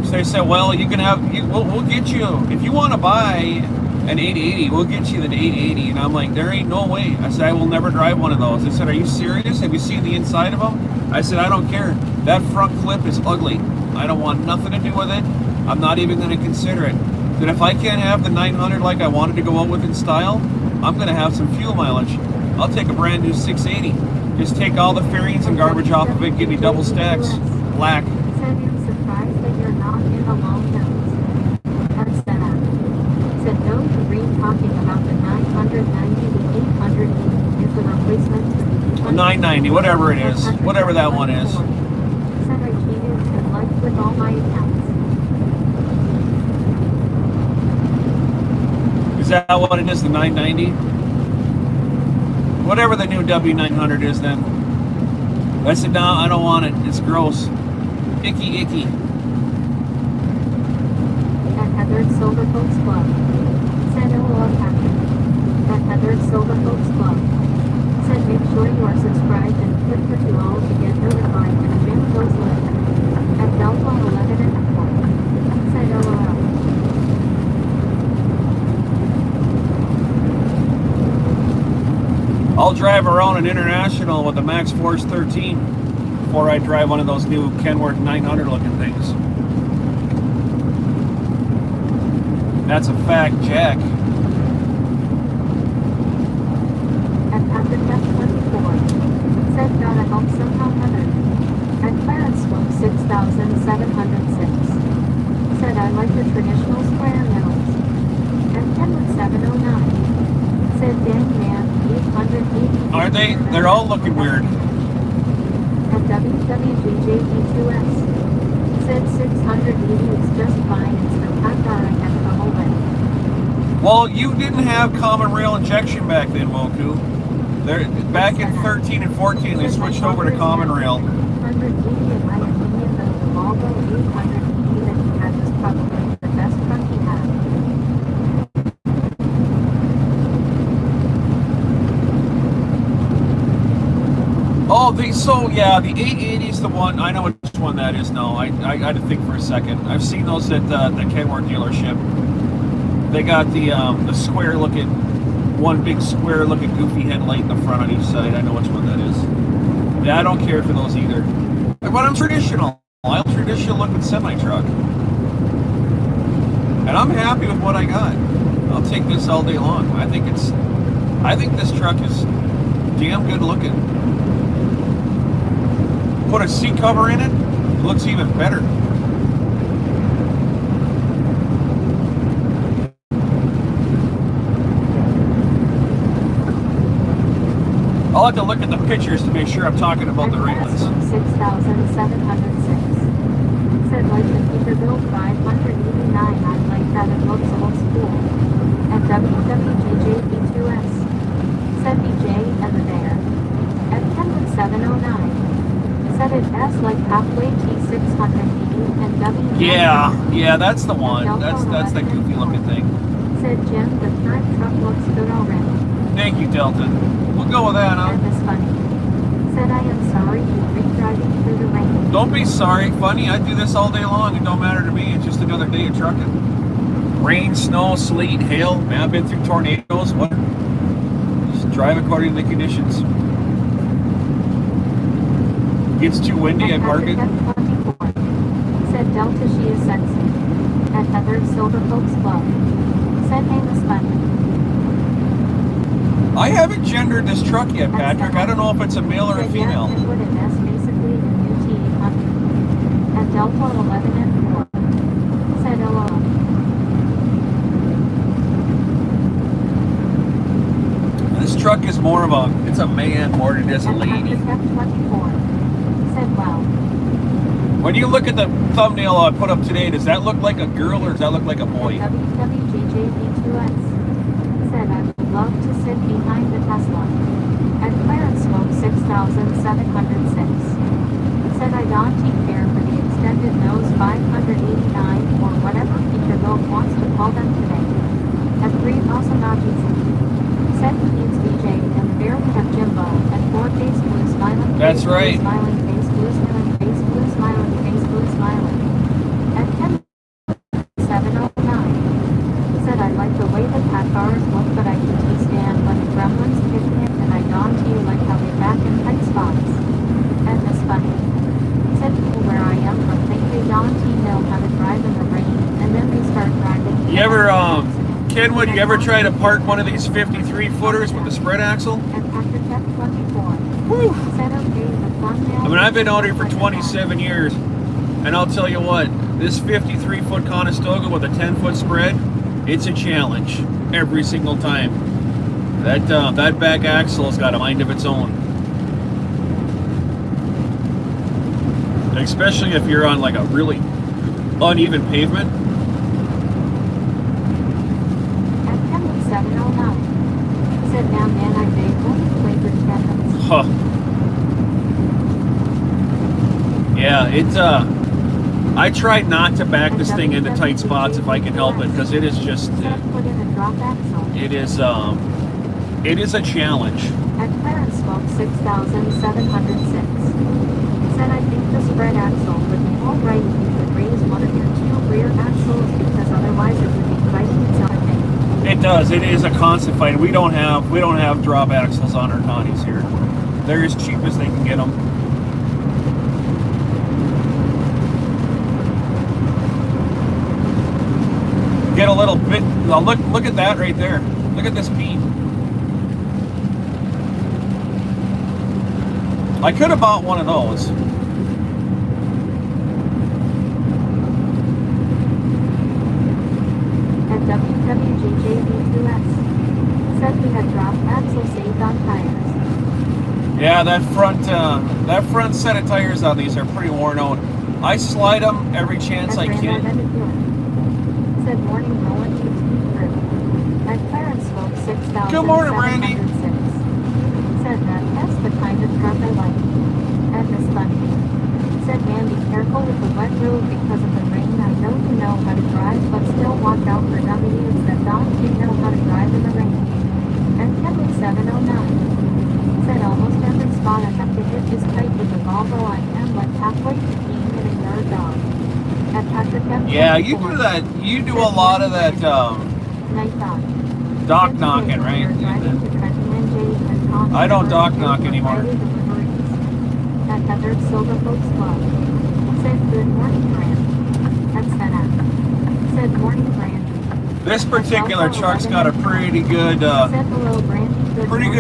So they said, well, you can have, we'll get you, if you want to buy an 880, we'll get you the 880. And I'm like, there ain't no way. I said, I will never drive one of those. They said, are you serious? Have you seen the inside of them? I said, I don't care. That front clip is ugly. I don't want nothing to do with it. I'm not even going to consider it. But if I can't have the 900 like I wanted to go out with in style, I'm going to have some fuel mileage. I'll take a brand new 680. Just take all the fairings and garbage off of it, give me double stacks. Black. Said you're surprised that you're not in the long hills. That's that up. Said no to Green talking about the 990, the 880 is the replacement for the 990, whatever it is. Whatever that one is. Said I cheated and lied with all my accounts. Is that what it is, the 990? Whatever the new W900 is then. I said, no, I don't want it. It's gross. Icky, icky. At Heather's Silver Folks Club. Said LOL Captain. At Heather's Silver Folks Club. Said make sure you are subscribed and click for to all to get notified when a gym goes live. At Delta 11 and 4. Said LOL. I'll drive around an International with a Max Force 13 before I drive one of those new Kenworth 900 looking things. That's a fact, Jack. At Captain F24. Said gotta help somehow Heather. At Clarence Swope 6706. Said I like the traditional square middles. At Kenwood 709. Said dang man, 880. Are they? They're all looking weird. At WWJJP2S. Said 680 is just fine. It's the Qatar I have trouble with. Well, you didn't have common rail injection back then, Woku. Back in 13 and 14, they switched over to common rail. 180 in my opinion, though the Volvo 880 that he had was probably the best truck he had. Oh, the 880 is the one. I know which one that is now. I had to think for a second. I've seen those at the Kenworth dealership. They got the square looking, one big square looking goofy headlight in the front on each side. I know which one that is. Yeah, I don't care for those either. But I'm traditional. I'm traditional looking semi-truck. And I'm happy with what I got. I'll take this all day long. I think this truck is damn good looking. put a seat cover in it, it looks even better. I'll have to look at the pictures to make sure I'm talking about the right ones. 6,706. Said like the Peterbilt 589, I like that it looks old school. And WWGJP2S. Said BJ and the Bear. At Kenwood 709. Said it S like halfway T680 and W. Yeah, that's the one. That's that goofy looking thing. Said Jim, the current truck looks good already. Thank you, Delta. We'll go with that, huh? And this funny. Said I am sorry you re-driving through the rain. Don't be sorry, funny. I do this all day long. It don't matter to me. It's just another day of trucking. Rain, snow, sleet, hail. Man, I've been through tornadoes. What? Just drive according to the conditions. Gets too windy, I park it. Said Delta, she is sexy. At Heather Silver Folks Club. Said hey, Miss Bunny. I haven't gendered this truck yet, Patrick. I don't know if it's a male or a female. Said Kenwood and S basically the new T800. At Delta 11 and 4. Said hello. This truck is more of a, it's a man more than it is a lady. At 24. Said wow. When you look at the thumbnail I put up today, does that look like a girl or does that look like a boy? At WWJJB2S. Said I would love to sit behind the Tesla. At Clarence Smoke 6,706. Said I don't care for the extended nose 589 or whatever Peterbilt wants to call them today. At 3 Awesome Najis. Said he needs BJ and the Bear we have Jimbo at 4 Face Blue Smiling. That's Face, right. Blue, smiling Face Blue Smiling Face Blue Smiling Face Blue Smiling. At 709. Said I like the way the cat cars look, but I can stand when the gremlins kick in, and I don't you like how they back in tight spots. And this funny. Said people where I am but think they don't know how to drive in the rain, and then they start driving. You ever, Kenwood, you ever try to park one of these 53 footers with the spread axle? At Patrick F24. Whew. Said okay, the thumbnail. I mean, I've been out here for 27 years, and I'll tell you what, this 53-foot Conestoga with a 10-foot spread, it's a challenge every single time. That back axle's got a mind of its own. Especially if you're on like a really uneven pavement. At 709. Said now man I beg only flavored cabinets. Huh. Yeah, it's I try not to back this thing into tight spots if I can help it, because it is just Said put in a drop axle. it is a challenge. At Clarence Smoke 6,706. Said I think the spread axle would be alright if you could raise one of your 2 rear axles, because otherwise it would be fighting itself. It does. It is a constant fight. We don't have drop axles on our Connies here. They're as cheap as they can get them. Get a little bit. Now look at that right there. Look at this beam. I could have bought one of those. At WWJJB2S. Said we had dropped axle saved on tires. Yeah, that front set of tires on these are pretty worn out. I slide them every chance I can. Said morning Rollin’18 crew. At Clarence Smoke 6,706. Good morning, Randy. Said that's the kind of truck I like. And Miss Bunny. Said man, be careful with the wet road because of the rain. I know you know how to drive, but still watch out for dumb idiots that don't know how to drive in the rain. And Kenwood 709. Said almost every spot I have to hit is tight with the Volvo. I am like halfway to being in a yard dog. At Patrick F. Yeah, you do that. You do a lot of that Night dog. dock knocking, right? I don't dock knock anymore. At Heather Silver Folks Club. Said good morning, Brand. At Senna. Said morning, Brand. This particular truck's got a pretty good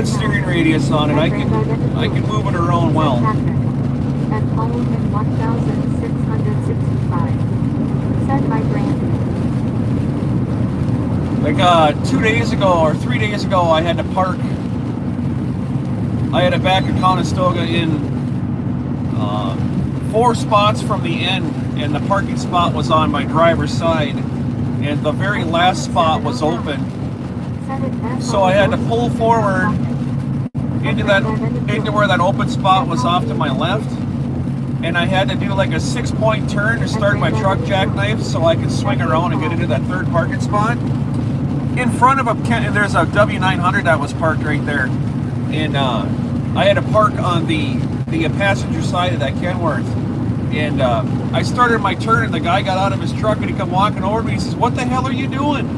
steering radius on it. I can move it around well. At Paul 1,665. Said by Brandon. Like 2 days ago or 3 days ago, I had to park. I had to back at Conestoga in 4 spots from the end, and the parking spot was on my driver's side, and the very last spot was open. So I had to pull forward into where that open spot was off to my left, and I had to do like a 6-point turn to start my truck jackknife so I could swing around and get into that third parking spot. In front of there's a W900 that was parked right there, and I had to park on the passenger side of that Kenworth, and I started my turn, and the guy got out of his truck and he come walking over to me. He says, "What the hell are you doing?"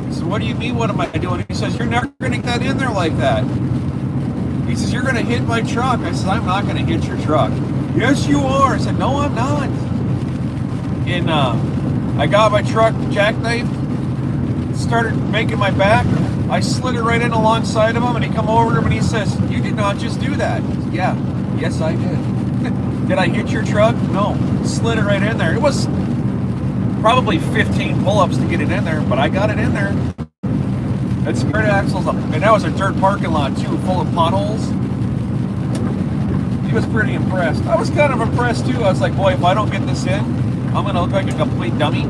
I said, "What do you mean, what am I doing?" He says, "You're never going to get that in there like that." He says, "You're going to hit my truck." I said, "I'm not going to hit your truck." "Yes, you are." I said, "No, I'm not." And I got my truck jackknife, started making my back. I slid it right in alongside of him, and he come over to him and he says, "You did not just do that." I said, "Yeah, yes I did." "Did I hit your truck?" "No." Slid it right in there. It was probably 15 pull-ups to get it in there, but I got it in there. It spread axles up. And that was a dirt parking lot too, full of potholes. He was pretty impressed. I was kind of impressed too. I was like, boy, if I don't get this in, I'm going to look like a complete dummy.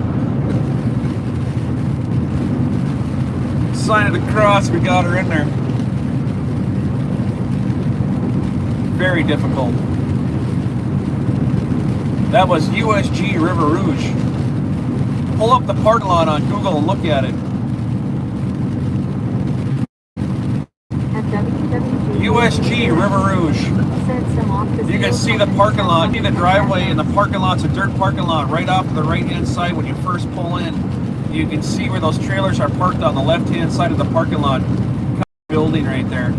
Sign of the cross, we got her in there. Very difficult. That was USG River Rouge. Pull up the parking lot on Google and look at it. USG River Rouge. You can see the parking lot, see the driveway, and the parking lot's a dirt parking lot right off to the right-hand side when you first pull in. You can see where those trailers are parked on the left-hand side of the parking lot. Building right there.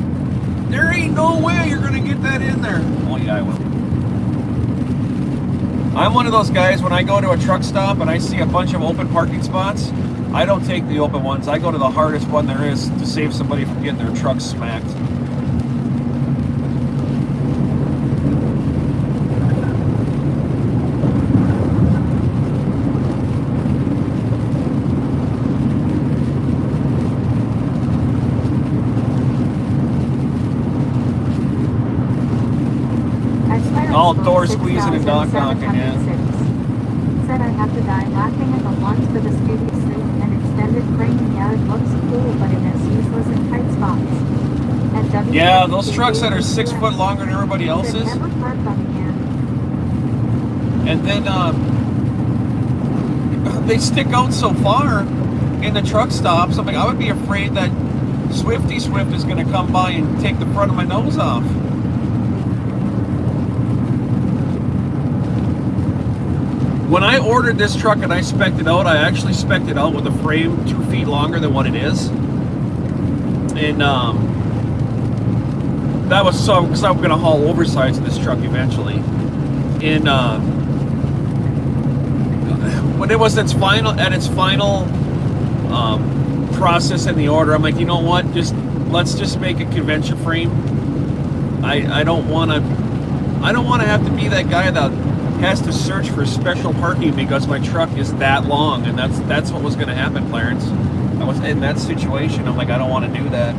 There ain't no way you're going to get that in there. Oh yeah, I will. I'm one of those guys, when I go to a truck stop and I see a bunch of open parking spots, I don't take the open ones. I go to the hardest one there is to save somebody from getting their truck smacked. All door squeezing and donking, yeah. Said I have to die laughing at the ones for the studio sleep and extended frame. Yeah, it looks cool, but it is useless in tight spots. Yeah, those trucks that are 6 foot longer than everybody else's. And then they stick out so far in the truck stops. I mean, I would be afraid that Swift is going to come by and take the front of my nose off. When I ordered this truck and I spec'd it out, I actually spec'd it out with a frame 2 feet longer than what it is. And that was so because I'm going to haul oversize in this truck eventually. And when it was its final process in the order, I'm like, you know what? Let's just make a convention frame. I don't want to have to be that guy that has to search for special parking because my truck is that long, and that's what was going to happen, Clarence. I was in that situation. I'm like, I don't want to do that.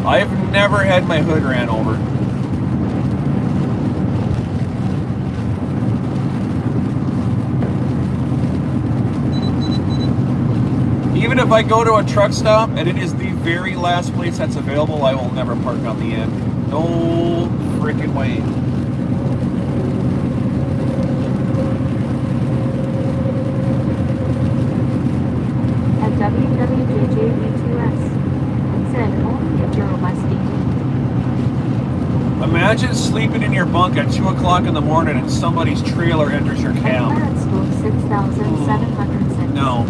I've never had my hood ran over. Even if I go to a truck stop and it is the very last place that's available, I will never park on the end. No freaking way. At WWJJV2S, said only if you're a Westie. Imagine sleeping in your bunk at 2 o'clock in the morning and somebody's trailer enters your cab. At 6,706. No.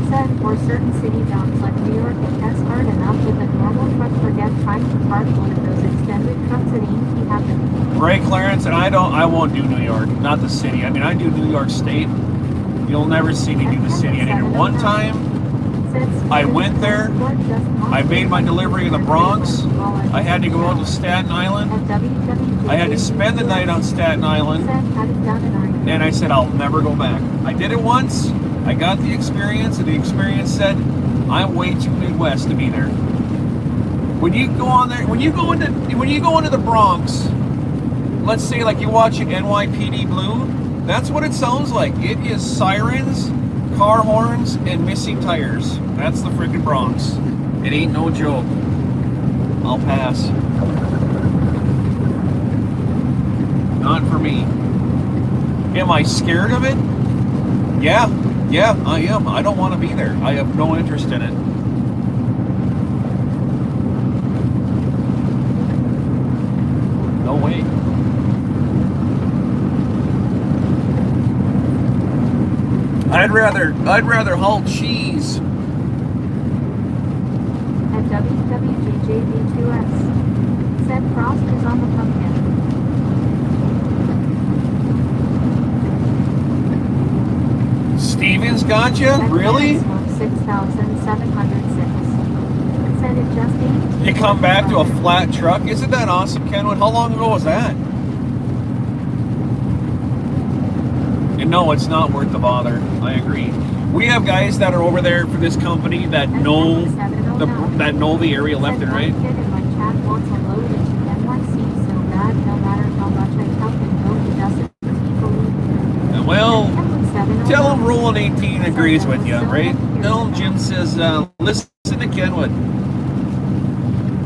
Said for certain city jobs like New York, it gets hard enough with a normal truck. Forget trying to park one of those extended trucks at ain't happening. Right, Clarence, and I won't do New York, not the city. I mean, I do New York State. You'll never see me do the city. I did it one time. I went there. I made my delivery in the Bronx. I had to go out to Staten Island. I had to spend the night on Staten Island. And I said, I'll never go back. I did it once. I got the experience, and the experience said, I'm way too Midwest to be there. When you go on there, when you go into the Bronx, let's say like you watch NYPD Blue, that's what it sounds like. It is sirens, car horns, and missing tires. That's the freaking Bronx. It ain't no joke. I'll pass. Not for me. Am I scared of it? Yeah, I am. I don't want to be there. I have no interest in it. No way. I'd rather haul cheese. At WWJJB2S, said Frost is on the pumpkin. Stevens got you? Really? 6,706. Said it just ain't. You come back to a flat truck? Isn't that awesome, Kenwood? How long ago was that? And no, it's not worth the bother. I agree. We have guys that are over there for this company that know the area left and right. Well, tell him Rollin’18 agrees with you, right? Tell him Jim says, listen to Kenwood.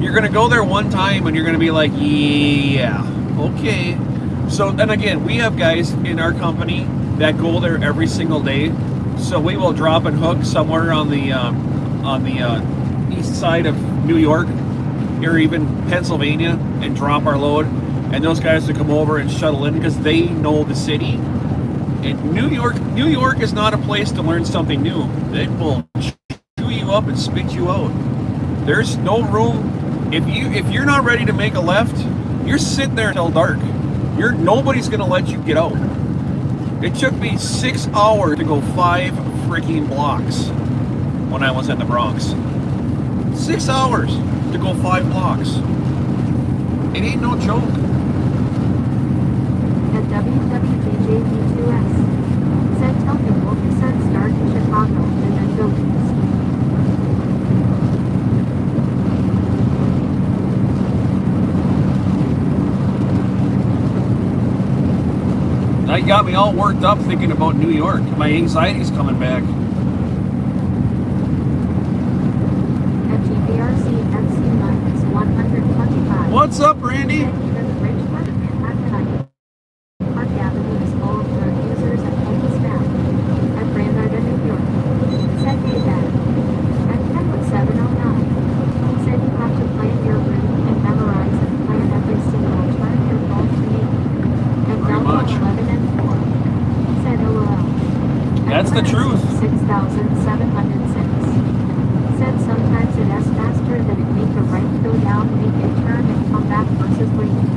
You're going to go there one time and you're going to be like, yeah, okay. So, and again, we have guys in our company that go there every single day. So we will drop and hook somewhere on the east side of New York or even Pennsylvania and drop our load. And those guys will come over and shuttle in because they know the city. And New York is not a place to learn something new. They will chew you up and spit you out. There's no room. If you're not ready to make a left, you're sitting there until dark. Nobody's gonna let you get out. It took me 6 hours to go 5 freaking blocks when I was in the Bronx. 6 hours to go 5 blocks. It ain't no joke. At WWJJB2S, said tell people to said start in Chicago and then go east. Now you got me all worked up thinking about New York. My anxiety's coming back. At GBRC FC-125. What's up, Randy? Park Avenue is full of drug users and homeless staff. At Grand Island, New York. Said hey Dad. At Kenwood 709. Said you have to plan your route and memorize and plan every single turn you're going to make. At Delta 11 and 4. Said LOL. That's the truth. 6,706. Said sometimes it is faster than it make a right go down, make a turn and come back versus waiting.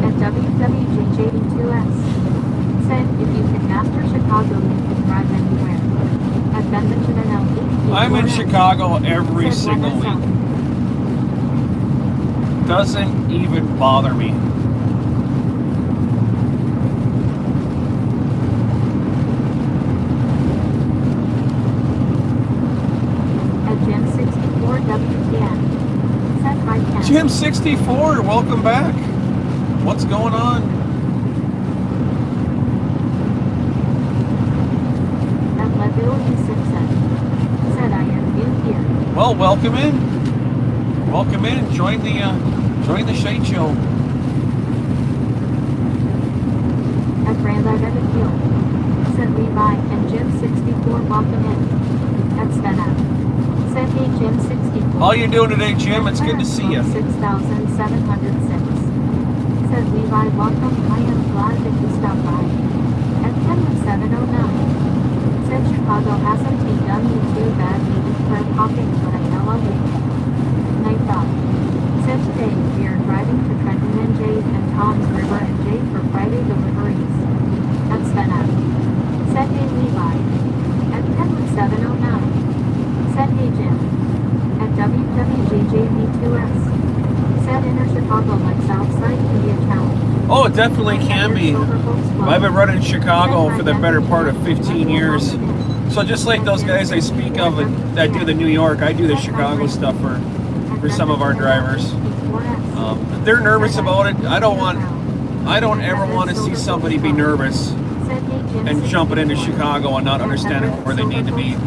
At WWJJD2S. Said if you can master Chicago, you can drive anywhere. At Ben Benjamin L. I'm in Chicago every single week. Doesn't even bother me. At Jim 64 WTN. Said hi Ken. Jim 64, welcome back. What's going on? At Leadville Simpson. Said I am new here. Well, welcome in. Welcome in. Join the shade show. At Grand Island Field. Said Levi and Jim 64 welcome in. At Svena. Said hey Jim 64. How you doing today, Jim? It's good to see you. 6,706. Said Levi welcome. I am glad that you stopped by. At Kenwood 709. Said Chicago hasn't done me too bad maybe for popping but I know I'll leave. Night thought. Said today we are driving to Trenton and Jade and Tom's River and Jade for Friday deliveries. At Svena. Said hey Levi. At Kenwood 709. Said hey Chicago like Southside can be a challenge. Oh, it definitely can be. I've been running Chicago for the better part of 15 years. So just like those guys I speak of that do the New York, I do the Chicago stuff for some of our drivers. They're nervous about it. I don't ever want to see somebody be nervous and jumping into Chicago and not understanding where they need to be.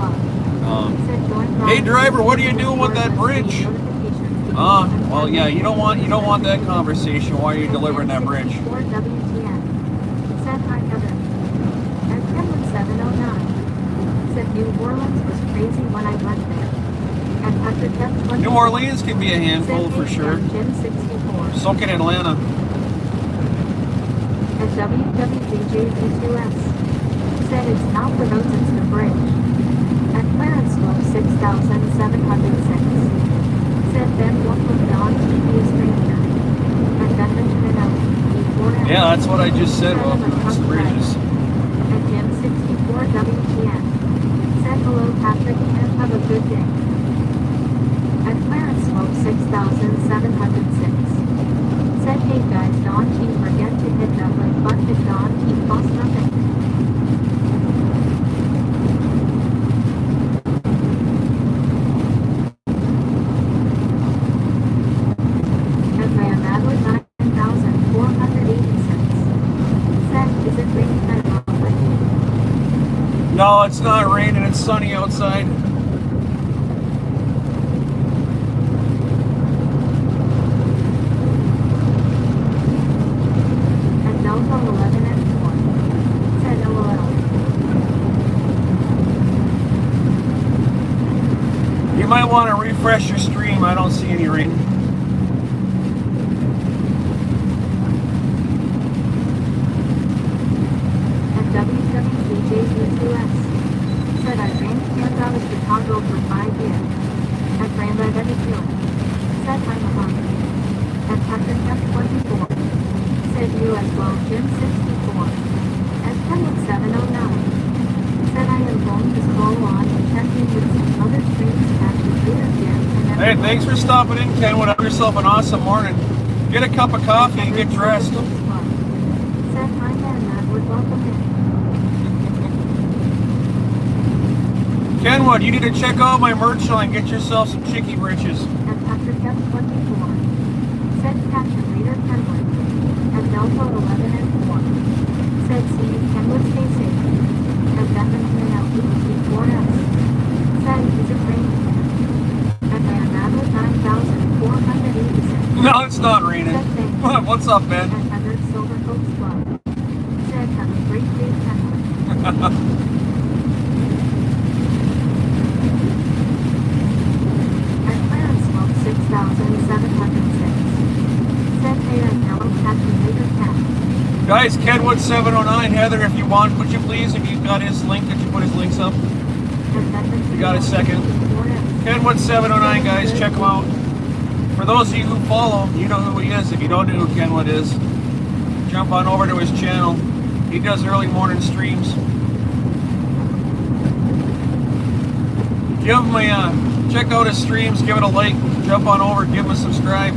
Hey driver, what are you doing with that bridge? Well, yeah, you don't want that conversation while you're delivering that bridge. Said hi, Heather. At Kenwood 709. Said New Orleans was crazy when I went there. And Patrick kept 20. New Orleans can be a handful for sure. Jim 64. So can Atlanta. At WWJV2S. Said it's not the roads, it's the bridge. At Clarence Slope 6706. Said then what was Don TV a stranger. And then Benjamin L. Yeah, that's what I just said. Well, it's the bridges. At Jim 64 WTN. Said hello Patrick and have a good day. At Clarence Slope 6706. Said hey guys, Don T forget to hit that like button if Don T costs nothing. At Van Adwood 9,480 cents. Said is it raining that often? No, it's not raining. It's sunny outside. At Delta 11 and 4. Said LOL. You might want to refresh your stream. I don't see any rain. At WWCJV2S. Said I ran camp out of Chicago for 5 years. At Branda Betty Healing. Said I'm a hunk. At Patrick F24. Said you as well, Jim 64. At Kenwood 709. Said I am going to scroll on and check in with some other streams at the later Jim and then. Hey, thanks for stopping in, Kenwood. Have yourself an awesome morning. Get a cup of coffee and get dressed. Said hi man, Madwood, welcome in. Kenwood, you need to check out my merch line. Get yourself some chicky britches. At Patrick F24. Said Captain Leader Kenwood. At Delta 11 and 4. Said see you Kenwood, stay safe. At Benjamin L. 4S. Said is it raining? At Van Madwood 9,486. No, it's not raining. Said thanks. What's up, Ben? At Heather Silver Oaks Club. Said have a great day, Kenwood. At Clarence Smoke 6,706. Said hey I'm now Captain Leader Cat. Guys, Kenwood 709. Heather, if you want, would you please, if you've got his link, could you put his links up? You got a second? Kenwood 709, guys, check him out. For those of you who follow him, you know who he is. If you don't know who Kenwood is, jump on over to his channel. He does early morning streams. Give him a, check out his streams, give it a like, jump on over, give him a subscribe.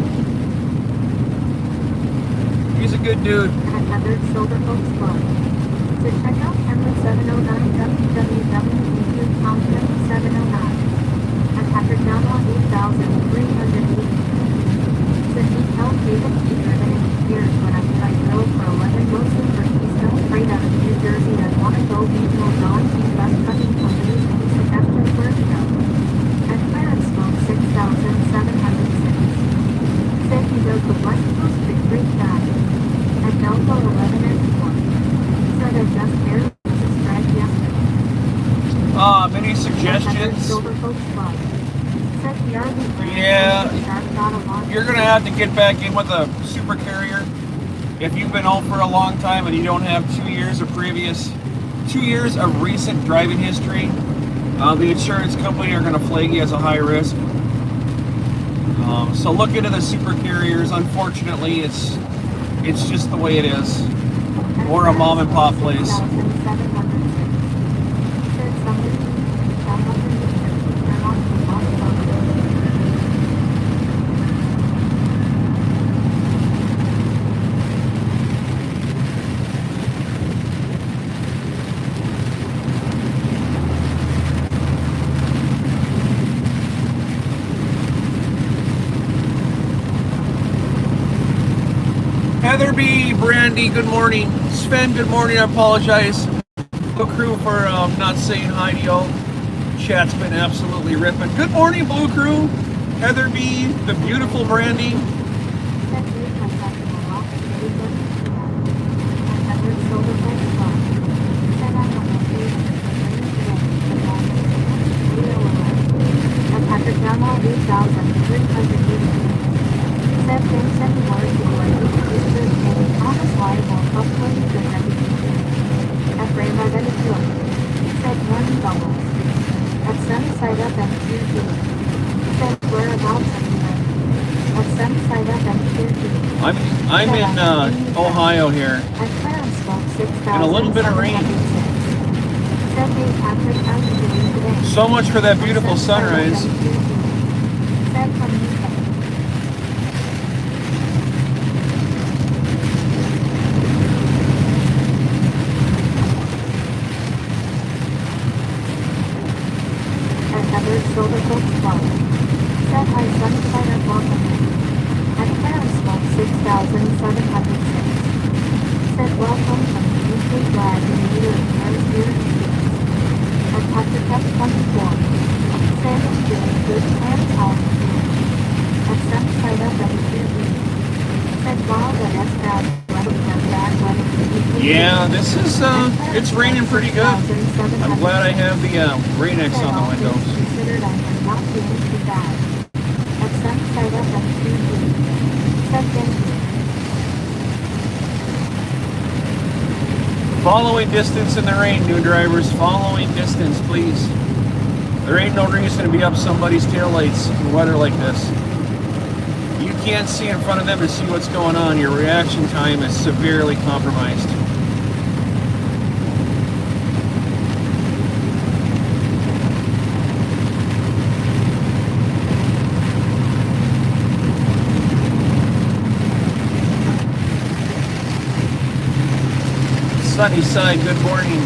He's a good dude. At Heather Silver Oaks Club. So check out Kenwood 709 www.youtube.com/709. At Patrick Download 8,380. Said he held David T. driven in years when I drove for 11 mostly for Keystone Freight out of New Jersey that want to go regional Don T. bus trucking companies. Any suggestions where to go? At Clarence Smoke 6,706. Said he does the West Coast Big Great Guy. At Delta 11 and 4. Said I just barely subscribed yesterday. Any suggestions? Silver Oaks Club. Said the RV brand Yeah, Sharp got a lot. you're gonna have to get back in with a super carrier. If you've been out for a long time and you don't have 2 years of recent driving history, the insurance company are gonna flag you as a high risk. So look into the super carriers. Unfortunately, it's just the way it is. Or a mom and pop place. Heather B, Brandy, good morning. Sven, good morning. I apologize. Blue Crew for not saying hi to y'all. Chat's been absolutely ripping. Good morning, Blue Crew. Heather B, the beautiful Brandy. Side up and 2 feet. Said whereabouts anyway. At Sunnyside up and 2 feet. I'm in Ohio here. At Clarence, 6,000. And a little bit of rain. Said St. Patrick County doing today. So much for that beautiful sunrise. Said from UK. Silver Coast Club. Said hi Sunnyside at Welcome. At Clarence, 6,706. Said welcome from the UK flag in the year of Paris Beer and Seats. At Patrick F 24. Said it's doing good Clarence Hall. At Sunnyside up at 2 feet. Said wow that S bad weather and bad weather. Yeah, this is it's raining pretty good. I'm glad I have the rain X on the windows. Not doing too bad. At Sunnyside up at 2 feet. Said thank you. Following distance in the rain, new drivers. Following distance, please. There ain't no reason to be up somebody's taillights in weather like this. You can't see in front of them to see what's going on. Your reaction time is severely compromised. Sunnyside, good morning.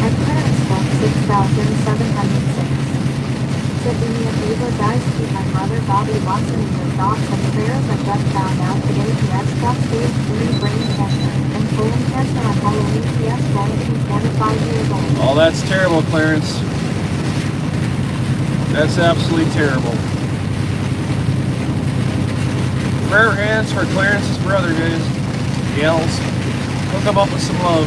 At Clarence, 6,706. Said do me a favor guys, keep my brother Bobby Watson in your thoughts and prayers. I just found out today he has got stage 3 brain cancer and colon cancer on Halloween. He has going to be 45 years old. Oh, that's terrible, Clarence. That's absolutely terrible. Prayer hands for Clarence's brother, guys. Yells. Hook him up with some love.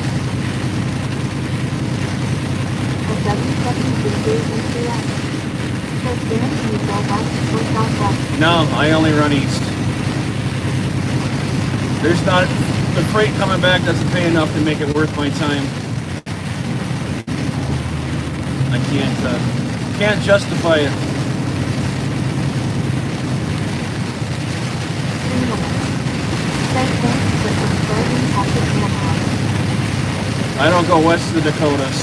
At W73 Said Dan, can you go west or southwest? No, I only run east. There's not the freight coming back doesn't pay enough to make it worth my time. I can't justify it. Said thanks for subscribing at the channel. I don't go west of the Dakotas.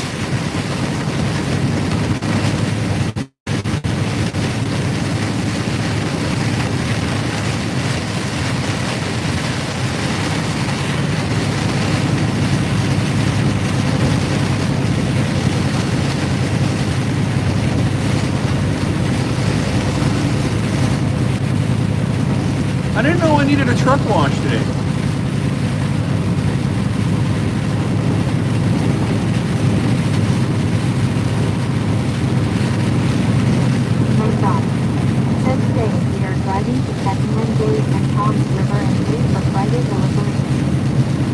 I didn't know I needed a truck wash today. My God. Said today we are driving to Tecklenburg Gate and Tom's River and wait for Friday delivery.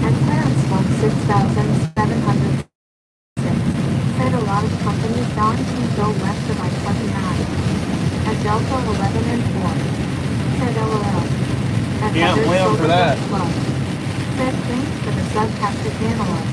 At Clarence, 6,706. Said a lot of companies don't go west of I-29. At Delta 11 and 4. Said LOL. At Yeah, Heather's way up for that. Club. Said thanks for the subtastic analog.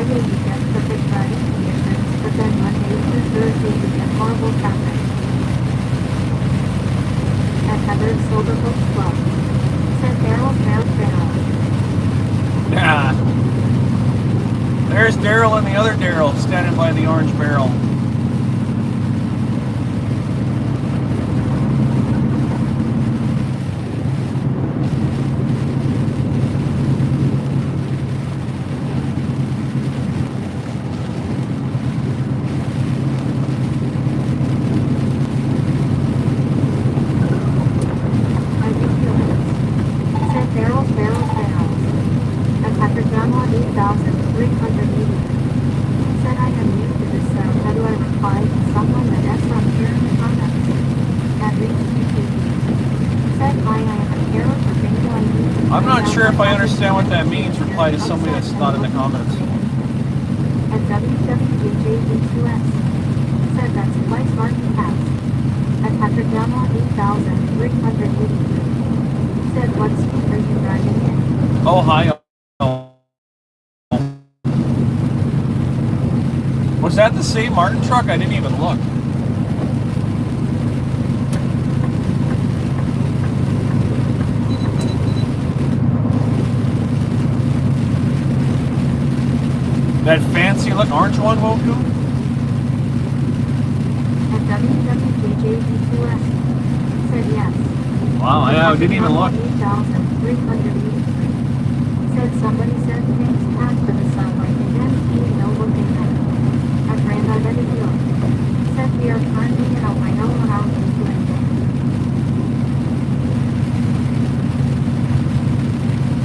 Friday we get perfect driving conditions, but then Monday through Thursday we get horrible traffic. At Heather's Silverbook Club. Said Daryl. Yeah. There's Daryl and the other Daryl standing by the orange barrel. I'm not sure if I understand what that means. Reply to somebody that's not in the comments. At WWJJ2S. Said that's twice Martin Pass. At Patrick Yama 8,383. Said what speed are you driving in? Ohio. Was that the same Martin truck? I didn't even look. That fancy look orange one, Woku? At WWJJ2S. Said yes. Wow, I didn't even look. 8,383. Said somebody said things packed to the sunlight and then came no looking at it. At Randall Benedict. Said we are currently in a Rhino around into it.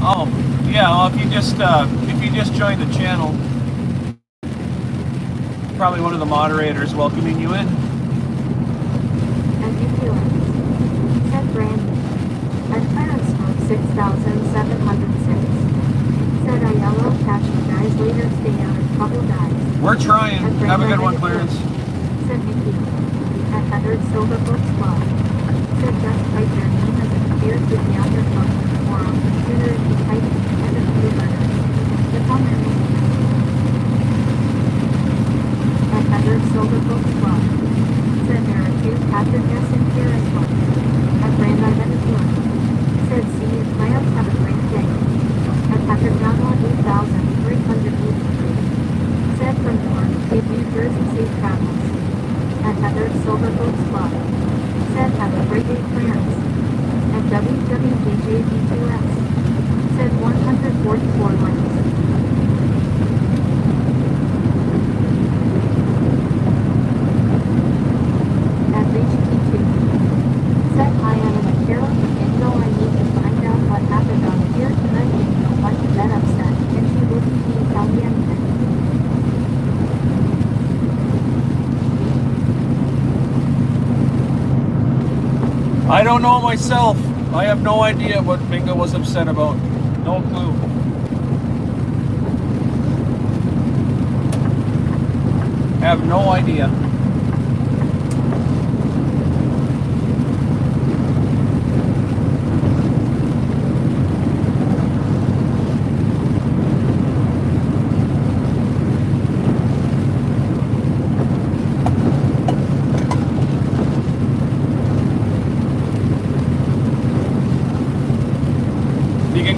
Oh, yeah, well, if you just joined the channel, probably one of the moderators welcoming you in. And you feel it. Said Brandy. At Clarence Smoke 6,706. Said I yellow catch you guys later, stay out of trouble guys. We're trying. Have a good one, Clarence. Said Nikki. At Heather's Silverbook Club. Said just type your name as it appears with the undertone or on the computer if you type it and the computer. Click on their name. At Heather's Silverbook Club. Said there are two Patrick S. and Kira's one. At Brandi Venezuela. Said see you Clarence, have a great day. At Patrick Donald 8,383. Said from York, Cape New Jersey, safe travels. At Heather's Silverbook Club. Said have a great day, Clarence. At WWJJ2S. Said 144 likes. At Reach T2. Said hi, I am a Carol from Ingo. I need to find out what happened on here tonight. Ingo, why you that upset? Can you look at me and tell me anything? I don't know myself. I have no idea what Bingo was upset about. No clue. Have no idea.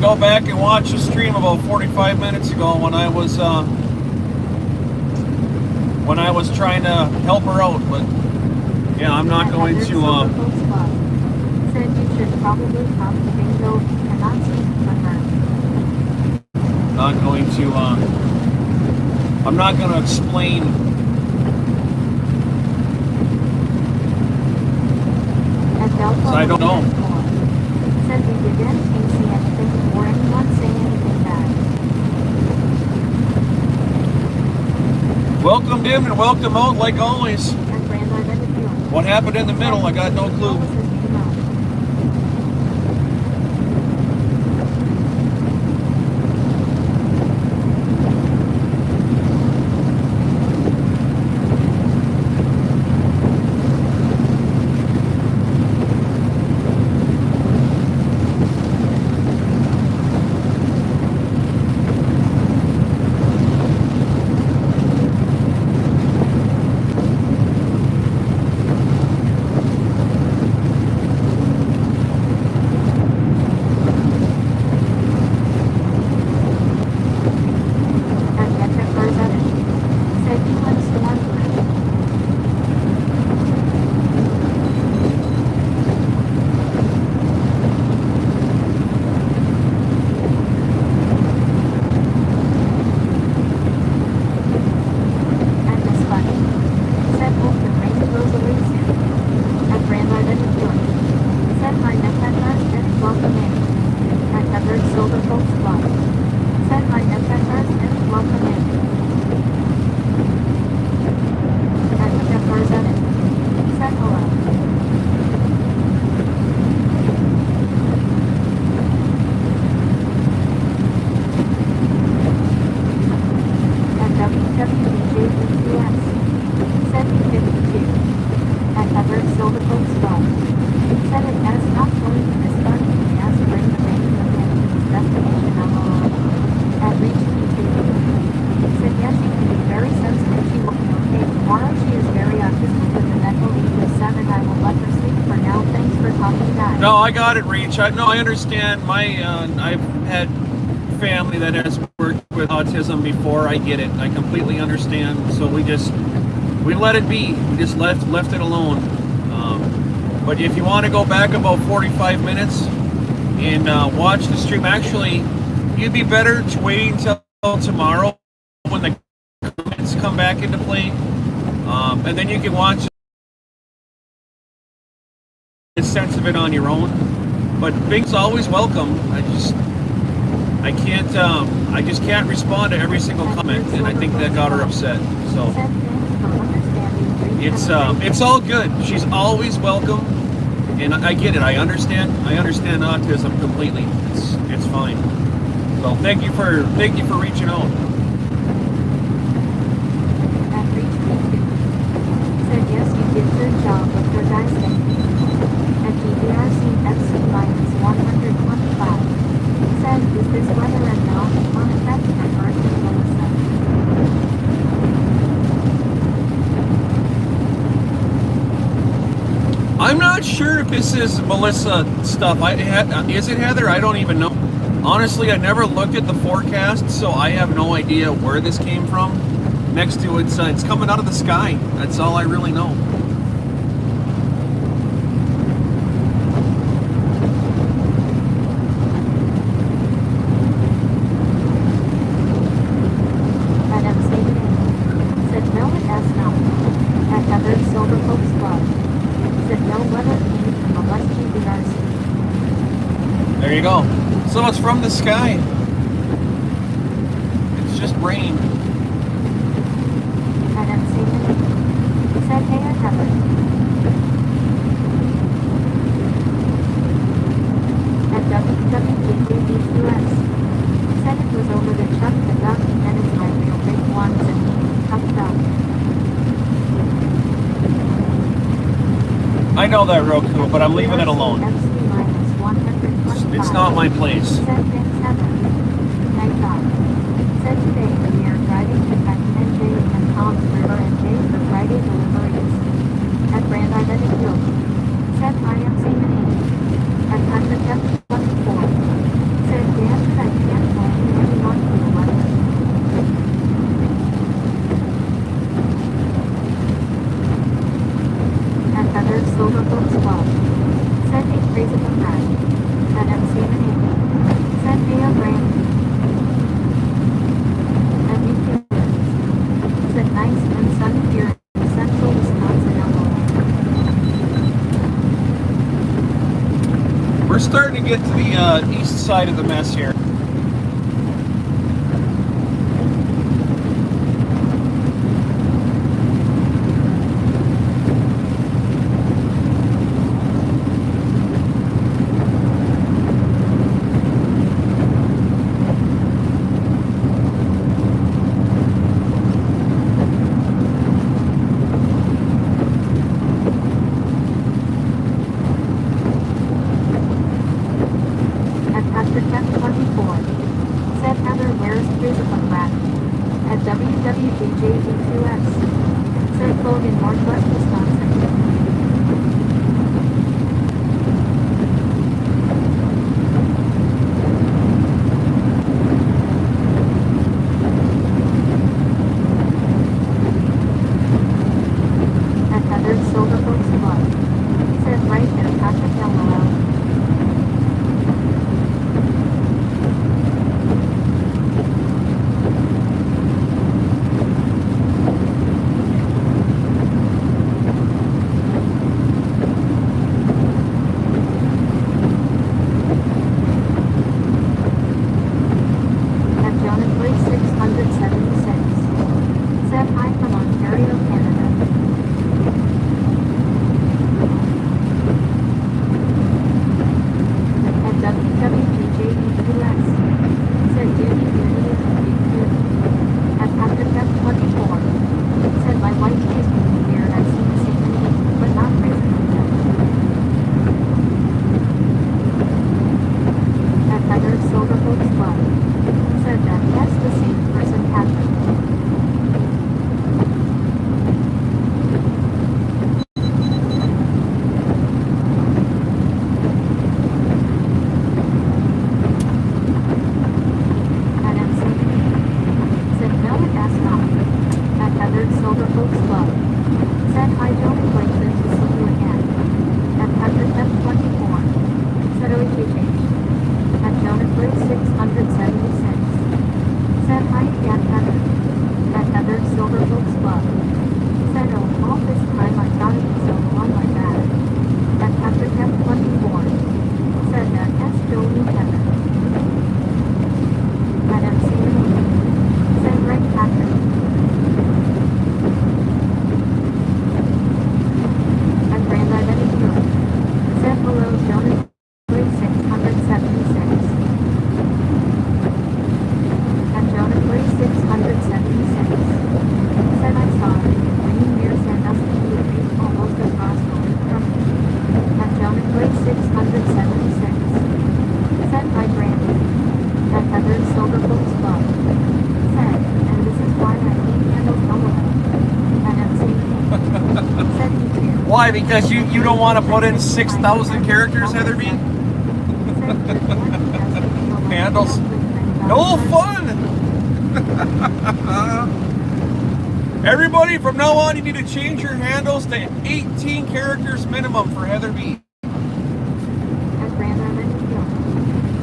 Go back and watch a stream about 45 minutes ago when I was trying to help her out, but yeah, I'm not going to Said you should probably come to Bingo and not speak for her. not going to I'm not going to explain. So I don't know. Said we didn't see anything or anyone say anything bad. Welcomed in and welcome out like always. And Brandi Venezuela. What happened in the middle, I got no clue. got it, Rach. I understand. I've had family that has worked with autism before. I get it. I completely understand. So we let it be. We just left it alone. But if you want to go back about 45 minutes and watch the stream, actually, you'd be better to wait until tomorrow when the comments come back into play, and then you can watch a sense of it on your own. But Bing's always welcome. I just can't respond to every single comment, and I think that got her upset. So it's all good. She's always welcome, and I get it. I understand autism completely. It's fine. So thank you for reaching out. Said yes, you did good job with your dissecting. At GBRC FC minus 125. Said, is this weather and now on effect for Hurricane Melissa? I'm not sure if this is Melissa stuff. Is it Heather? I don't even know. Honestly, I never looked at the forecast, so I have no idea where this came from. Next to it's coming out of the sky. That's all I really know. Said no, it has not. At Heather's Silver Folks Club. Said no weather came from the West GBRC. There you go. So it's from the sky. It's just rain. Said hey, at Heather. At WWJJBQS. Said it was over the Chuck the Duck and it's my real big ones and me, Chuck Duck. I know that, Roku, but I'm leaving it alone. It's not my place. Said thanks, Heather. Night dog. Said today we are driving to Becky and Jay and Tom's River and Jay for Friday deliveries. At Brand Identity Hill. Said I am Seaman At Patrick F24. Said damn it, I can't blame anyone for the weather. At Heather's Silver Folks Club. Said hey, crazy from that. At MC Manning. Said hey, a brand. At Weekend. Said nice and sunny here in central Wisconsin, Illinois. We're starting to get to the east side of the mess here. Silver Folks Club. Said hi Joe, pleasure to see you again. At Patrick F24. Said OHH. At Jonah Bridge 676. Said hi again Heather. At Heather Silver Folks Club. Said oh, all this time I thought it was so long like that. At Patrick F24. Said that S. Jolie Heather. At MC said right Patrick. At Grand Identity Group. Said hello Jonas 676. At Jonah 676. Said I saw it. Green near Sandusky Beach almost across from me. At Jonah 676. Said hi Brandy. At Heather Silver Folks Club. Said, and this is why I can't handle Hello. At MC. Said me too. Why? Because you don't want to put in 6,000 characters, Heather B? Handles. No fun! Everybody, from now on, you need to change your handles to 18 characters minimum for Heather B. At Grand Island Hill.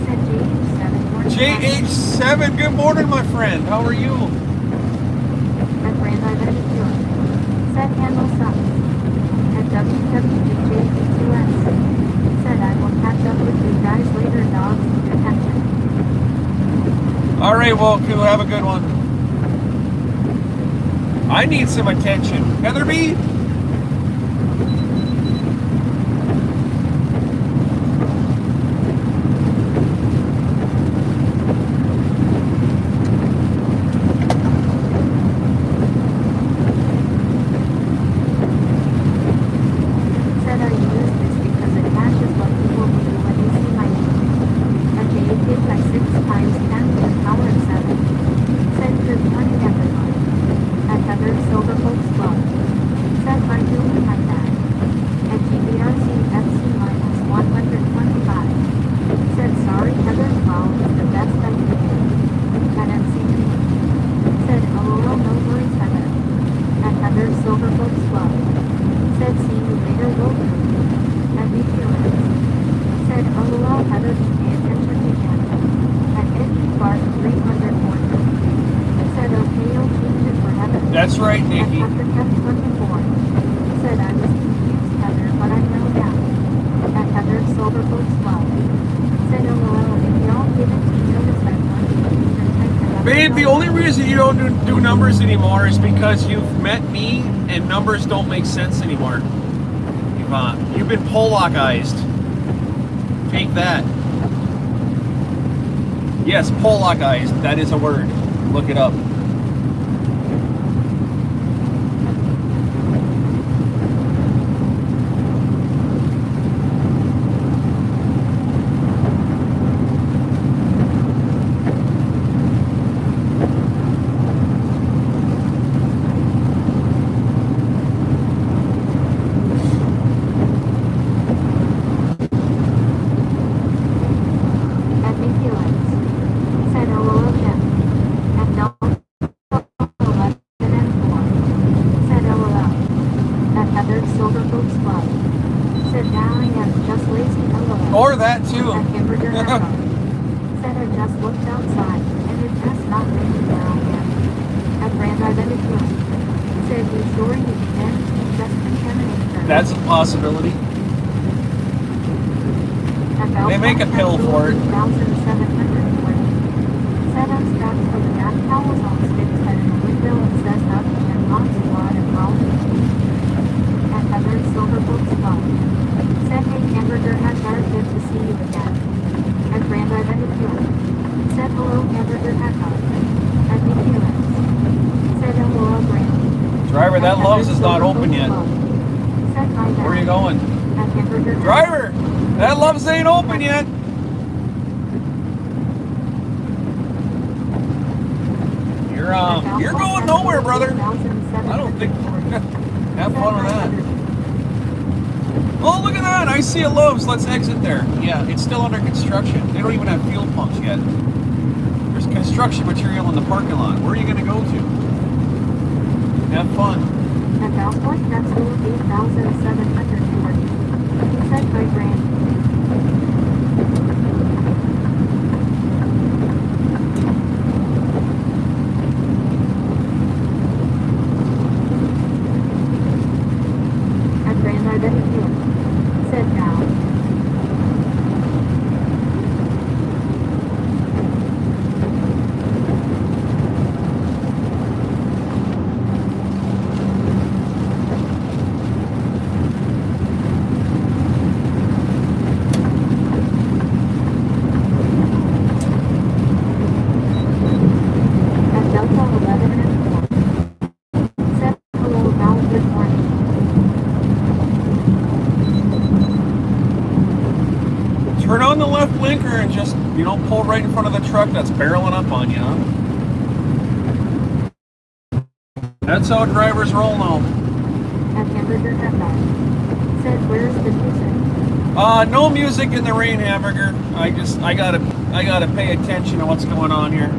Said JH7. JH7, good morning, my friend. How are you? At Grand Island Hill. Said handle sucks. At WWJP2S. Said I will catch up with you guys later, dogs. Attention. All right, well, cool. Have a good one. I need some attention. Heather B? Said I use this because it matches what people do when you see my name. At JK by 6 times 10 to the power of 7. Said good morning everyone. At Heather Silver Folks Club. Said hi doing like that. At GBRC FC minus 125. Said sorry Heather 12 is the best I can do. At MC. Said LOL no worries Heather. At Heather Silver Folks Club. Said see you later will do. At Meteorites. Said LOL Heather pay attention again. At Eddie Clark 340. Said okay I'll change it for Heather. That's right, At Nikki. Patrick F24. Said I was confused Heather but I know now. At Heather Silver Folks Club. Said LOL if y'all didn't notice that one Eastern type to Heather. Babe, the only reason you don't do numbers anymore is because you've met me and numbers don't make sense anymore. Yvonne, you've been Pollockized. Take that. Yes, Pollockized. That is a word. Look it up. At Meteorites. Said LOL again. At Delta 11 and 4. Said LOL. At Heather Silver Folks Club. Said now I am just lazy LOL. Or that too. At Hamburger Echo. Said I just looked outside and it just not raining where I am. At Grand Identity Group. Said you sure you can just contaminate them. That's a possibility. They make a pill for it. 2,720. Said I'm strapped for the back towels on sticks that in the window and says up and on squad and Rollin’18. At Heather Silver Folks Club. Said hey Hamburger Hagar good to see you again. At Grand Identity Group. Said hello Hamburger Hagar. At Meteorites. Said hello Brandy. Driver, that At Love's Heather is not Silver open Folks yet. Club. Said hi Where are you Dad. going? At Hamburger Driver, that Love's ain't open yet. You're going nowhere, brother. I don't think. Have fun with that. Oh, look at that! I see a Love's. Let's exit there. Yeah, it's still under construction. They don't even have fuel pumps yet. There's construction material in the parking lot. Where are you going to go to? Have fun. At Bell's Point, that's 8,740. Said by Grant. At Grand Identity. Said now. At Delta 11 and 4. Said hello, Val, good morning. Turn on the left blinker and just, pull right in front of the truck that's barreling up on you, huh? That's how drivers roll now. At Hamburger Hotdog. Said where's the music? No music in the rain, Hamburger. I gotta pay attention to what's going on here.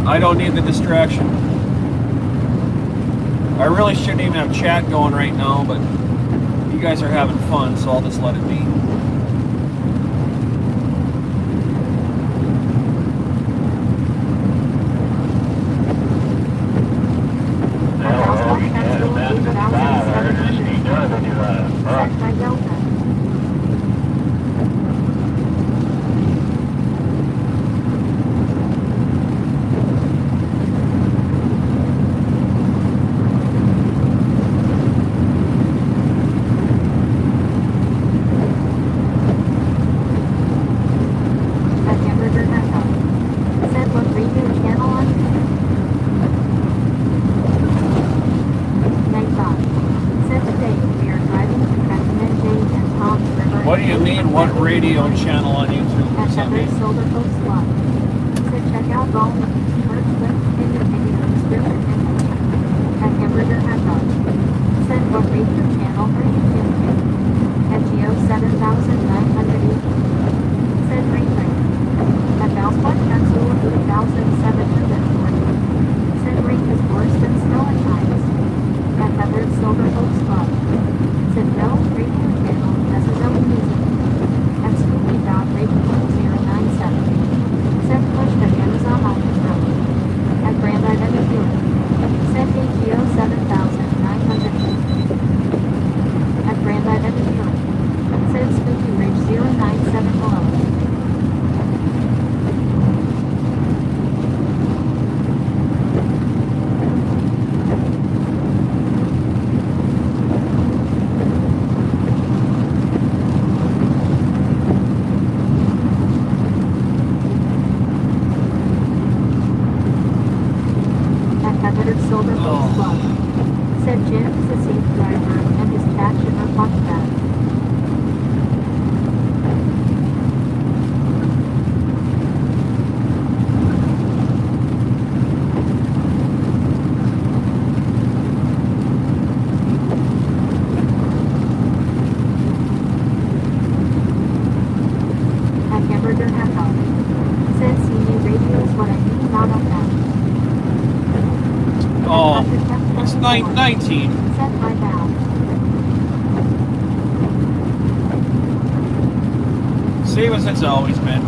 I don't need the distraction. I really shouldn't even have chat going right now, but you guys are having fun, so I'll just let it be. Set by Delta. At Hamburger Hotdog. Said what radio channel on? Night Bob. Said today we are driving to recommend Jane and Tom's River. What do you mean, what radio channel on YouTube? At What's that Heather's mean? Silver Coast Club. Said check out Rollin’18 merch link in the video description image. At Hamburger Hotdog. Said what radio channel are you tuned to? At Geo 7980. Said Green Lake. At Bell's Point, that's 8,740. Said rain is worse than snow at times. At Heather's Silver Oaks Club. Said no radio channel has his own music. At Spooky Dog Radio 097. Said push to Amazon Island Road. At Grand Identity. Said AGO 7900. At Grand Identity. Said Spooky Ridge 097 below. At Heather's Silver Coast Club. Said Jim is a safe driver and his cat should reflect that. At Hamburger Hotdog. Said CU radio is what I need, not up now. Oh, it's 19. Set by Val. Same as it's always been.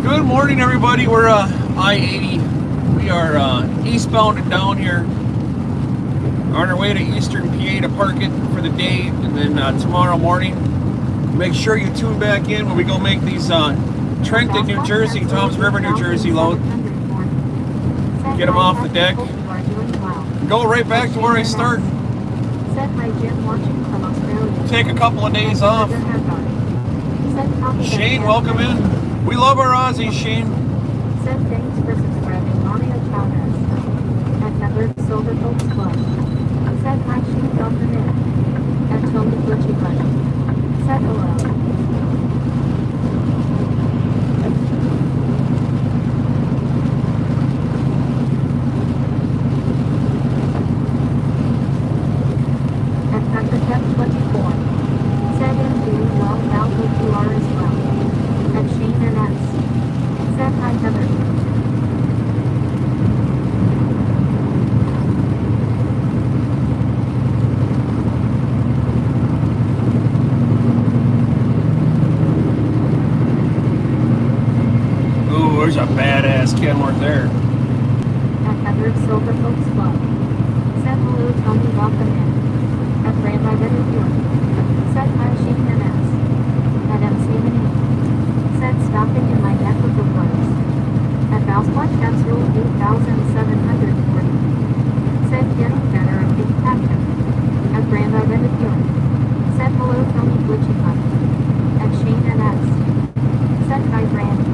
Good morning, everybody. We're I-80. We are eastbound and down here on our way to Eastern PA to park it for the day, and then tomorrow morning, make sure you tune back in when we go make these Trenton, New Jersey, Toms River, New Jersey load. Get them off the deck. Go right back to where I start. Set by Jim watching from Australia. Take a couple of days off. Shane, welcome in. We love our Aussies, Shane. Said thanks for subscribing, Mario Chavez. At Heather's Silver Oaks Club. Said hi, Shane, welcome in. At Tony Glitchy Bunny. Said hello. Said hi Heather. Ooh, there's a badass Kenworth there. At Heather's Silver Folks Club. Said hello Tony, welcome in. At Grand Identity Viewer. Said hi Shane MS. At MC Mini. Said stopping in my neck of the woods. At Valsport Capsule 8740. Said getting better at being captain. At Grand Identity Viewer. Said hello Tony Glitchy Money. At Shane NS. Said hi Brandy.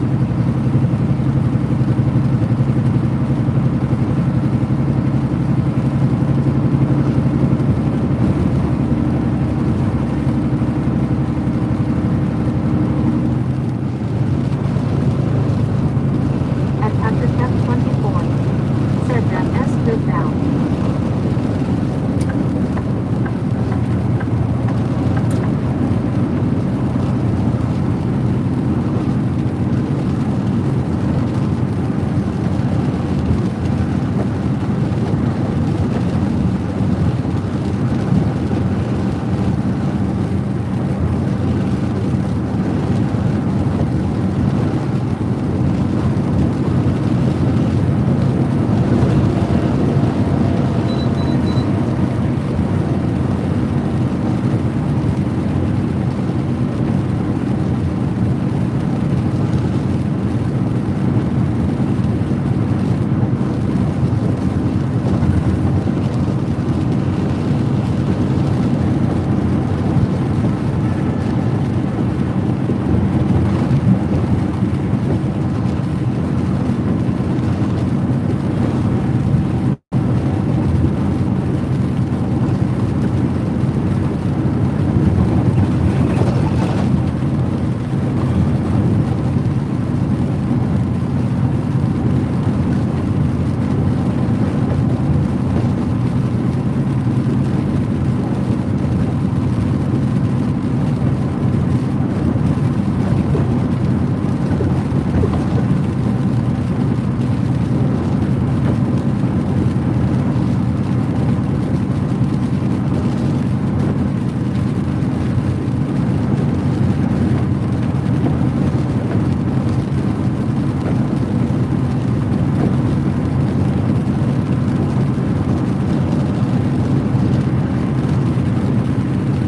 At Patrick F24. Said that S good now.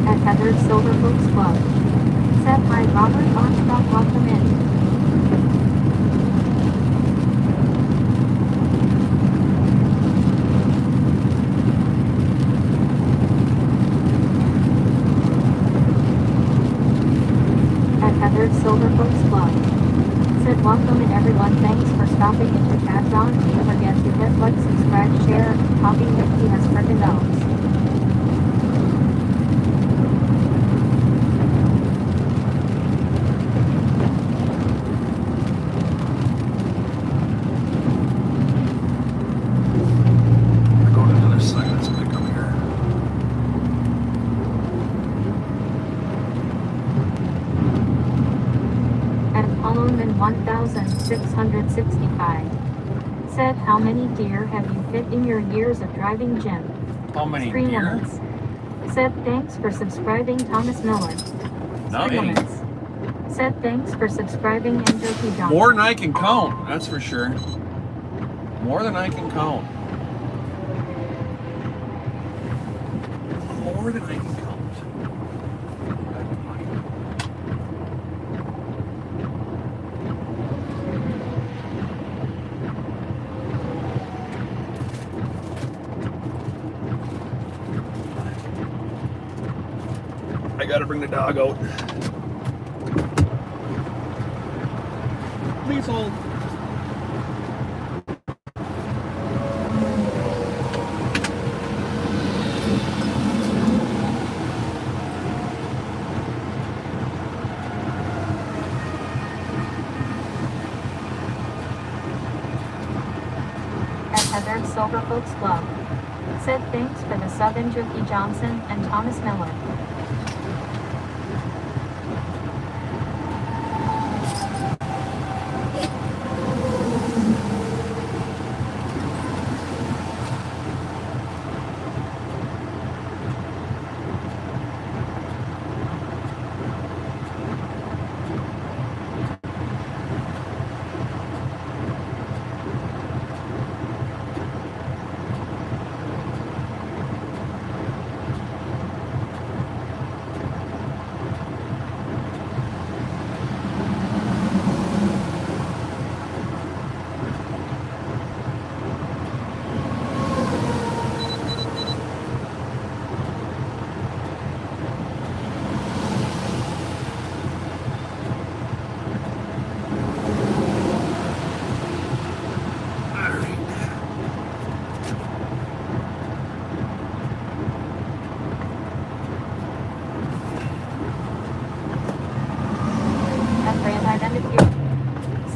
At Heather's Silver Folks Club. Said hi Robert Armstrong, welcome in. At Heather's Silver Folks Club. Said welcome in everyone, thanks for stopping into Tabs on. Don't forget to hit like, subscribe, share, copy Mickey has frickin' knows. Go to the other side. Let's pick up here. At Apolloman 1665. Said how many deer have you hit in your years of driving Jim? How many Stream deer? limits. Said thanks for subscribing Thomas Miller. Not Stream any. limits. Said thanks for subscribing and Joki Johnson. More than I can count, that's for sure. More than I can count. More than I can count. I gotta bring the dog out. Please hold. At Heather's Silver Folks Club. Said thanks for the sub and Joki Johnson and Thomas Miller.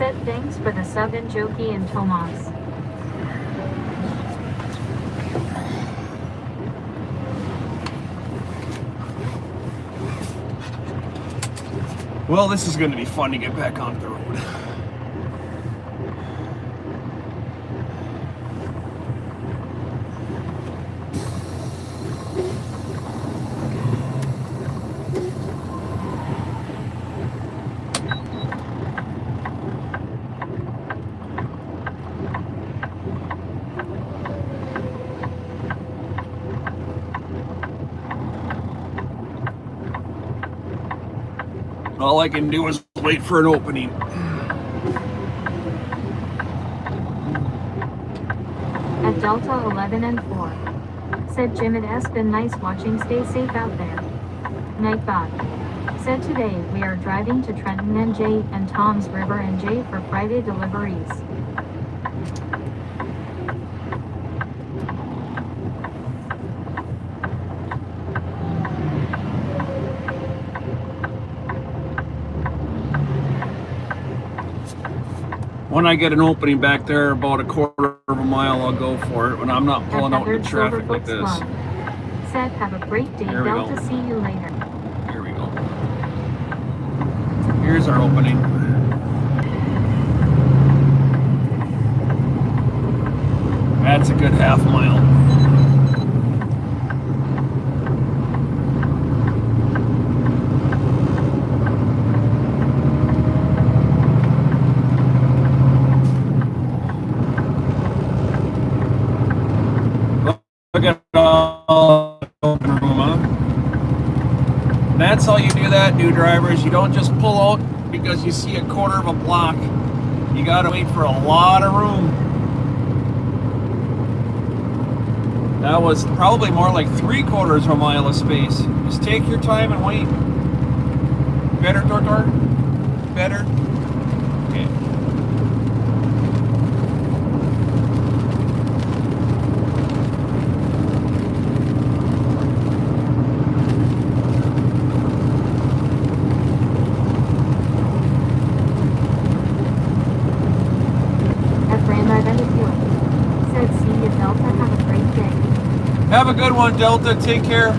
Said thanks for the sub and Jokey and Tomas. Well, this is going to be fun to get back onto the road. All I can do is wait for an opening. At Delta 11 and 4. Said Jim, it has been nice watching. Stay safe out there. Nightbot. Said today we are driving to Trenton NJ and Tom's River NJ for Friday deliveries. When I get an opening back there about a quarter of a mile, I'll go for it when I'm not pulling out into traffic like this. Said have a great day, Delta. See you later. Here we go. Here's our opening. That's a good half mile. Look at all open room, huh? That's how you do that, new drivers. You don't just pull out because you see a quarter of a block. You gotta wait for a lot of room. That was probably more like 3/4 of a mile of space. Just take your time and wait. Better, Tortor? Better? Okay. Have a good one, Delta. Take care.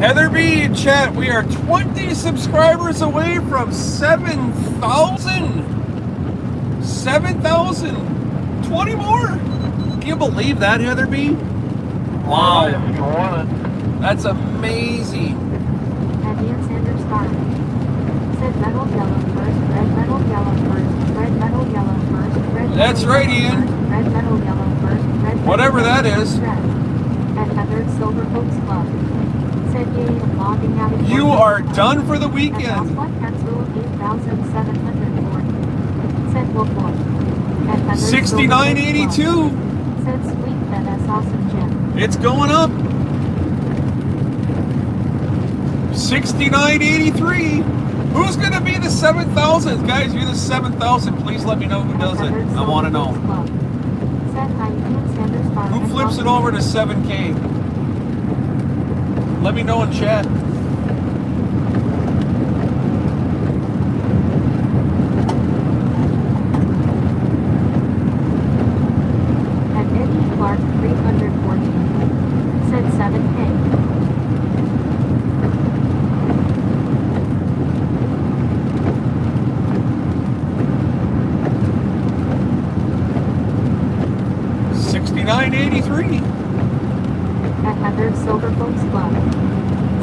Heather B in chat, we are 20 subscribers away from 7,000. 7,000. 20 more. Can you believe that, Heather B? Wow. That's amazing. Ian Sanders started. Said metal yellow first, red metal yellow first, red metal yellow first, red. That's right, Ian. Red metal yellow first, red. Whatever that is. At Heather Silver Folks Club. Said yay, logging out. You are done for the weekend. Said wolf wolf. 69.82. Said sweet, that's awesome, Jim. It's going up. 69.83. Who's going to be the 7,000? Guys, you're the 7,000. Please let me know who does it. I want to know. Who flips it over to 7K? Let me know in chat. At Eddie Clark 314. Said 7K. $69.83. At Heather's Silver Folks Club.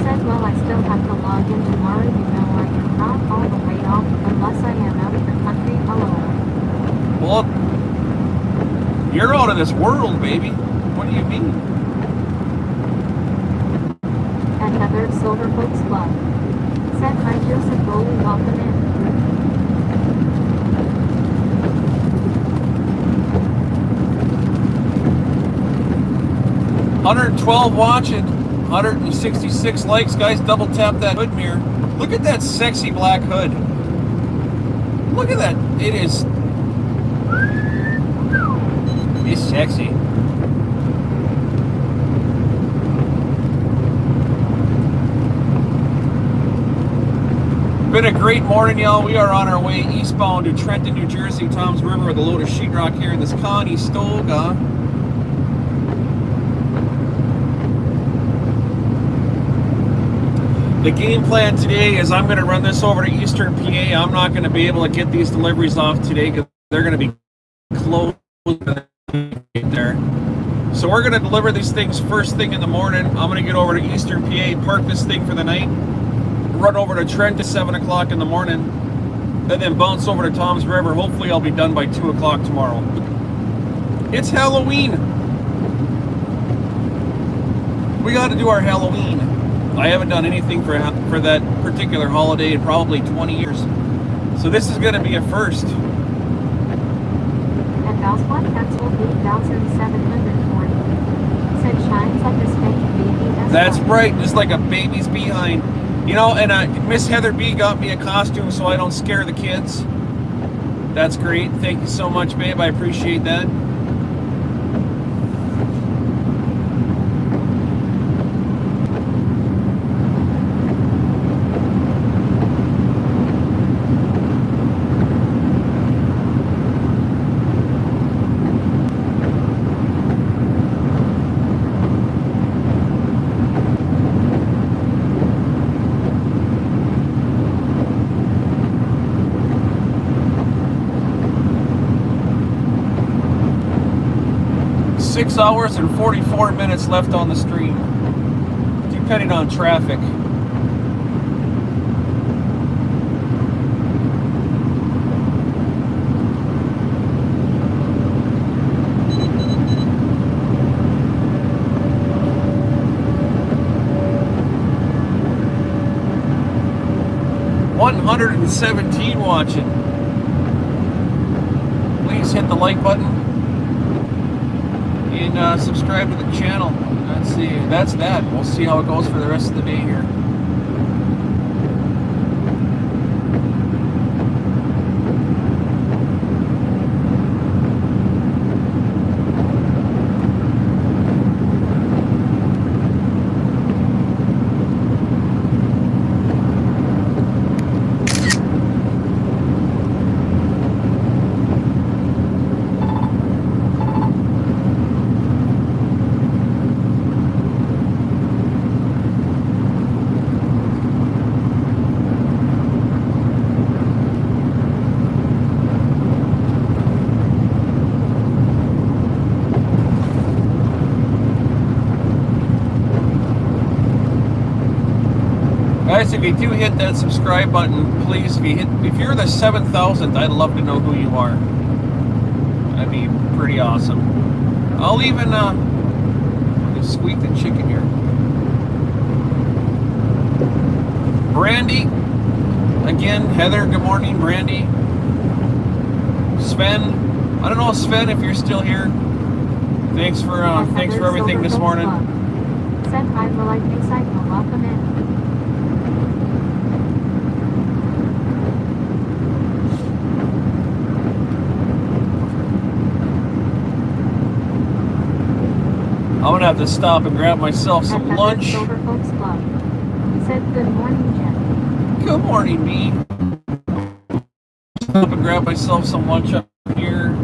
Said, well, I still have to log in tomorrow. You know, I am not all the way off Well, you're out of this world, baby. What do you mean? Another Silver Folks Club. Said hi Joseph Rollin', welcome in. 112 watching, 166 likes, guys. Double tap that hood mirror. Look at that sexy black hood. Look at that. It's sexy. Been a great morning, y'all. We are on our way eastbound to Trenton, New Jersey, Toms River with a load of sheetrock here in this Conestoga. The game plan today is I'm going to run this over to Eastern PA. I'm not going to be able to get these deliveries off today because they're going to be closed there. So we're going to deliver these things first thing in the morning. I'm going to get over to Eastern PA, park this thing for the night, run over to Trent at 7 o'clock in the morning, and then bounce over to Toms River. Hopefully I'll be done by 2 o'clock tomorrow. It's Halloween. We got to do our Halloween. I haven't done anything for that particular holiday in probably 20 years. So this is going to be a first. And Oswald Pencil 8,740. Said shines like a spanking baby. That's right, just like a baby's behind. You know, and Miss Heather B got me a costume so I don't scare the kids. That's great. Thank you so much, babe. I appreciate that. Six hours and 44 minutes left on the stream, depending on traffic. $117 watching. Please hit the like button. And subscribe to the channel. Let's see, that's that. We'll see how it goes for the rest of the day here. Guys, if you do hit that subscribe button, please, if you're the 7,000th, I'd love to know who you are. That'd be pretty awesome. I'll even squeak the chicken here. Brandy, again, Heather, good morning, Brandy. Sven, I don't know, Sven, if you're still here. Thanks for everything this morning. Said hi, the lightning cycle, welcome in. I'm gonna have to stop and grab myself some lunch. Silver Folks Club. Said good morning, Jen. Good morning, me. Stop and grab myself some lunch up here.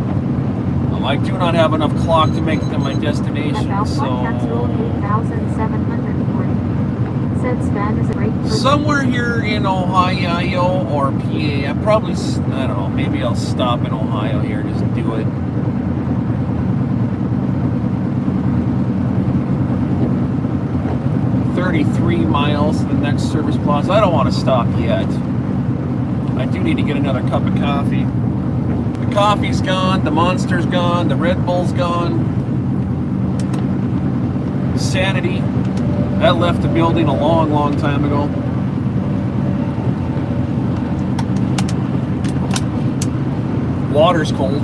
I do not have enough clock to make it to my destination, so 8,740. Said Sven is a great person. Somewhere here in Ohio or PA. I don't know, maybe I'll stop in Ohio here, just do it. $33 miles to the next service plaza. I don't want to stop yet. I do need to get another cup of coffee. The coffee's gone, the Monster's gone, the Red Bull's gone. Sanity, that left the building a long, long time ago. Water's cold.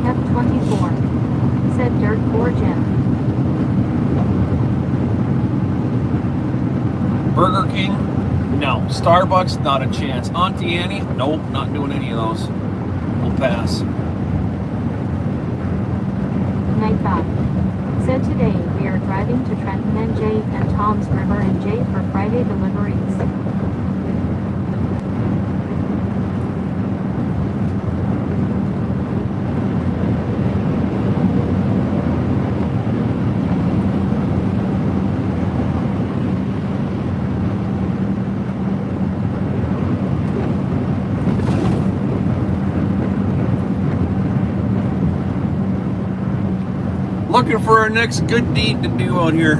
F24 said Dirt 4 Jim. Burger King? No. Starbucks? Not a chance. Auntie Annie? Nope, not doing any of those. We'll pass. Nightbot said today we are driving to Trenton NJ and Tom's River NJ for Friday deliveries. Looking for our next good deed to do out here.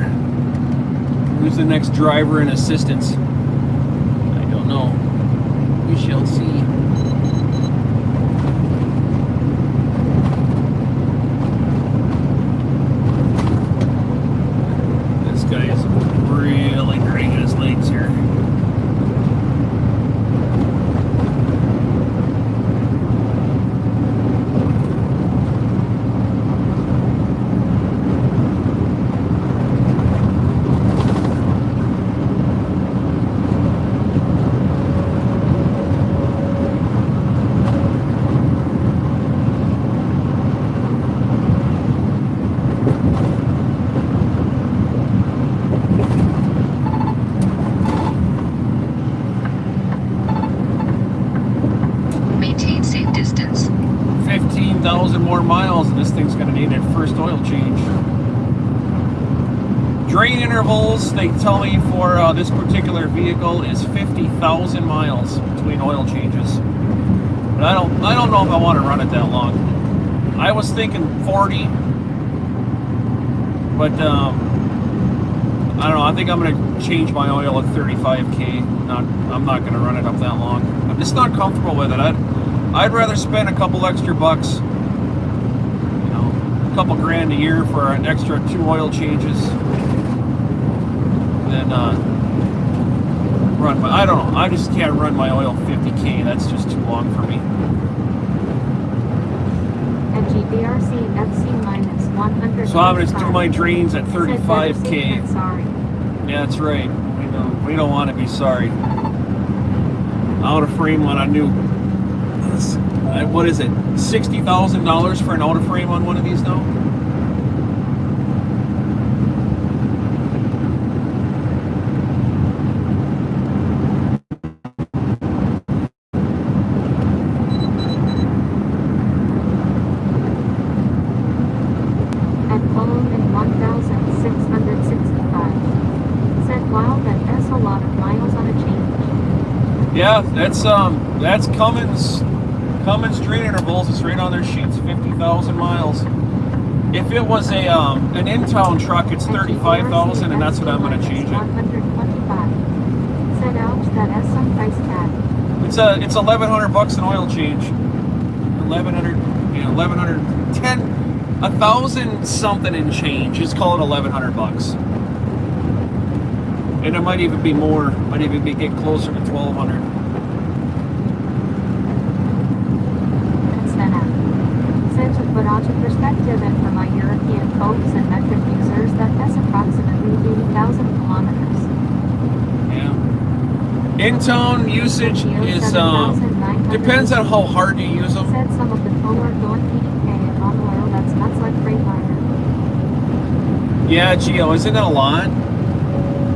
Who's the next driver and assistance? I don't know. We shall see. This guy is really dragging his legs here. Maintain safe distance. 15,000 more miles and this thing's going to need its first oil change. Drain intervals, they tell me, for this particular vehicle is 50,000 miles between oil changes. But I don't know if I want to run it that long. I was thinking 40, but I don't know. I think I'm going to change my oil at 35K. I'm not going to run it up that long. I'm just not comfortable with it. I'd rather spend a couple extra bucks, a couple grand a year for an extra 2 oil changes than run my, I don't know. I just can't run my oil 50K. That's just too long for me. At GBRC FC minus 100. So I'm going to do my drains at 35K. Sorry. Yeah, that's right. We don't want to be sorry. Out of frame on a new, what is it, $60,000 for an out of frame on one of these now? At Rollin’ 1,665 said wow, that's a lot of miles on a change. Yeah, that's Cummins drain intervals. It's right on their sheets. 50,000 miles. If it was a an in-town truck, it's 35,000, and that's what I'm going to change it. 125 said ouch, that has some price tag. It's $1,100 an oil change. 1,100, 1,110, 1,000 something and change. Just call it $1,100. And it might even be more. Might even be get closer to 1,200. Said to put onto perspective, and for my European folks and metric users, that's approximately 80,000 kilometers. Yeah. In-town usage is depends on how hard you use them. Said some of the toll are going PDK and on oil. That's nuts like Freightliner. Yeah, Gio, isn't that a lot?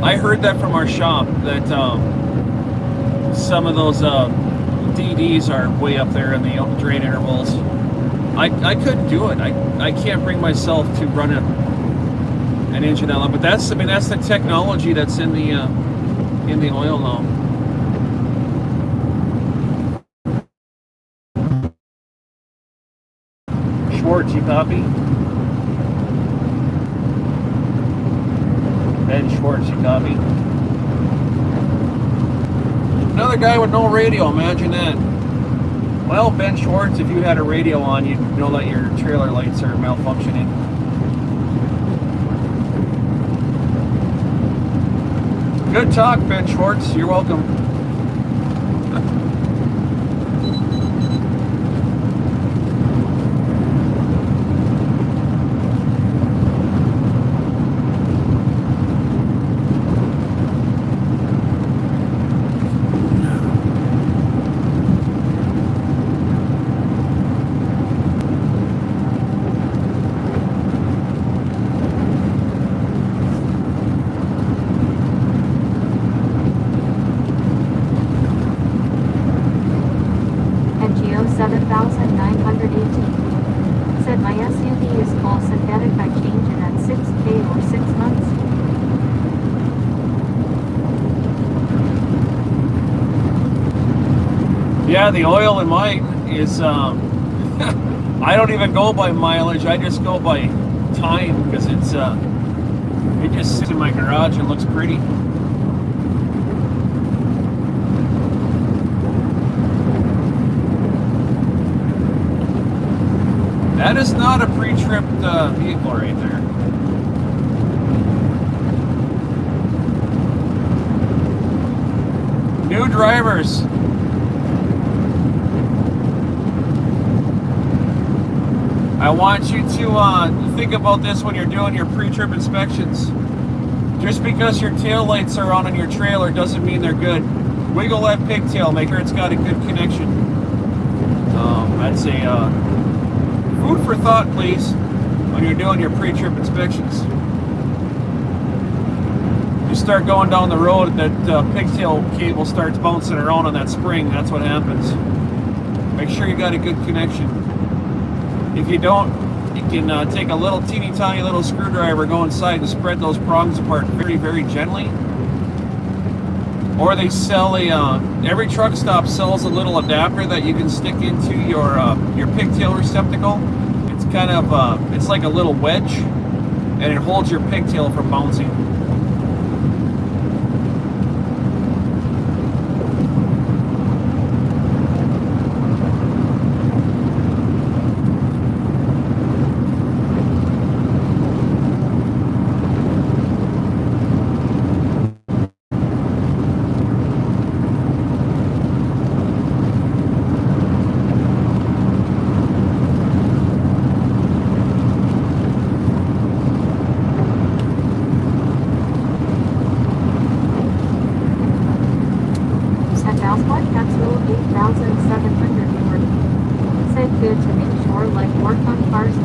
I heard that from our shop that some of those DDs are way up there in the drain intervals. I couldn't do it. I can't bring myself to run an engine that long. But that's the technology that's in the oil now. Schwartz, you copy? Ben Schwartz, you copy? Another guy with no radio, imagine that. Well, Ben Schwartz, if you had a radio on, you'd know that your trailer lights are malfunctioning. Good talk, Ben Schwartz. You're welcome. NGO 7918 said my SUV is full synthetic. I change it at 6K or 6 months. Yeah, the oil in mine is, I don't even go by mileage, I just go by time, because it's, it just sits in my garage and looks pretty. That is not a pre-tripped vehicle right there. New drivers. I want you to think about this when you're doing your pre-trip inspections. Just because your tail lights are on your trailer doesn't mean they're good. Wiggle that pigtail, make sure it's got a good connection. That's a food for thought, please, when you're doing your pre-trip inspections. You start going down the road and that pigtail cable starts bouncing around on that spring. That's what happens. Make sure you got a good connection. If you don't, you can take a little teeny tiny little screwdriver, go inside and spread those prongs apart very, very gently. Or they sell every truck stop sells a little adapter that you can stick into your pigtail receptacle. It's kind of, it's like a little wedge, and it holds your pigtail from bouncing. Capsule 8740 said good to make sure like work on cars too.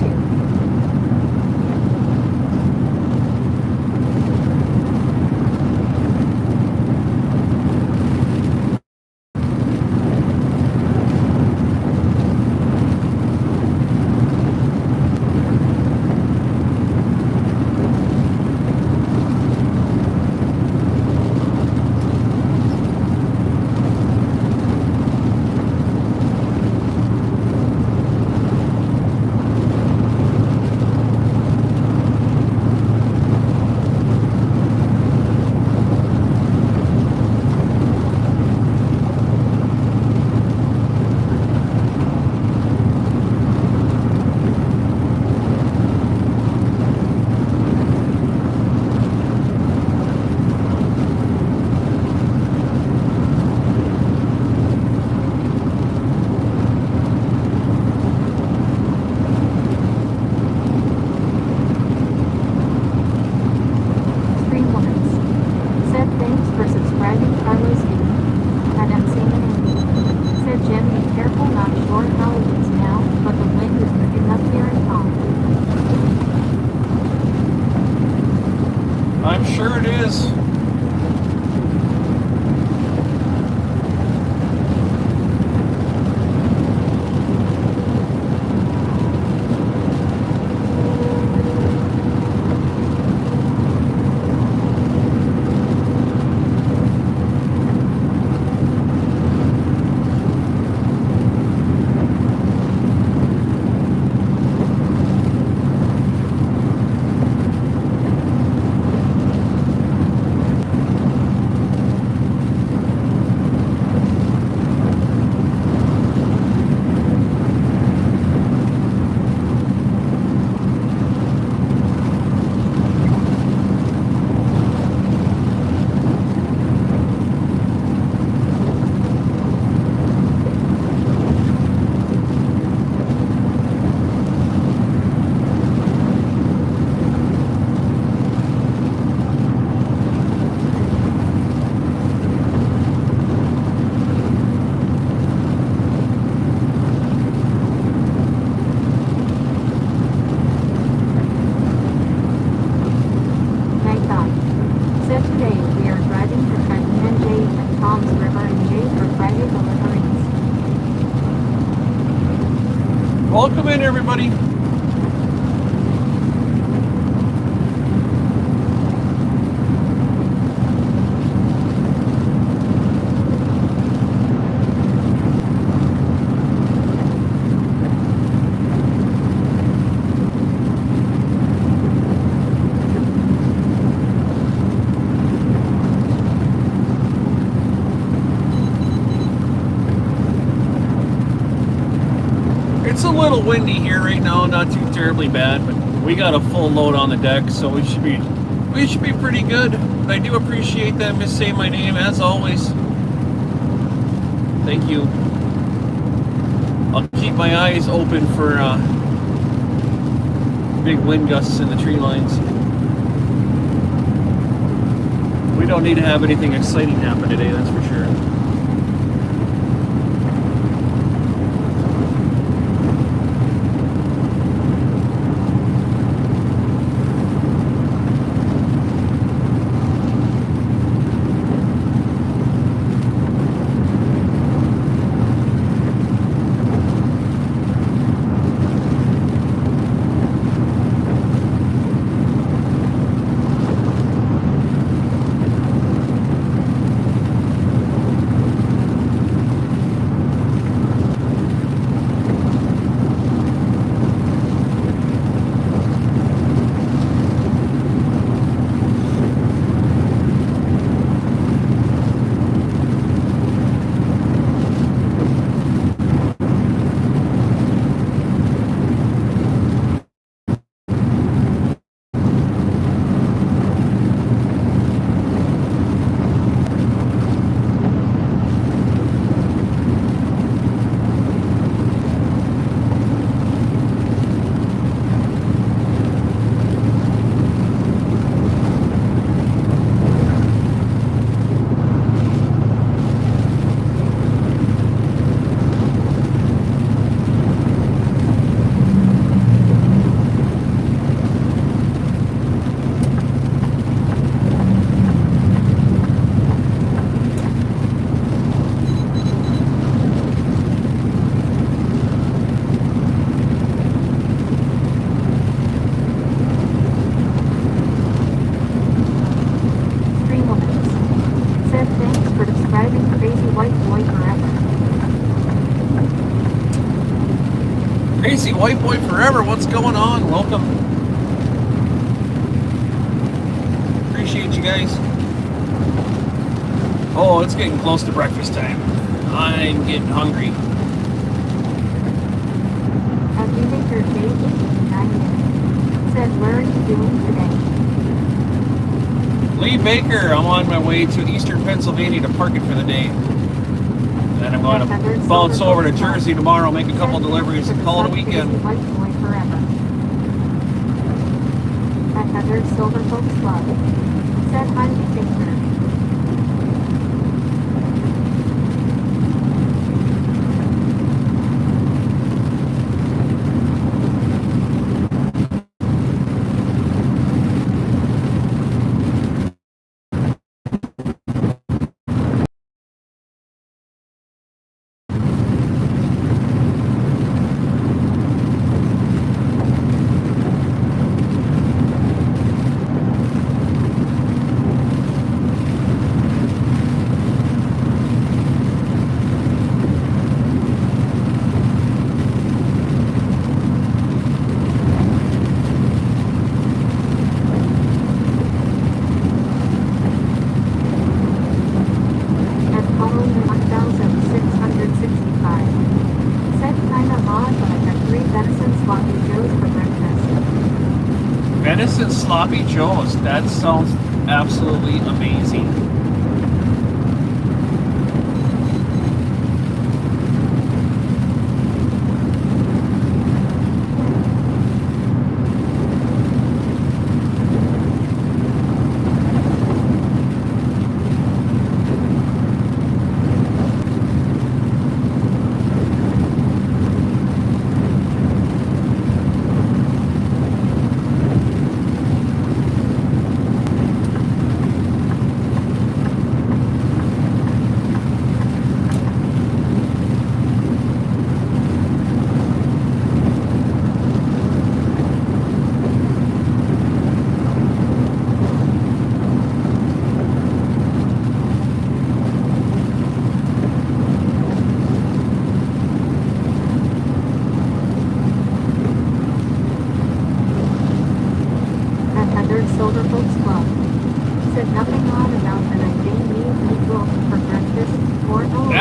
Welcome in, everybody. It's a little windy here right now, not too terribly bad, but we got a full load on the deck, so we should be pretty good. But I do appreciate that Miss Say My Name as always. Thank you. I'll keep my eyes open for big wind gusts in the tree lines. We don't need to have anything exciting happen today, that's for sure. Crazy White Boy Forever, what's going on? Welcome. Appreciate you guys. Oh, it's getting close to breakfast time. I'm getting hungry. As you make your day 9 minutes, said, where are you doing today? Lee Baker, I'm on my way to Eastern Pennsylvania to park it for the day. Then I'm going to bounce over to Jersey tomorrow, make a couple deliveries, and call it a weekend. White Boy Forever. At Heather's Silver Folks Club. Said hi to Baker. Venison Sloppy Joe's. That sounds absolutely amazing.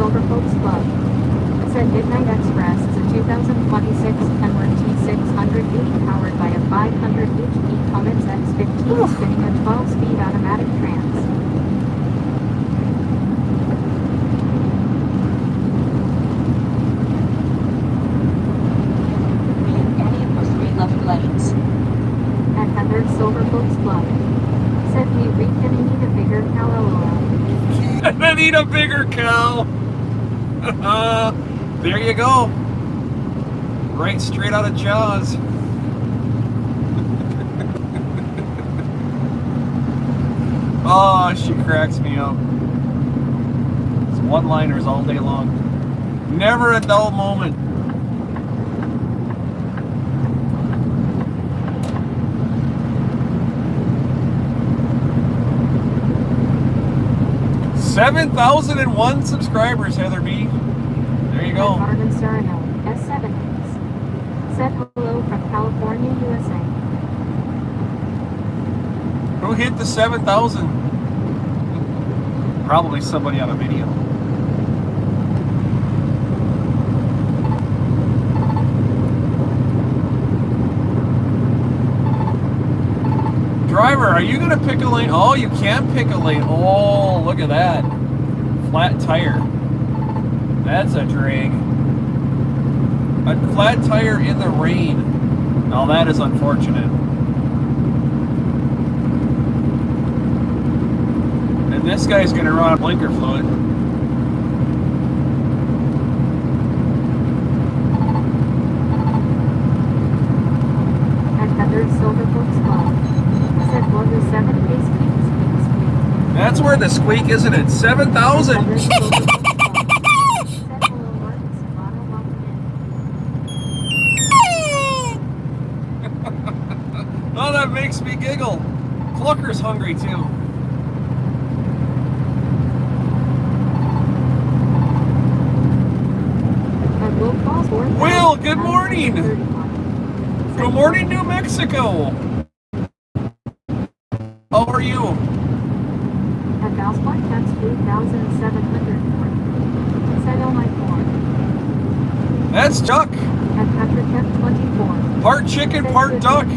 Silver Folks Club. Said Midnight Express is a 2026 Kenworth T680 powered by a 500 HP Cummins X15 spinning a 12-speed automatic trans. At Heather's Silver Folks Club. Said we can need a bigger cow, LOL. I need a bigger cow. There you go. Right straight out of Jaws. Oh, she cracks me up. It's one-liners all day long. Never a dull moment. $7,001 subscribers, Heather B. There you go. Marvin Serrano, S7X. Said hello from California, USA. Who hit the 7,000? Probably somebody on a video. Driver, are you going to pick a lane? Oh, you can pick a lane. Oh, look at that. Flat tire. That's a drag. A flat tire in the rain. Now that is unfortunate. And this guy's going to run out of blinker fluid. At Heather's Silver Folks Club. Said well, the 7-day squeak. That's where the squeak, isn't it? 7,000. Heather's Silver Folks Club. Said hello, Martin Serrano, welcome in. Oh, that makes me giggle. Clucker's hungry too. Will, good morning. Good morning, New Mexico. How are you? At Valsport, that's 3,700. Said oh my God. That's Chuck. At Patrick F24. Part chicken, part duck.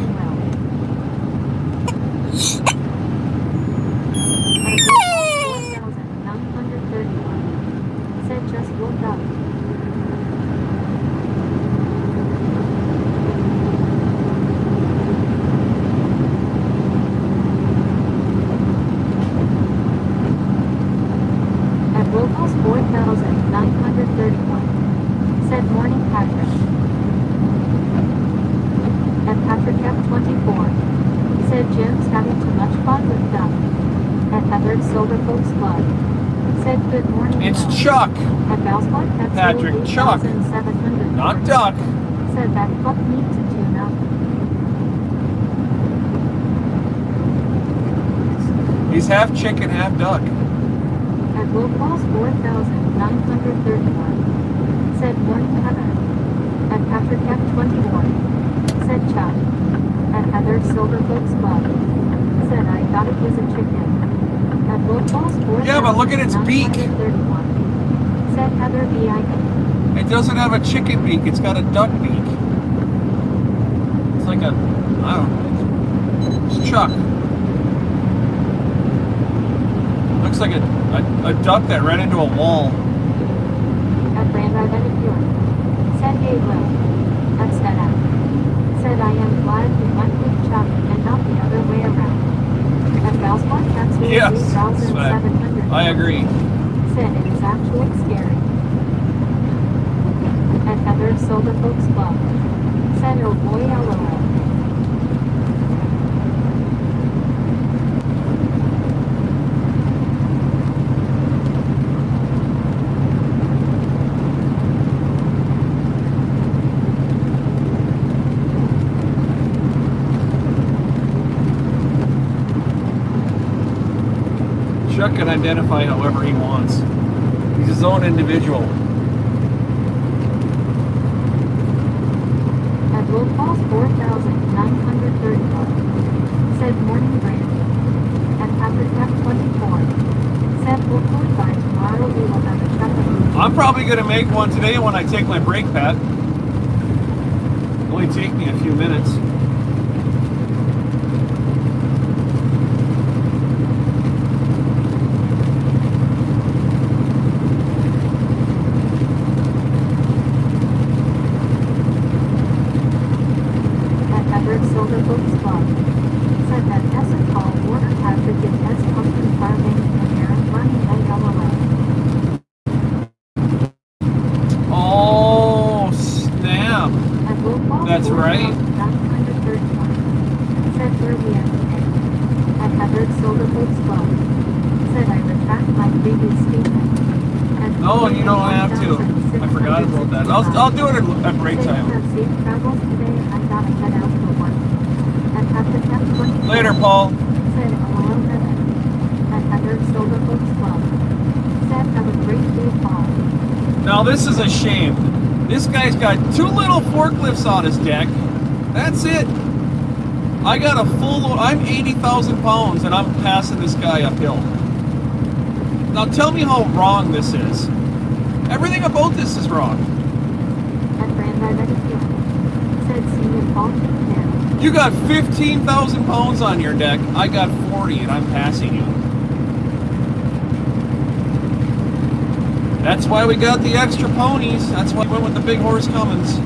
Said just woke up. At Wilcox 4,931. Said morning Patrick. At Patrick F24. Said Jim's having too much fun with Duck. At Heather's Silver Folks Club. Said good morning. It's Duck. Chuck. At Valsport, that's Patrick, Chuck. 8,700. Not Duck. Said that pup needs to tune up. He's half chicken, half duck. At Wilcox 4,931. Said morning Heather. At Patrick F24. Said Chuck. At Heather's Silver Folks Club. Said I thought it was a chicken. At Wilcox 4,931. Yeah, but look at its beak. Said Heather B.I.K. It doesn't have a chicken beak. It's got a duck beak. It's like a, I don't know. It's Chuck. Looks like a duck that ran into a wall. At Brandon Benefure. Said hey Will. At Stena. Said I am glad you went with Chuck and not the other way around. At Valsport, that's Yes, 3,700. I agree. Said it is actually scary. At Heather's Silver Folks Club. Said oh boy LOL. Chuck can identify however he wants. He's his own individual. At Wilcox 4,931. Said morning Brandy. At Patrick F24. Said hopefully by tomorrow we will have a check-in. I'm probably going to make one today when I take my brake pad. It'll only take me a few minutes. At Edward Silver Books Club, said that Desert Hall Water Advocate S. Pumpkin Farming and Aaron Money and LOL. Oh, snap. At Wolfball That's right. 931, said earlier today. At Edward Silver Books Club, said I retract my previous statement. No, you don't have to. I forgot about that. I'll do it at break time. Safe travels today. I gotta head out for work. At Captain F24, Later, Paul. said hello Heaven. At Edward Silver Books Club, said have a great day, Paul. Now this is a shame. This guy's got 2 little forklifts on his deck. That's it. I got a full load. I'm 80,000 pounds and I'm passing this guy uphill. Now tell me how wrong this is. Everything about this is wrong. At Brand I said see you Paul, take care. You got 15,000 pounds on your deck. I got 40 and I'm passing you. That's why we got the extra ponies. That's why we went with the big horse Cummins.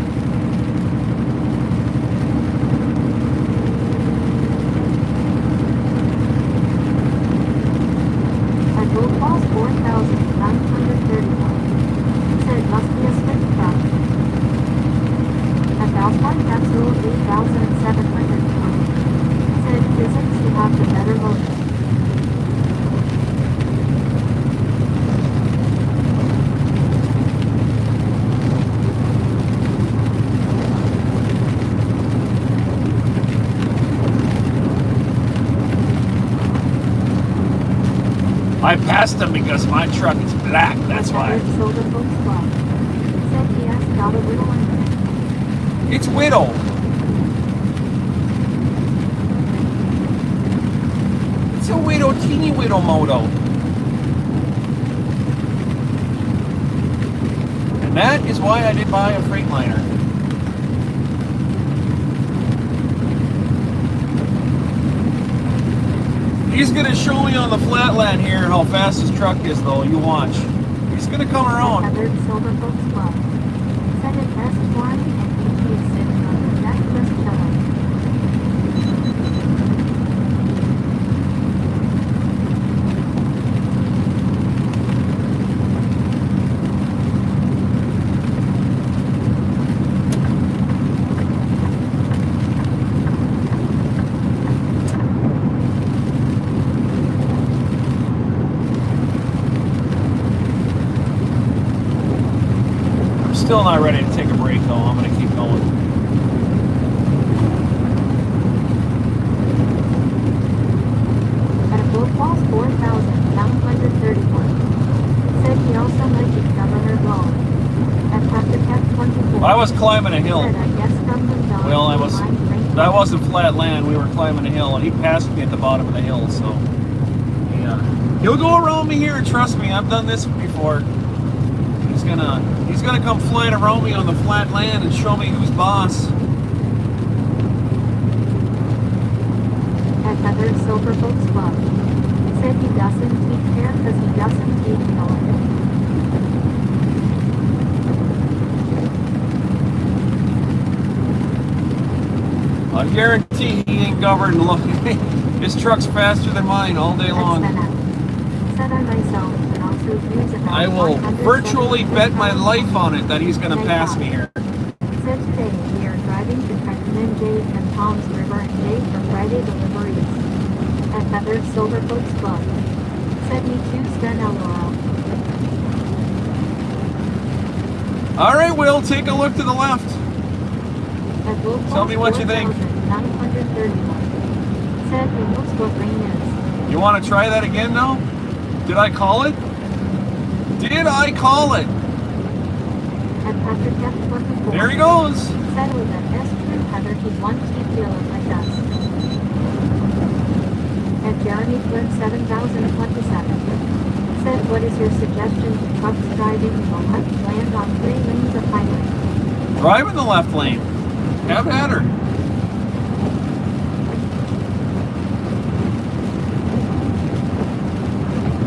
At Gold Falls 4,931, said must be a Smith truck. At Valspar Capsule 8,720, said physics you have the better motor. I passed him because my truck is black. That's why. Silver Books Club, said he asked got a little under. It's Widow. It's a Widow, teeny Widow moto. And that is why I did buy a Freightliner. He's gonna show me on the flatland here how fast his truck is, though. You watch. He's gonna come around. Edward Silver Books Club, said it best one and he is sitting on the deck just chilling. Still not ready to take a break, though. I'm gonna keep going. At Gold Falls 4,931, said he also might be Governor Ball. At Captain F24, I was climbing a hill. said I guess from the zone, Well, line range- that wasn't flat land. We were climbing a hill, and he passed me at the bottom of the hill. So, yeah, he'll go around me here. Trust me, I've done this before. He's gonna come flying around me on the flat land and show me who's boss. At Edward Silver Books Club, said he doesn't take care because he doesn't take knowledge. I guarantee he ain't governed. Look, his truck's faster than mine all day long. Said I myself can also use about I will 170 virtually bet my life on it that he's gonna pass me here. Said today we are driving to Trenton J and Palms River and J for Friday deliveries. At Edward Silver Books Club, said me too, Sten LOL. All right, Will, take a look to the left. At Wolf Tell me what you think. 931, said he knows what rain is. You want to try that again now? Did I call it? Did I call it? At Patrick F24, There he goes. said with an S2 header he won cheap dealer like us. At Jeremy Flynn 7027, Said, what is your suggestion to trucks driving in the left lane on 3 lanes of highway? Drive in the left lane. Have at her.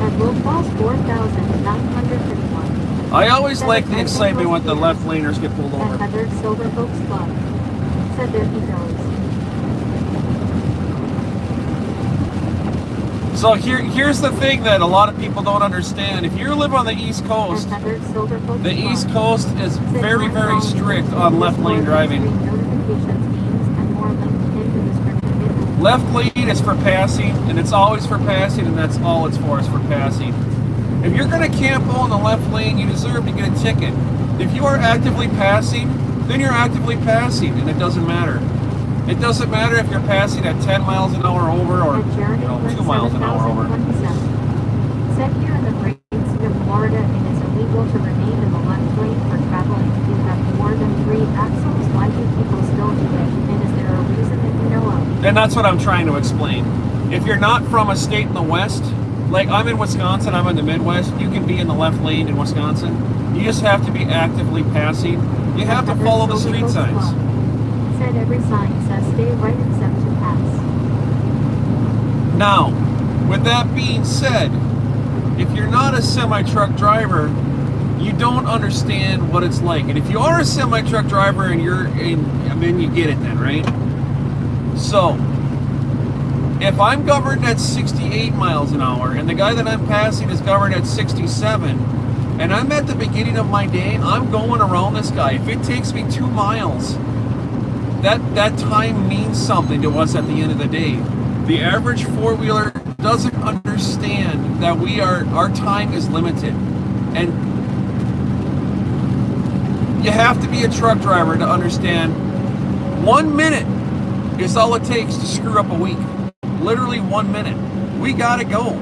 At Will Falls 4,931. I always like the excitement when the left laners get pulled At over. Heather Silver Oaks Club. Said, there he goes. So here's the thing that a lot of people don't understand. If you live on the East Coast, At Heather Silver Oaks the Club. East Coast is Said, very, not very following strict the on left lane driving. notifications means and more linked into the scripted. Left lane is for passing, and it's always for passing, and that's all it's for, is for passing. If you're going to campo in the left lane, you deserve to get a ticket. If you are actively passing, then you're actively passing, and it doesn't matter. It doesn't matter if you're passing at 10 miles an hour over or At Jeremy 2 miles an hour over. 7027. Said here in the great state of Florida, it is illegal to remain in the left lane for traveling if you have more than 3 axles. Why do people still do it? And is there a reason that you know of? And that's what I'm trying to explain. If you're not from a state in the West, like I'm in Wisconsin, I'm in the Midwest, you can be in the left lane in Wisconsin. You just have to be actively passing. You have to follow the street signs. Said every sign says stay right except to pass. Now, with that being said, if you're not a semi-truck driver, you don't understand what it's like. And if you are a semi-truck driver and you're in, I mean, you get it then, right? So, if I'm governed at 68 miles an hour and the guy that I'm passing is governed at 67, and I'm at the beginning of my day, I'm going around this guy. If it takes me 2 miles, that time means something to us at the end of the day. The average four-wheeler doesn't understand that our time is limited. And you have to be a truck driver to understand 1 minute is all it takes to screw up a week. Literally 1 minute. We gotta go.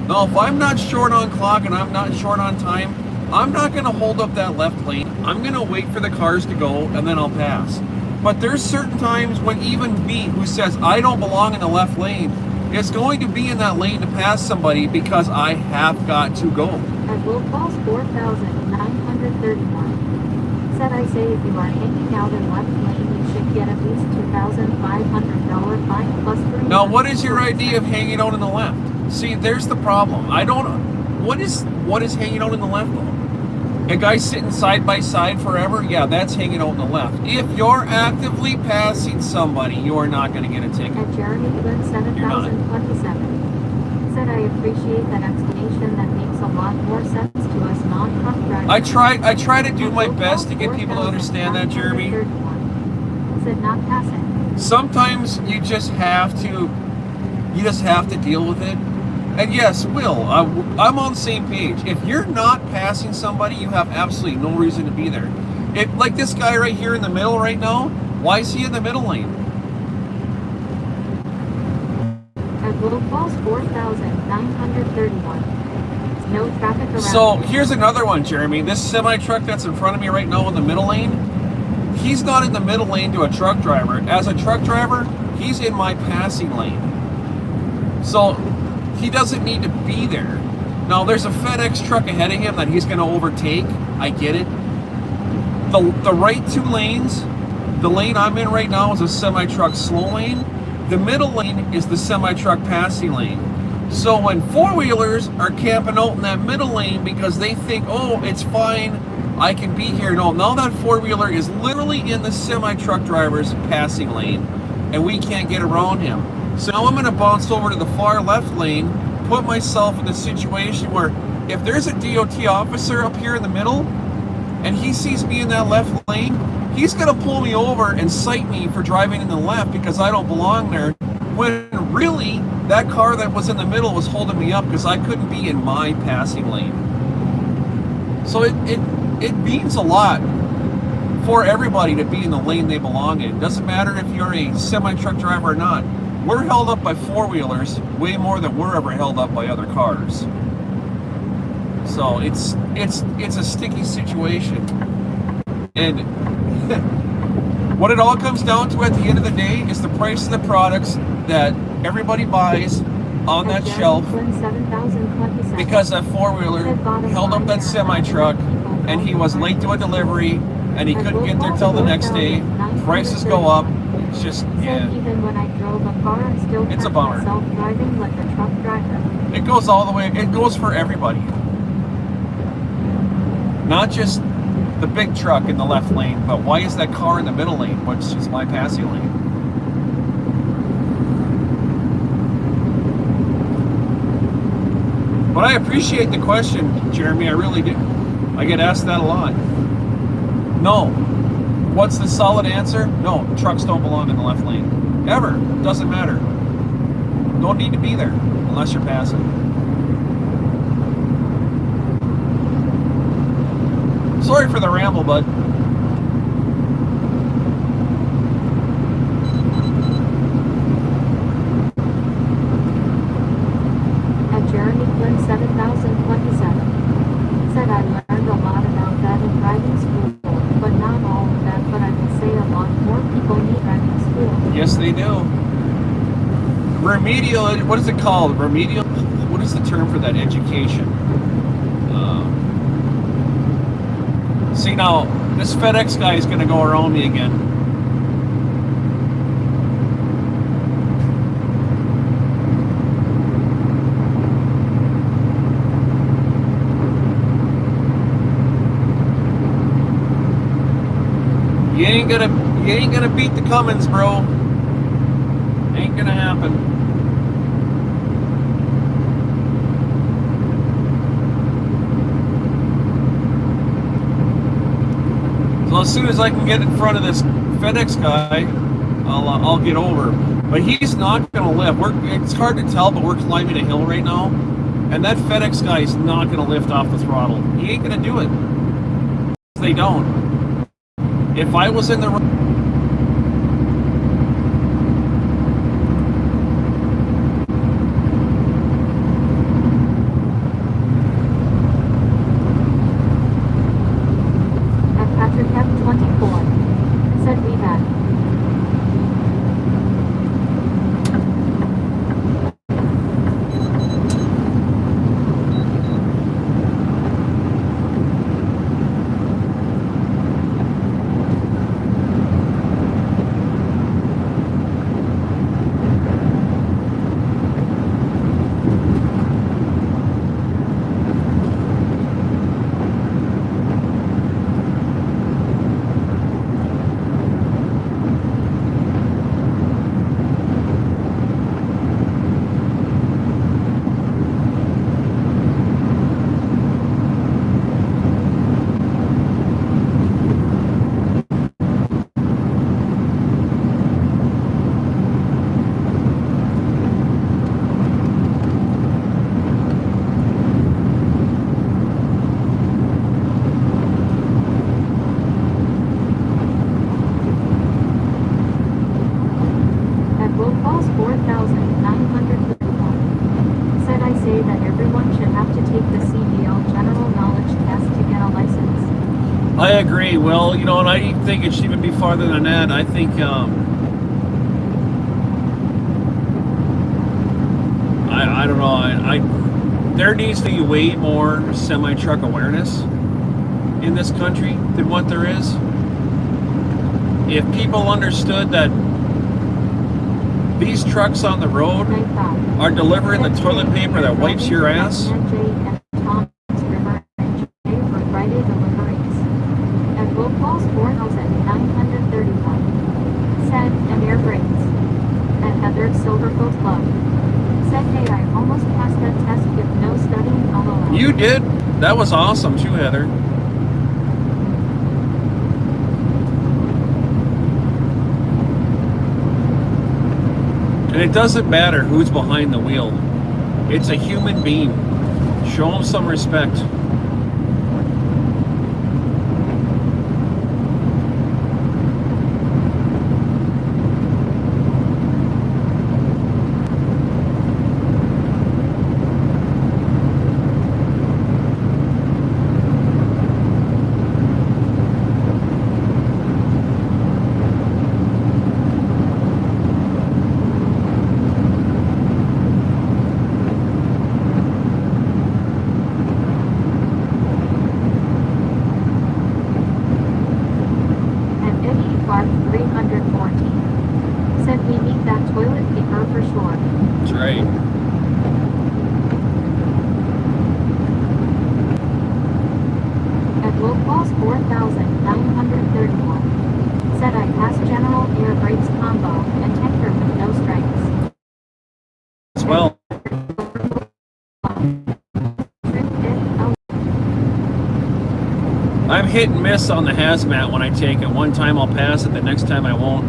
Now, if I'm not short on clock and I'm not short on time, I'm not gonna hold up that left lane. I'm gonna wait for the cars to go and then I'll pass. But there's certain times when even me, who says I don't belong in the left lane, is going to be in that lane to pass somebody because I have got to go. At Will Falls 4,931. Said, I say if you are hanging out in left lane, you should get at least $2,500 fine plus 3. Now, what is your idea of hanging out in the left? See, there's the problem. What is hanging out in the left though? A guy sitting side by side forever? Yeah, that's hanging out in the left. If you're actively passing somebody, you're not going to get a ticket. At Jeremy Lynn 7027. Said, I appreciate that explanation. That makes a lot more sense to us non-truck drivers. I try to do my best to get people to understand that, Jeremy. Said not passing. Sometimes you just have to deal with it. And yes, Will, I'm on the same page. If you're not passing somebody, you have absolutely no reason to be there. Like this guy right here in the middle right now, why is he in the middle lane? At Little Falls 4,931. No traffic around. So here's another one, Jeremy. This semi-truck that's in front of me right now in the middle lane, he's not in the middle lane to a truck driver. As a truck driver, he's in my passing lane. So he doesn't need to be there. Now, there's a FedEx truck ahead of him that he's going to overtake. I get it. The right 2 lanes, the lane I'm in right now is a semi-truck slow lane. The middle lane is the semi-truck passing lane. So when four-wheelers are camping out in that middle lane because they think, oh, it's fine, I can be here. No, now that four-wheeler is literally in the semi-truck driver's passing lane, and we can't get around him. So now I'm going to bounce over to the far left lane, put myself in a situation where if there's a DOT officer up here in the middle and he sees me in that left lane, he's going to pull me over and cite me for driving in the left because I don't belong there, when really that car that was in the middle was holding me up because I couldn't be in my passing lane. So it means a lot for everybody to be in the lane they belong in. Doesn't matter if you're a semi-truck driver or not. We're held up by four-wheelers way more than we're ever held up by other cars. So it's a sticky situation. And what it all comes down to at the end of the day is the price of the products that everybody buys on that shelf because that four-wheeler held up that semi-truck and he was late to a delivery and he couldn't get there till the next day. Prices go up. It's just, yeah. It's a bummer. It goes all the way. It goes for everybody. Not just the big truck in the left lane, but why is that car in the middle lane, which is my passing lane? But I appreciate the question, Jeremy. I really do. I get asked that a lot. No. What's the solid answer? No, trucks don't belong in the left lane. Ever. Doesn't matter. Don't need to be there unless you're passing. Sorry for the ramble, bud. At Jeremy Flynn 7027 said I learned a lot about that in driving school, but not all of that, but I can say a lot more people need driving school. Yes, they do. Remedial, what is it called? Remedial? What is the term for that education? See now, this FedEx guy is going to go around me again. You ain't gonna beat the Cummins, bro. Ain't gonna happen. So as soon as I can get in front of this FedEx guy, I'll get over. But he's not gonna lift. It's hard to tell, but we're climbing a hill right now, and that FedEx guy is not gonna lift off the throttle. He ain't gonna do it. They don't. If I was in the Patrick F24 said we had. I agree. Well, you know, and I think it should even be farther than that. I think I don't know. There needs to be way more semi-truck awareness in this country than what there is. If people understood that these trucks on the road are delivering the toilet paper that wipes your ass. You did. That was awesome too, Heather. And it doesn't matter who's behind the wheel. It's a human being. Show them some respect. hit and miss on the hazmat when I take it. One time I'll pass it, the next time I won't.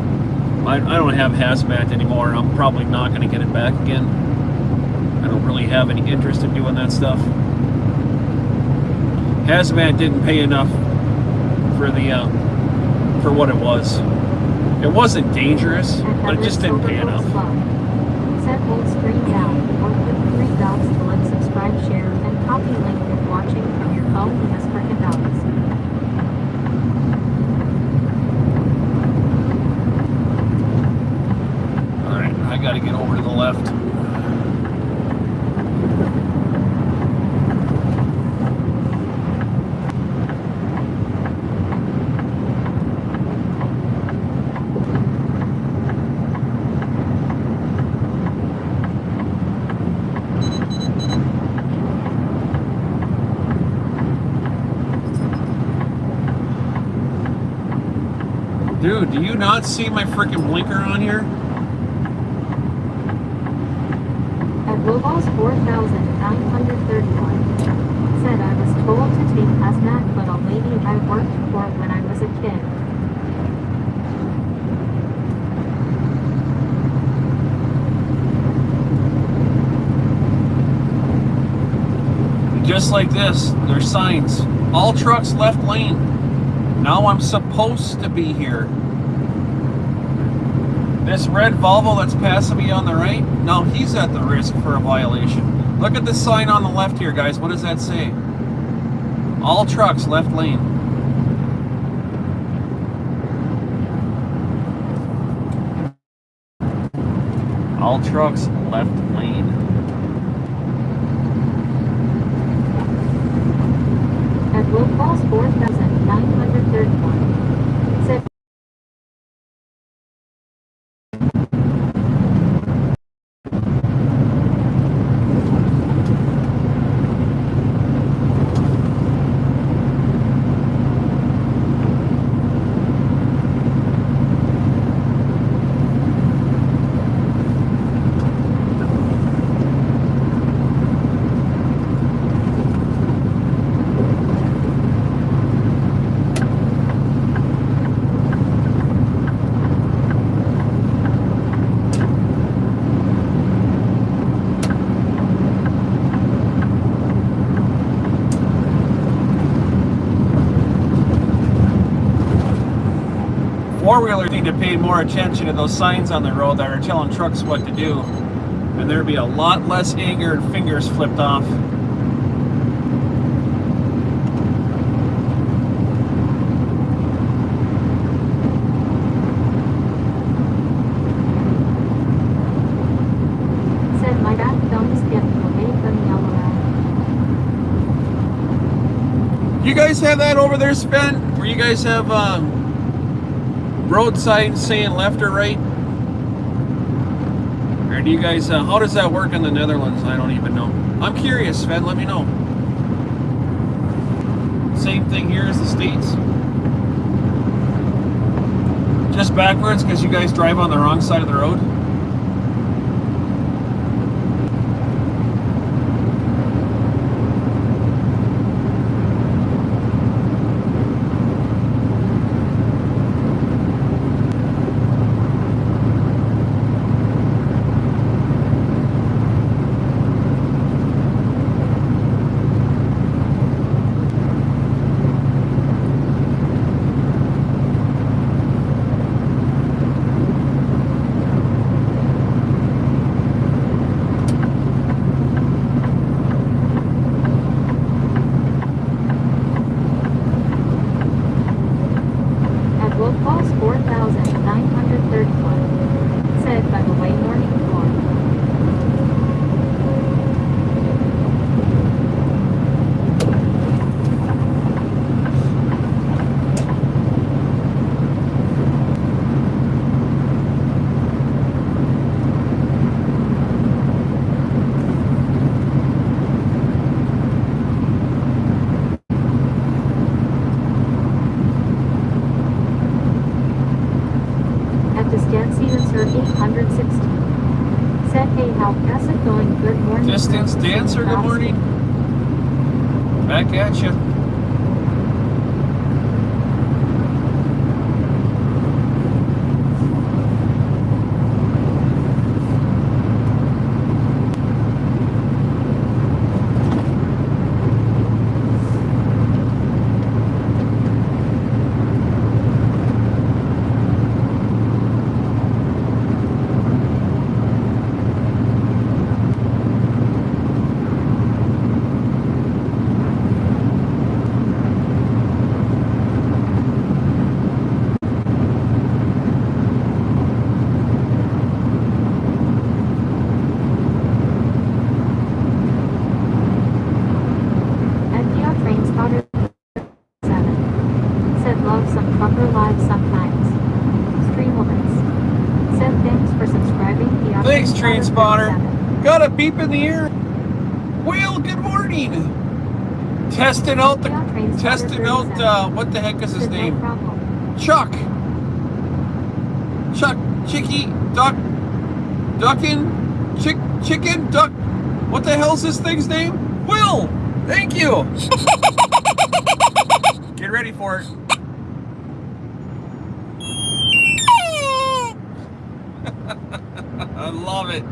I don't have hazmat anymore. I'm probably not going to get it back again. I don't really have any interest in doing that stuff. Hazmat didn't pay enough for what it was. It wasn't dangerous, but it just didn't pay enough. Set full screen down or click 3 dots to like, subscribe, share, and copy link if watching from your phone. Yes, frickin' dots. Alright, I gotta get over to the left. Dude, do you not see my freaking blinker on here? At Lobos 4,931. Said I was told to take hazmat, but a lady I worked for when I was a kid. Just like this, there's signs. All trucks left lane. Now I'm supposed to be here. This red Volvo that's passing me on the right, now he's at the risk for a violation. Look at the sign on the left here, guys. What does that say? All trucks left lane. All trucks left lane. At Lobos 4,931. Said Four-wheelers need to pay more attention to those signs on the road that are telling trucks what to do, and there'd be a lot less anger and fingers flipped off. said my back thumbs get away from yellow. You guys have that over there, Sven? Where you guys have road signs saying left or right? Or do you guys, how does that work in the Netherlands? I don't even know. I'm curious, Sven, let me know. Same thing here as the States? Just backwards because you guys drive on the wrong side of the road? At Lobos 4,931. Said by the way, morning form. Dancer 816. Said, hey, how's it going? Good morning. Distance Dancer, good morning. Back at you. spotter. Got a beep in the ear. Will, good morning. Testing out, what the heck is his name? Chuck. Chicky, duck, chicken, duck. What the hell's this thing's name? Will, thank you. Get ready for it. I love it.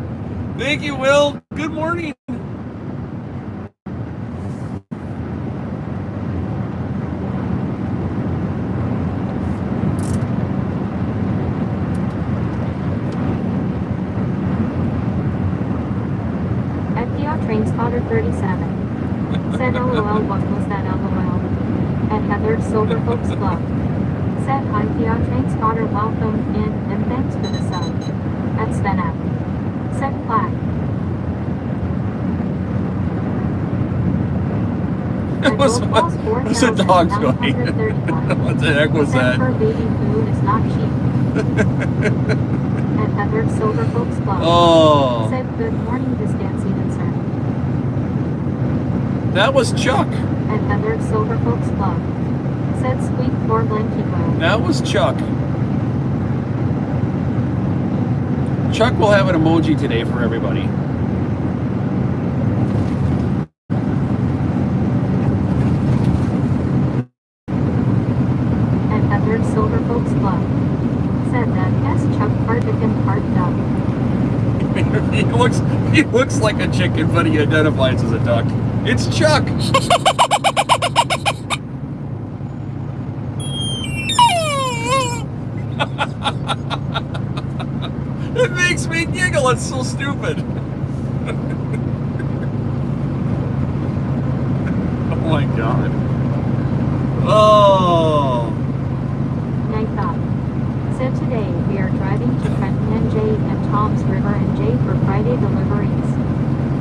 Thank you, Will. Good morning. Train spotter 37 said LOL, what was that LOL? At Heather's Silver Folks Club said hi PO train spotter, welcome in and thanks for the sub. At Sven F said flag. What's a dog's going? What the heck was that? Her baby food is not cheap. At Heather's Silver Folks Club said good morning this dancy dancer. That was Chuck. At Heather's Silver Folks Club said squeak for blanky bow. That was Chuck. Chuck will have an emoji today for everybody. At Heather's Silver Folks Club said that S Chuck Cardigan part duck. He looks like a chicken, but he identifies as a duck. It's Chuck. It makes me giggle. It's so stupid. Oh my god. Oh. Night thought said today we are driving to Trenton and Jay and Tom's River and Jay for Friday deliveries.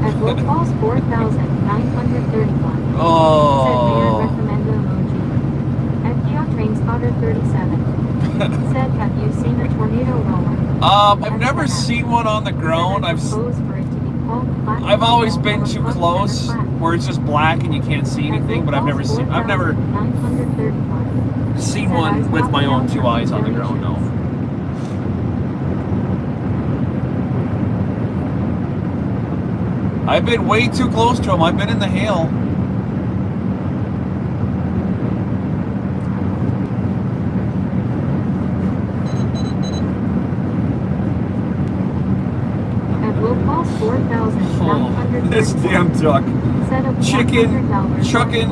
At Will Falls 4,931. Oh. Said may I recommend an emoji. At PO Train Spotter 37. Said have you seen a tornado roller? I've never seen one on the ground. I've always been too close where it's just black and you can't see anything, but I've never seen one with my own two eyes on the ground, no. I've been way too close to them. I've been in the hail. At Will Falls 4,930. This damn duck. Chicken, chucking.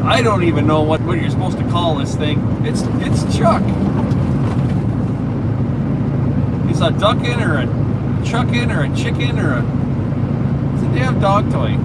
I don't even know what you're supposed to call this thing. It's Chuck. It's a duckin' or a chuckin' or a chicken or it's a damn dog toy.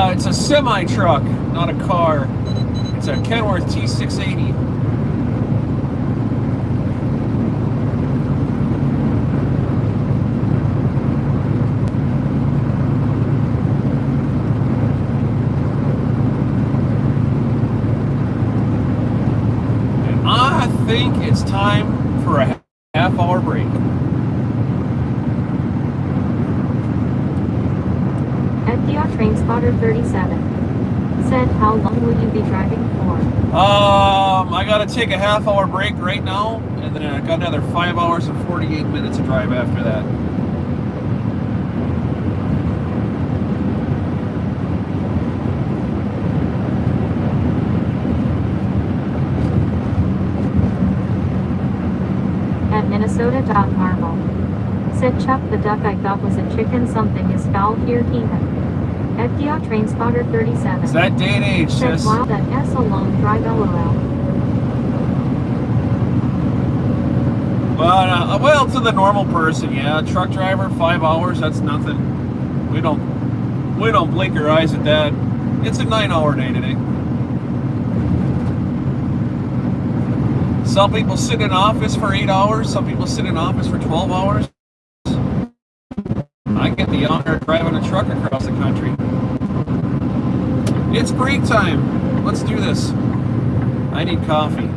It's a semi-truck, not a car. It's a Kenworth T680. TrainSpotter 37. Said, how long will you be driving for? I gotta take a half-hour break right now, and then I got another 5 hours and 48 minutes to drive after that. At Minnesota.Marvel. Said, Chuck, the duck I thought was a chicken, something is foul here, heathen. FDR TrainSpotter 37. It's that day and age, Said, sis. wow, that S a long drive, LOL. Well, to the normal person, yeah. Truck driver, 5 hours, that's nothing. We don't blink our eyes at that. It's a 9-hour day today. Some people sit in office for 8 hours. Some people sit in office for 12 hours. I get the honor of driving a truck across the country. It's break time. Let's do this. I need coffee.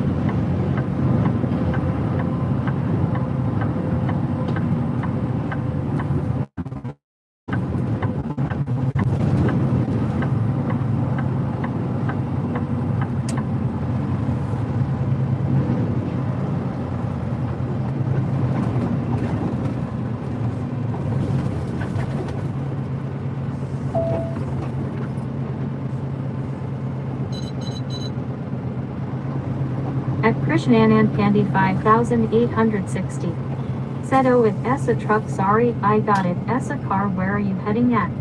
At Krishnan and Candy 5860. Said, oh, with S a truck, sorry, I got it. S a car, where are you heading at?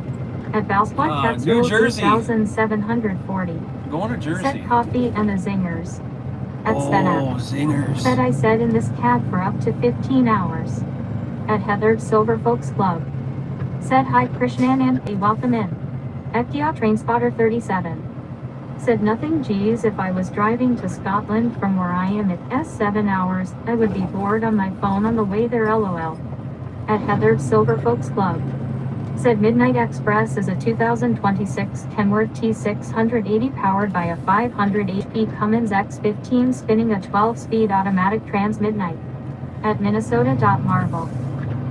At Valsplat Cats New Road Jersey. 8740. Going to Jersey. Said, coffee and the zingers. At Oh, Svena. zingers. Said, I said in this cab for up to 15 hours. At Heather's Silver Folks Club. Said, hi Krishnan and welcome in. FDR TrainSpotter 37. Said, nothing, geez, if I was driving to Scotland from where I am at S7 hours, I would be bored on my phone on the way there, LOL. At Heather's Silver Folks Club. Said, Midnight Express is a 2026 Kenworth T680 powered by a 500 HP Cummins X15 spinning a 12-speed automatic trans Midnight. At Minnesota.Marvel.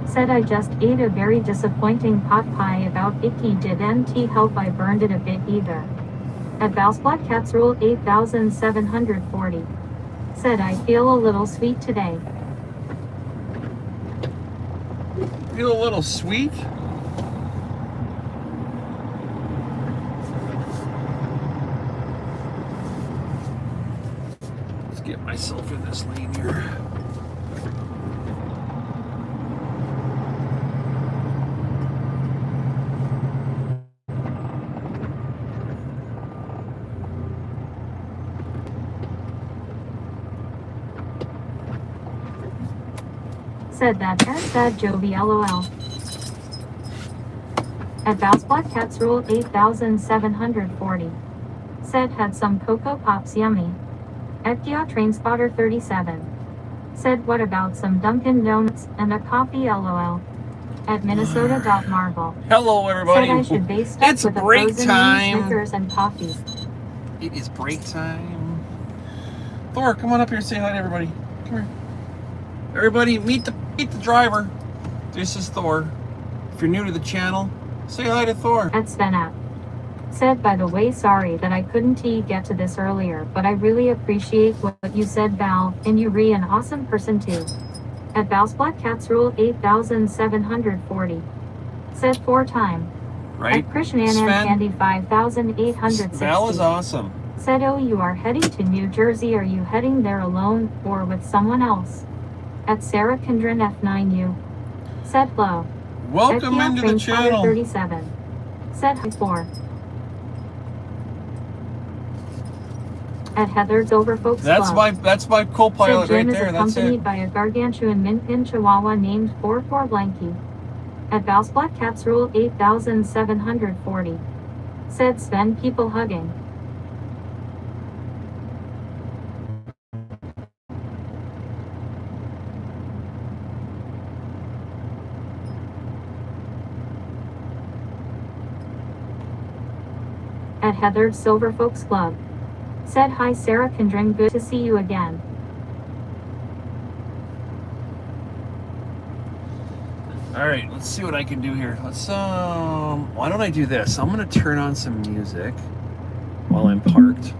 Said, I just ate a very disappointing pot pie about icky, didn't help, I burned it a bit either. At Valsplat Cats Rule 8740. Said, I feel a little sweet today. Feel a little sweet? Let's get myself in this lane here. Said that S said Jovi, LOL. At Valsplat Cats Rule 8740. Said, had some Cocoa Pops, yummy. FDR TrainSpotter 37. Said, what about some Dunkin' Donuts and a coffee, LOL. At Minnesota.Marvel. Hello, everybody. Said I should base stuff It's with a break frozen time. Snickers and coffee. It is break time. Thor, come on up here and say hi to everybody. Come here. Everybody, meet the driver. This is Thor. If you're new to the channel, say hi to Thor. At Svenat. Said, by the way, sorry that I couldn't get to this earlier, but I really appreciate what you said, Val, and you an awesome person too. At Valsplat Cats Rule 8740. Said 4 time. Right? At Krishnan and Sven? Candy 5860. Val is awesome. Said, oh, you are heading to New Jersey. Are you heading there alone or with someone else? At Sarah Kindren F9U. Said, hello. Welcome FDR into the TrainSpotter channel. 37. Said, hi 4. At Heather's Over Folks That's Club. my co-pilot Said, right Jim there. is That's accompanied it. by a gargantuan min-pin chihuahua named 44 Blanky. At Valsplat Cats Rule 8740. Said, Sven, people hugging. At Heather's Silver Folks Club. Said, hi Sarah Kindring, good to see you again. All right, let's see what I can do here. Let's why don't I do this? I'm gonna turn on some music while I'm parked,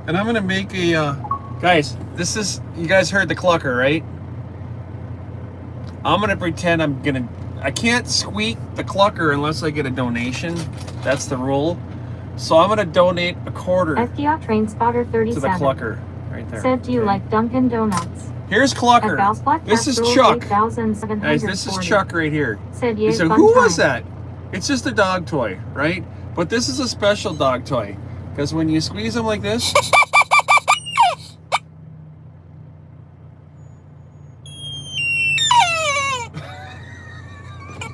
and I'm gonna make a guys. This is, you guys heard the clucker, right? I'm gonna pretend I can't squeak the clucker unless I get a donation. That's the rule. So I'm gonna donate a quarter FDR Train Spotter to 37 the clucker right there. said, do you Okay. like Dunkin' Donuts? Here's At Clucker. Valsplat This is Casserole, Chuck. 8,740. Guys, this is Chuck right here. Said, He yeah, said, fun who time. was that? It's just a dog toy, right? But this is a special dog toy. Because when you squeeze them like this...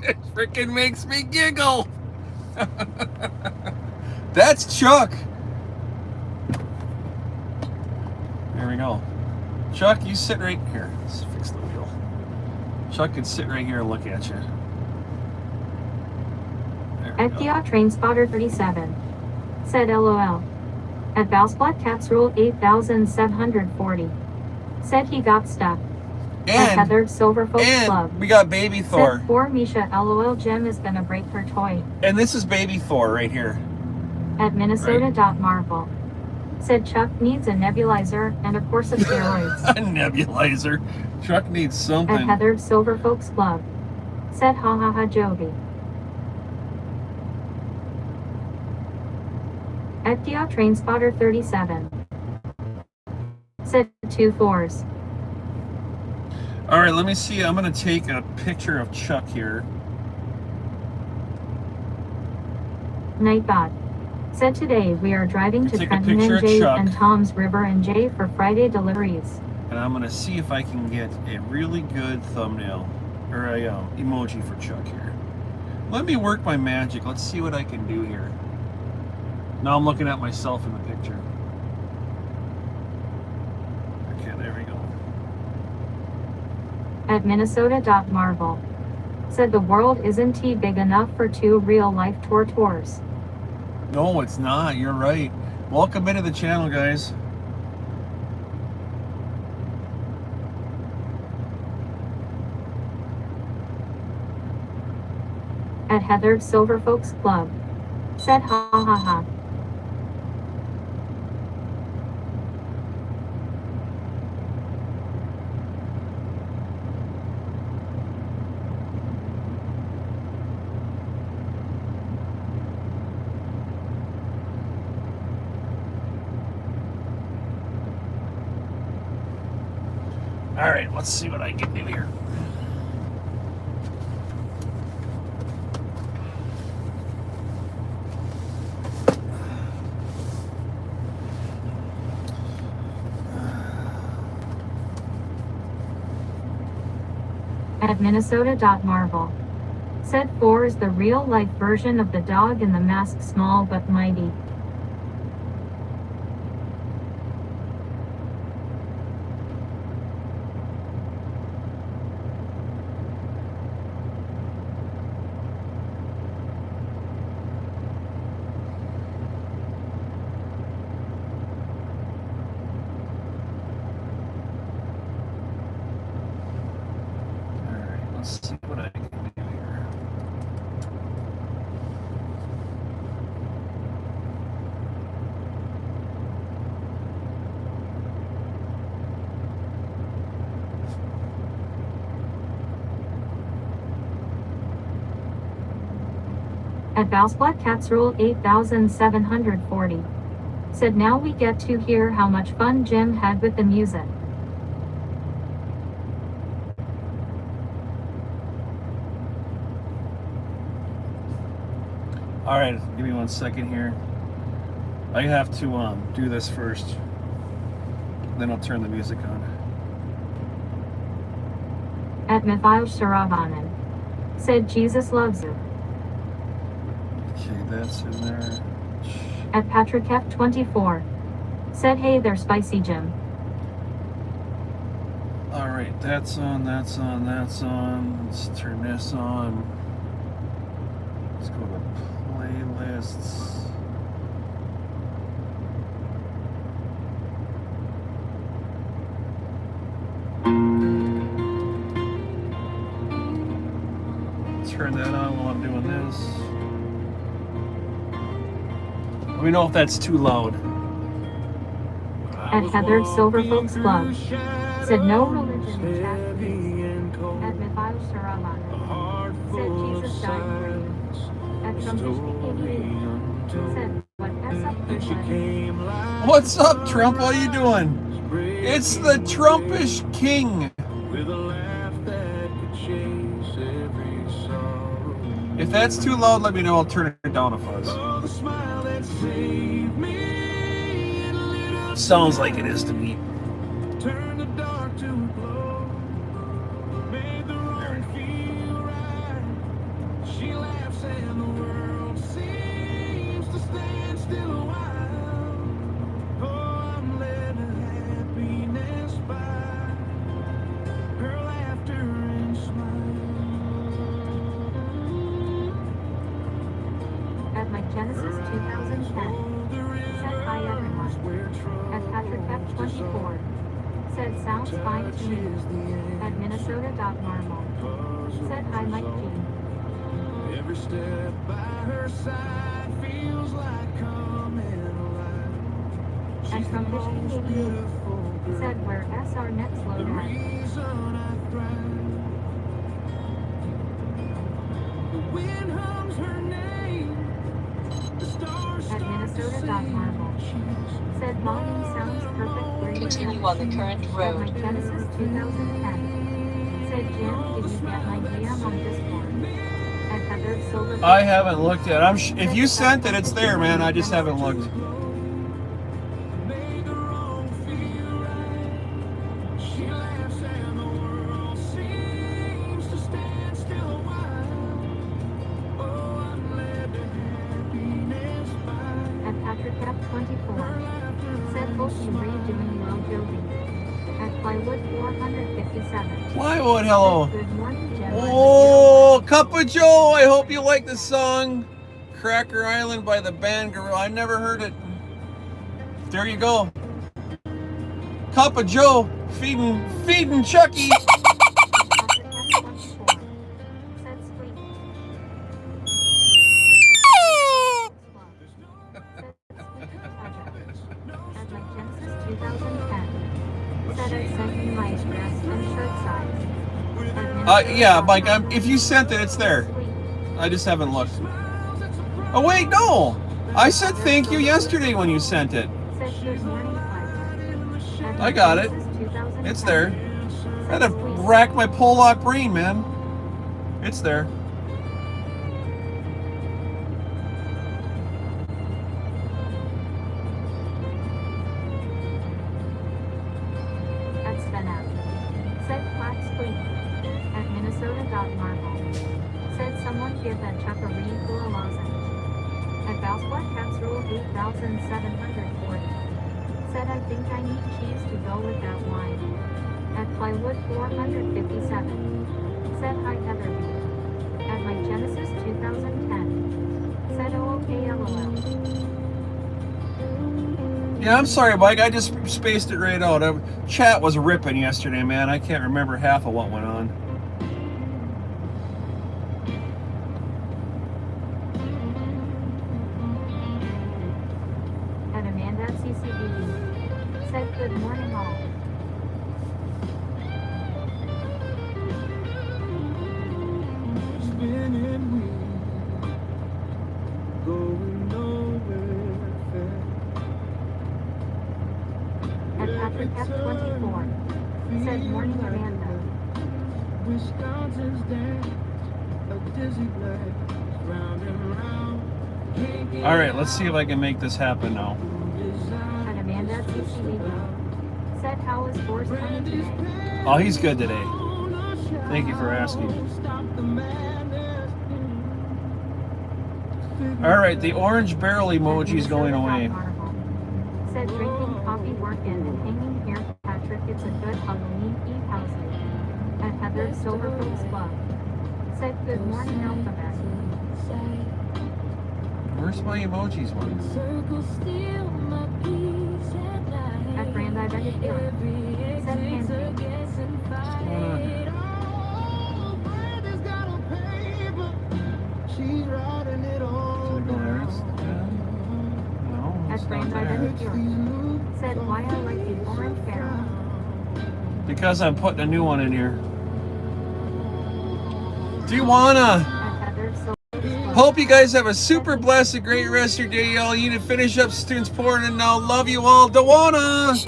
it freaking makes me giggle. That's Chuck. There we go. Chuck, you sit right here. Let's fix the wheel. Chuck can sit right here and look at you. There we go. FDR Train Spotter 37 said, LOL. At Valsplat Casserole, 8,740 said he got stuck. At And, Heathered Silver Folks Club and we got Baby Thor. said, poor Misha, LOL, Jem is gonna break her toy. And this is Baby Thor right here. At Minnesota.Marvel said, Chuck needs a nebulizer and a course of steroids. A nebulizer. Chuck needs At something. Heathered Silver Folks Club said, ha ha ha, Jovi. FDR Train Spotter 37 said, 2 4s. All right, let me see. I'm going to take a picture of Chuck here. Nightbot said, today we are driving to Take a Trenton picture and of Jay Chuck. and Tom's River and Jay for Friday deliveries. And I'm going to see if I can get a really good thumbnail or a emoji for Chuck here. Let me work my magic. Let's see what I can do here. Now I'm looking at myself in the picture. Okay, there we go. At Minnesota.Marvel said, the world isn't big enough for 2 real-life tours. No, it's not. You're right. Welcome into the channel, guys. At Heathered Silver Folks Club said, ha ha ha. All right, let's see what I can do here. At Minnesota.Marvel said, 4 is the real-life version of the dog in the mask, small but mighty. Let's see what I can do here. At Valsplat Casserole, 8,740 said, now we get to hear how much fun Jim had with the music. All right, give me 1 second here. I have to do this first. Then I'll turn the music on. At Mithios Saravanan said, Jesus loves you. Okay, that's in there. At Patrick F24 said, hey there, Spicy Jim. All right, that's on, that's on, that's on. Let's turn this on. Let's go to playlists. turn that on while I'm doing this. Let me know if that's too loud. At Heather Silver Folks Club. Said no religion in chat, please. At Mikhail Sharavan. Said Jesus died for you. At Trumpish became Said what S up Trump? What's up, Trump? How you doing? It's the Trumpish King. With a laugh that could chase every sorrow. If that's too loud, let me know. I'll turn it down a fuzz. Oh, the smile that saved me. It lit up Sounds like it is to me. turned the dark to a glow. Made the wrong feel right. She laughs and the world seems to stand still a while. Oh, I'm led to happiness by her laughter and smile. At my Genesis 2010. Said hi everyone. At Patrick F24. Said sounds fine to me. At Minnesota.normal. Said hi Mike G. Every step by her side feels like coming alive. And She's from the most Michigan, beautiful girl. Said where SR next The load at. reason I thrive. The wind hums her name. The stars At start to Minnesota.normal. sing. Said volume sounds perfect where you Continue at. on the current At my road. Genesis 2010. Said Jim, did you get my DM on Discord? At Heather Silver. I haven't looked yet. If you sent it, it's there, man. I just haven't looked. Made the wrong feel right. She laughs and the world seems to stand still a while. Oh, I'm led to happiness by At Patrick F24. Said hope you redoing well Jovi. At Plywood 457. Plywood, hello. Good morning, Jen. Oh, Cup of Joe. I hope you like the song Cracker Island by the band Gorilla. I never heard it. There you go. Cup of Joe feeding Chucky. Patrick F24. Said sweet. At my Genesis 2010. Said I sent you my address and shirt size. Yeah, Mike. If you sent it, it's there. Sweet. I just haven't looked. Oh wait, no. I said thank you yesterday when you sent it. Said good morning, Clyde. I got it. It's there. I had to rack my Pollock brain, man. It's there. At Sven Said flat squeak. At Minnesota.marble. Said someone give that Chuck a cool lozenge. At Valsport Casserole 8,740. Said I think I need cheese to go with that wine. At Plywood 457. Said hi Heather B. At my Genesis 2010. Said oh okay LOL. Yeah, I'm sorry, Mike. I just spaced it right out. Chat was ripping yesterday, man. I can't remember half of what went on. At Amanda at CCB. Said good morning all. spinning wheel, going nowhere fast. At Patrick F24. Said morning Amanda. Wisconsin's dance, a dizzy blast, round and round. All right, let's see if I can make this happen now. At Amanda at CCB. Said how was Forrest Honey today? Oh, he's good today. Thank you for asking. All right, the orange barrel emoji is going away. Said drinking coffee, working, and hanging here. Patrick, it's a good Halloween Eve housing. At Heather Silver Folks Club. Said good morning alphabet. Where's my emojis one? At Brandi Begatilla. Said pancake. What's going on here? friend there. identifier said why I like the orange barrel. Because I'm putting a new one in here. Do you wanna? At Heather Silver's Hope you guys have a super blessed, great rest of your day, y'all. You need to finish up students pouring and now. Love you all. Dawana. said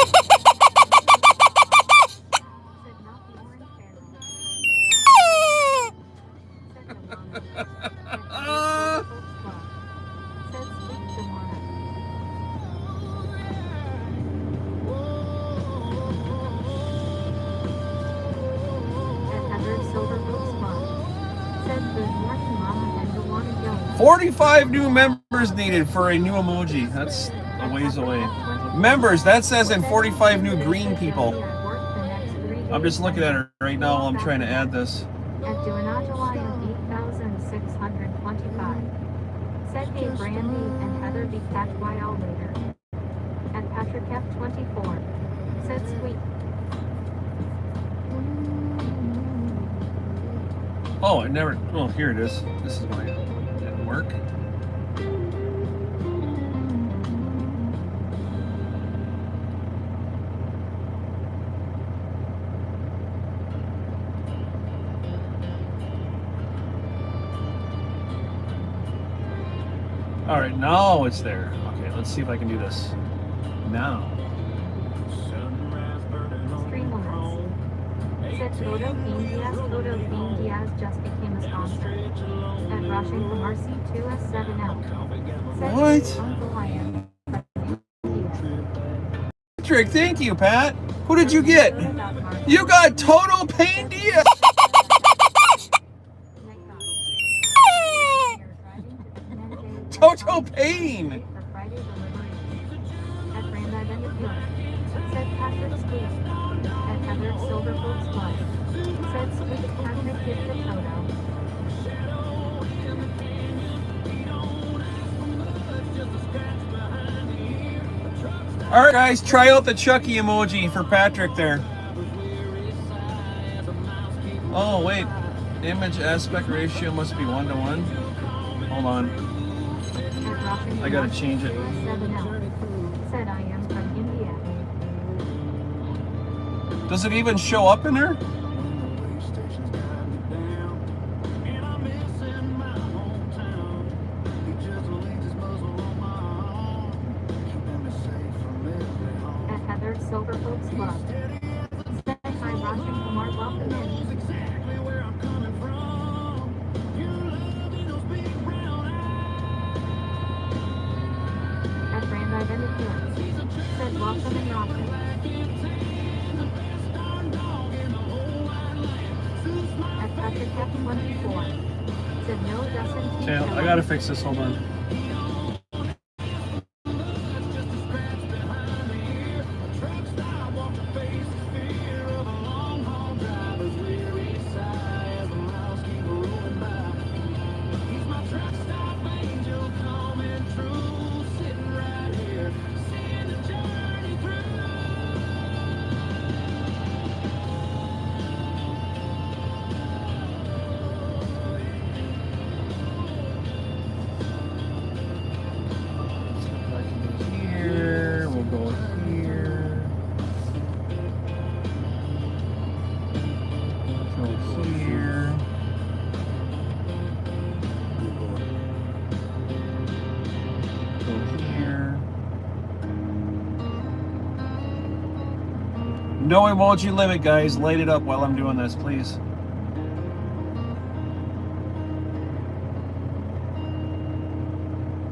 not the orange barrel. Said Dawana. At Heather Silver's Club. Said sweet Dawana. At Heather Silver's Club. Said good morning, Mama, and Dawana Jones. 45 new members needed for a new emoji. That's a ways away. Members, that says in 45 new green people. I'm just looking at it right now while I'm trying to add this. At Duanajalaya 8,625. Said hey Brandy and Heather be catch while later. At Patrick F24. Said sweet. Oh, it never. Oh, here it is. This is why it didn't work. All right, now it's there. Okay, let's see if I can do this. Now. Streamlabs. Said Toto King Diaz just became a sponsor. At Rushing from RC2S7L. Said What? Uncle I am. Patrick, thank you, Pat. Who did you get? You got Total Pain Diaz. Total Pain. For Friday delivery. At Brand Identity. Said Patrick Squeeze. At Heather Silverfoot's Club. Said Squeeze Patrick gifted Toto. All right, guys, try out the Chucky emoji for Patrick there. Oh, wait. Image aspect ratio must be 1:1. Hold on. I gotta change it. Said I am from India. Does it even show up in there? At Heather Silverfolk's Club. Said hi Roshan Kumar, welcome in. At Brand Identity. Said welcome in Roshan. At Patrick F24. Said no Justin T. Okay, I gotta fix this. Hold on. Here, we'll go here. Go here. Go here. No emoji limit, guys. Light it up while I'm doing this, please.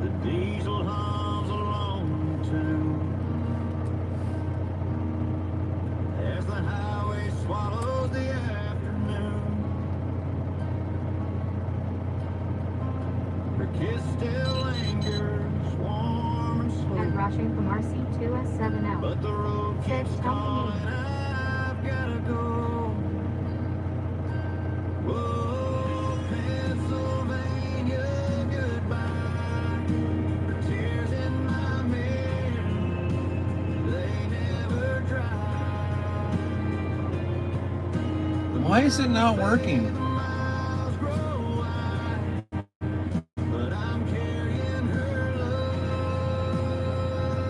The diesel hums along the town as the highway swallows the afternoon. Her kiss still lingers, warm and At slow, Rushing from RC2S7L. but the road Said keeps tell calling. me. I've gotta go. Whoa, Pennsylvania, goodbye. The tears in my mirror, they never dry. Why is it not working? Miles grow wide, but I'm carrying her love.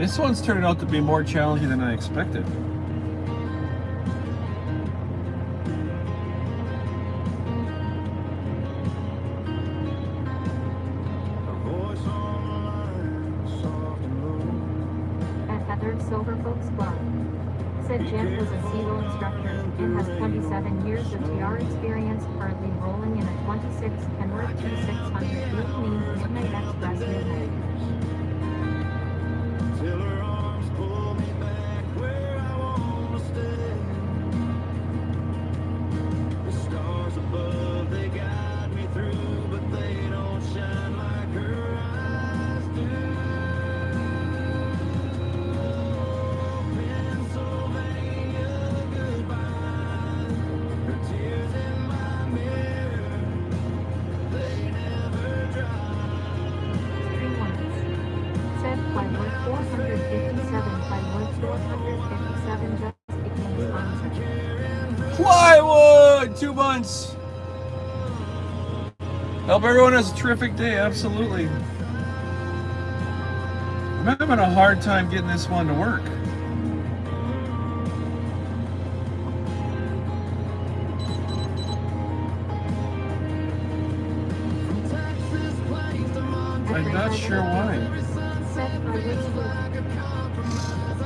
This one's turning out to be more challenging than I expected. At Heather's Silver Folks Club. Said Jen was a SEAL instructor and has 27 years of TR experience, currently rolling in a 26 Kenworth 2600 feet named Midnight Express Midnight. Till her arms pull me back where I wanna stay. The stars above, they guide me through, but they don't shine like her eyes do. Pennsylvania goodbye. Her tears in my mirror, they never dry. 3 months. Said plywood 457 plywood 457 just became sponsored. Plywood! 2 months. Hope everyone has a terrific day. Absolutely. I'm having a hard time getting this one to work. I'm not sure why. Said plywood school.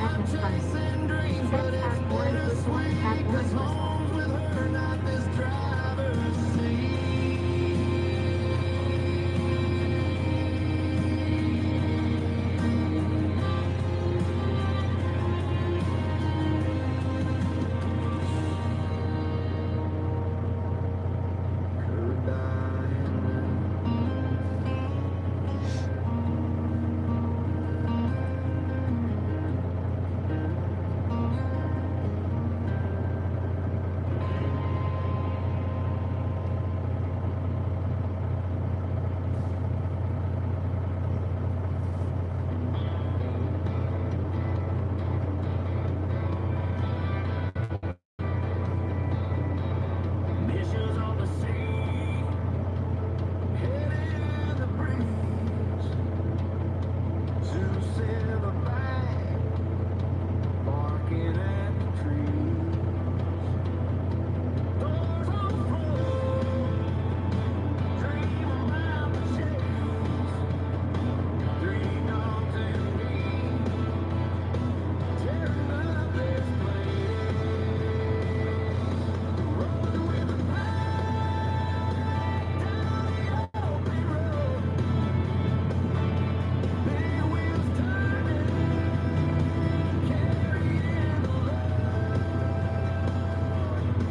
At his price. Said at orange whistle at orange whistle. Missions on the sea, head in the breeze. Zeus in the back, barking at the trees. Doors on the floor, dream about the chase. 3 dogs and me, tearing up this place. Rolling with the big wheels turning, carrying the load.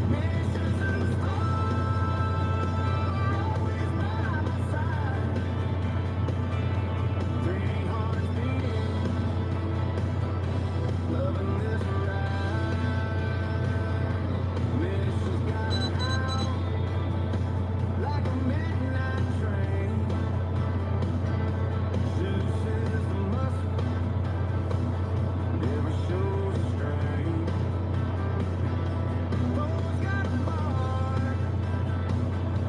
Missions and stars, always by my side. 3 hearts beating, loving this ride. Missions got out like a midnight train. Zeus is the muscle, never shows strain. Bo's got a mark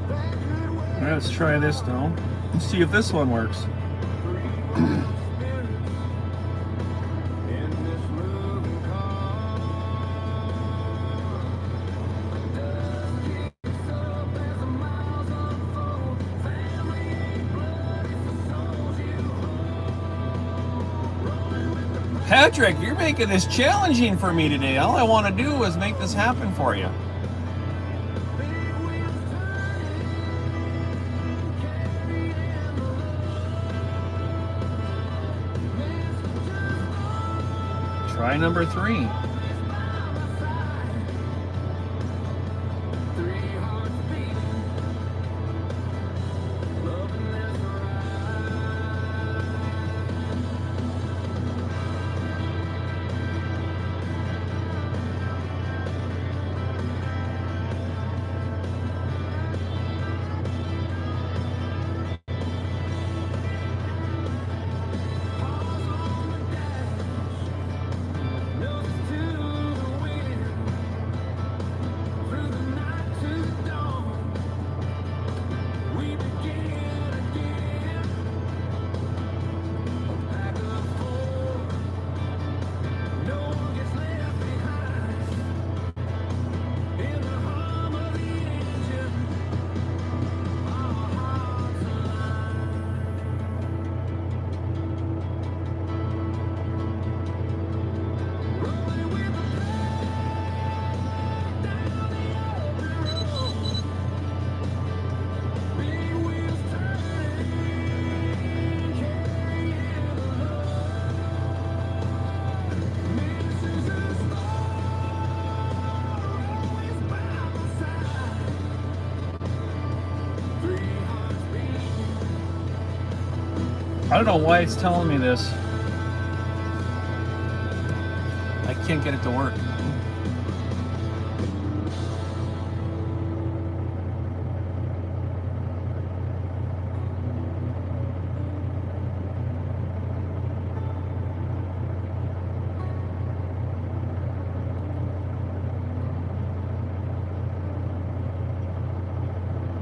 that could wear All right, let's try this though. Let's see if this one works. 3 wild spirits in this moving car. Dust kicks up as the miles unfold. Family ain't blood, it's the souls you hold. Rolling with the Patrick, you're making this challenging for me today. All I want to do is make this happen for you. big wheels turning, carrying the load. Try number 3. 3 hearts beating, loving this ride. Pause on the dash, noses to I don't know why it's telling me this. I can't get it to work.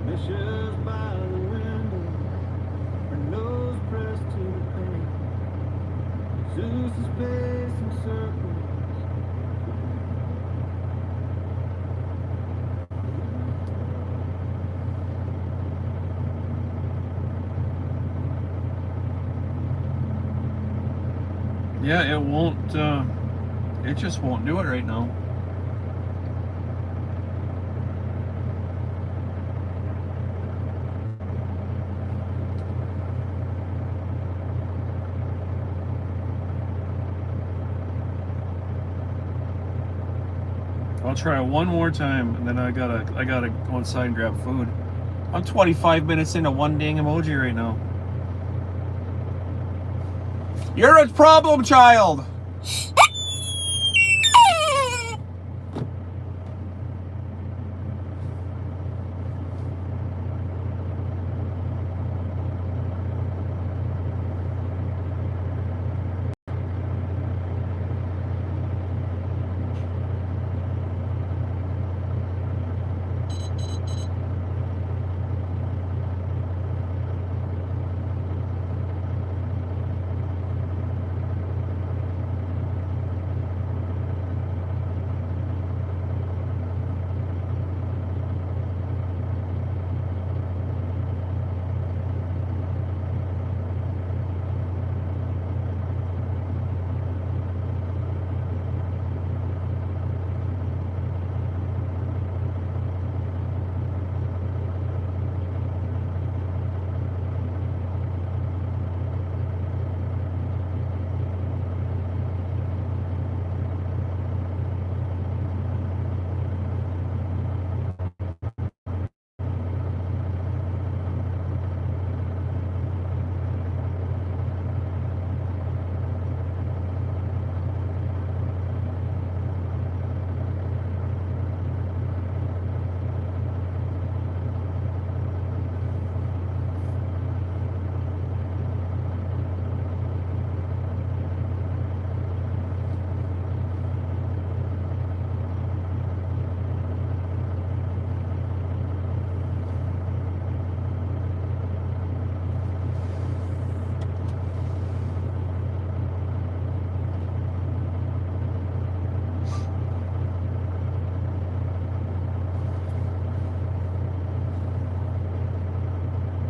Missions by the window, her nose pressed to the pane. Zeus is pacing circles. Yeah, it won't, it just won't do it right now. I'll try one more time, and then I gotta go inside and grab food. I'm 25 minutes into one dang emoji right now. You're a problem child!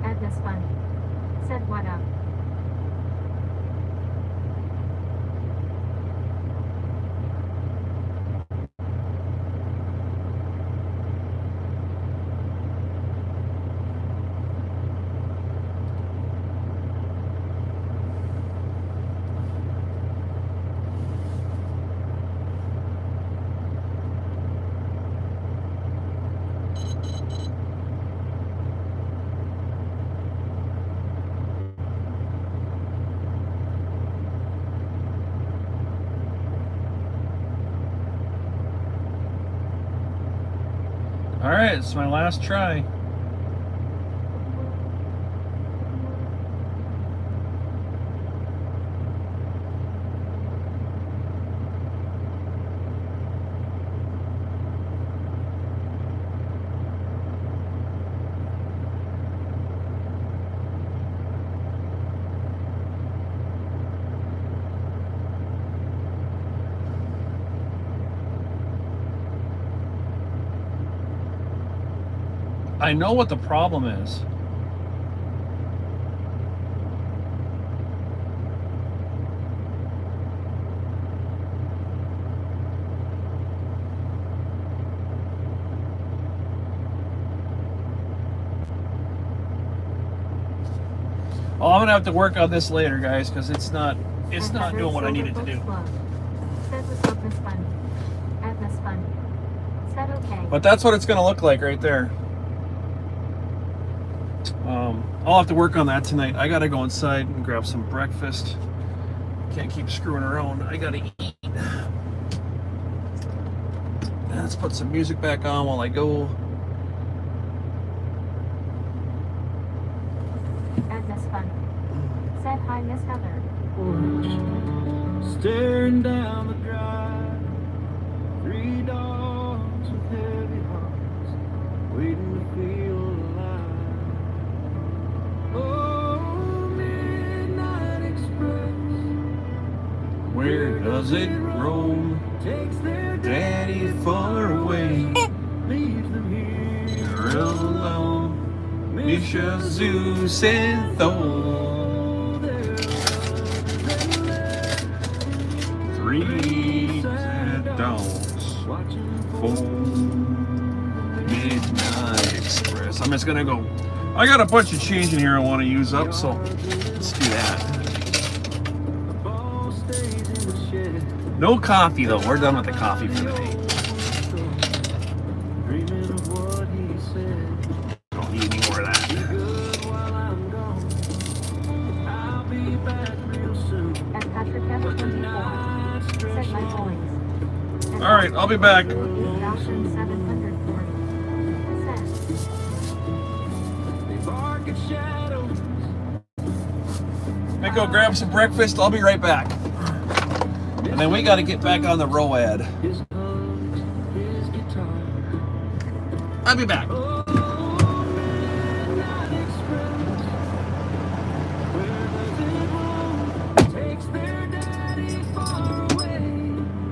Edna's funny. Said what up? Alright, it's my last try. I know what the problem is. Oh, I'm gonna have to work on this later, guys, because it's not doing what I needed to do. Said what's up, Miss Funny. Edna's funny. Said okay. But that's what it's gonna look like right there. I'll have to work on that tonight. I gotta go inside and grab some breakfast. Can't keep screwing around. I gotta eat. Let's put some music back on while I go. And Miss Fun said hi, Miss Heather. Staring down the drive, 3 dogs with heavy hearts, waiting to feel alive. Oh, Midnight Express, Where does it roam? takes their Daddy far away. leaves them here You're alone. Misha Zeus and Thor. 3 sad dogs. For Midnight Express. I'm just gonna go. I got a bunch of change in here I want to use up, so let's do that. No coffee though. We're done with the coffee for the day. dreaming of what he said. Don't need any more of that. Good while I'm gone, I'll be back real soon. And Patrick F24 said my boys. And All right, I'll be back. 8,740 said. They bark at shadows. Let me go grab some breakfast. I'll be right back. And then we got to get back on the ROAD. His hugs, his guitar. I'll be back. Oh, Midnight Express, where does it roam? Takes their daddy far away,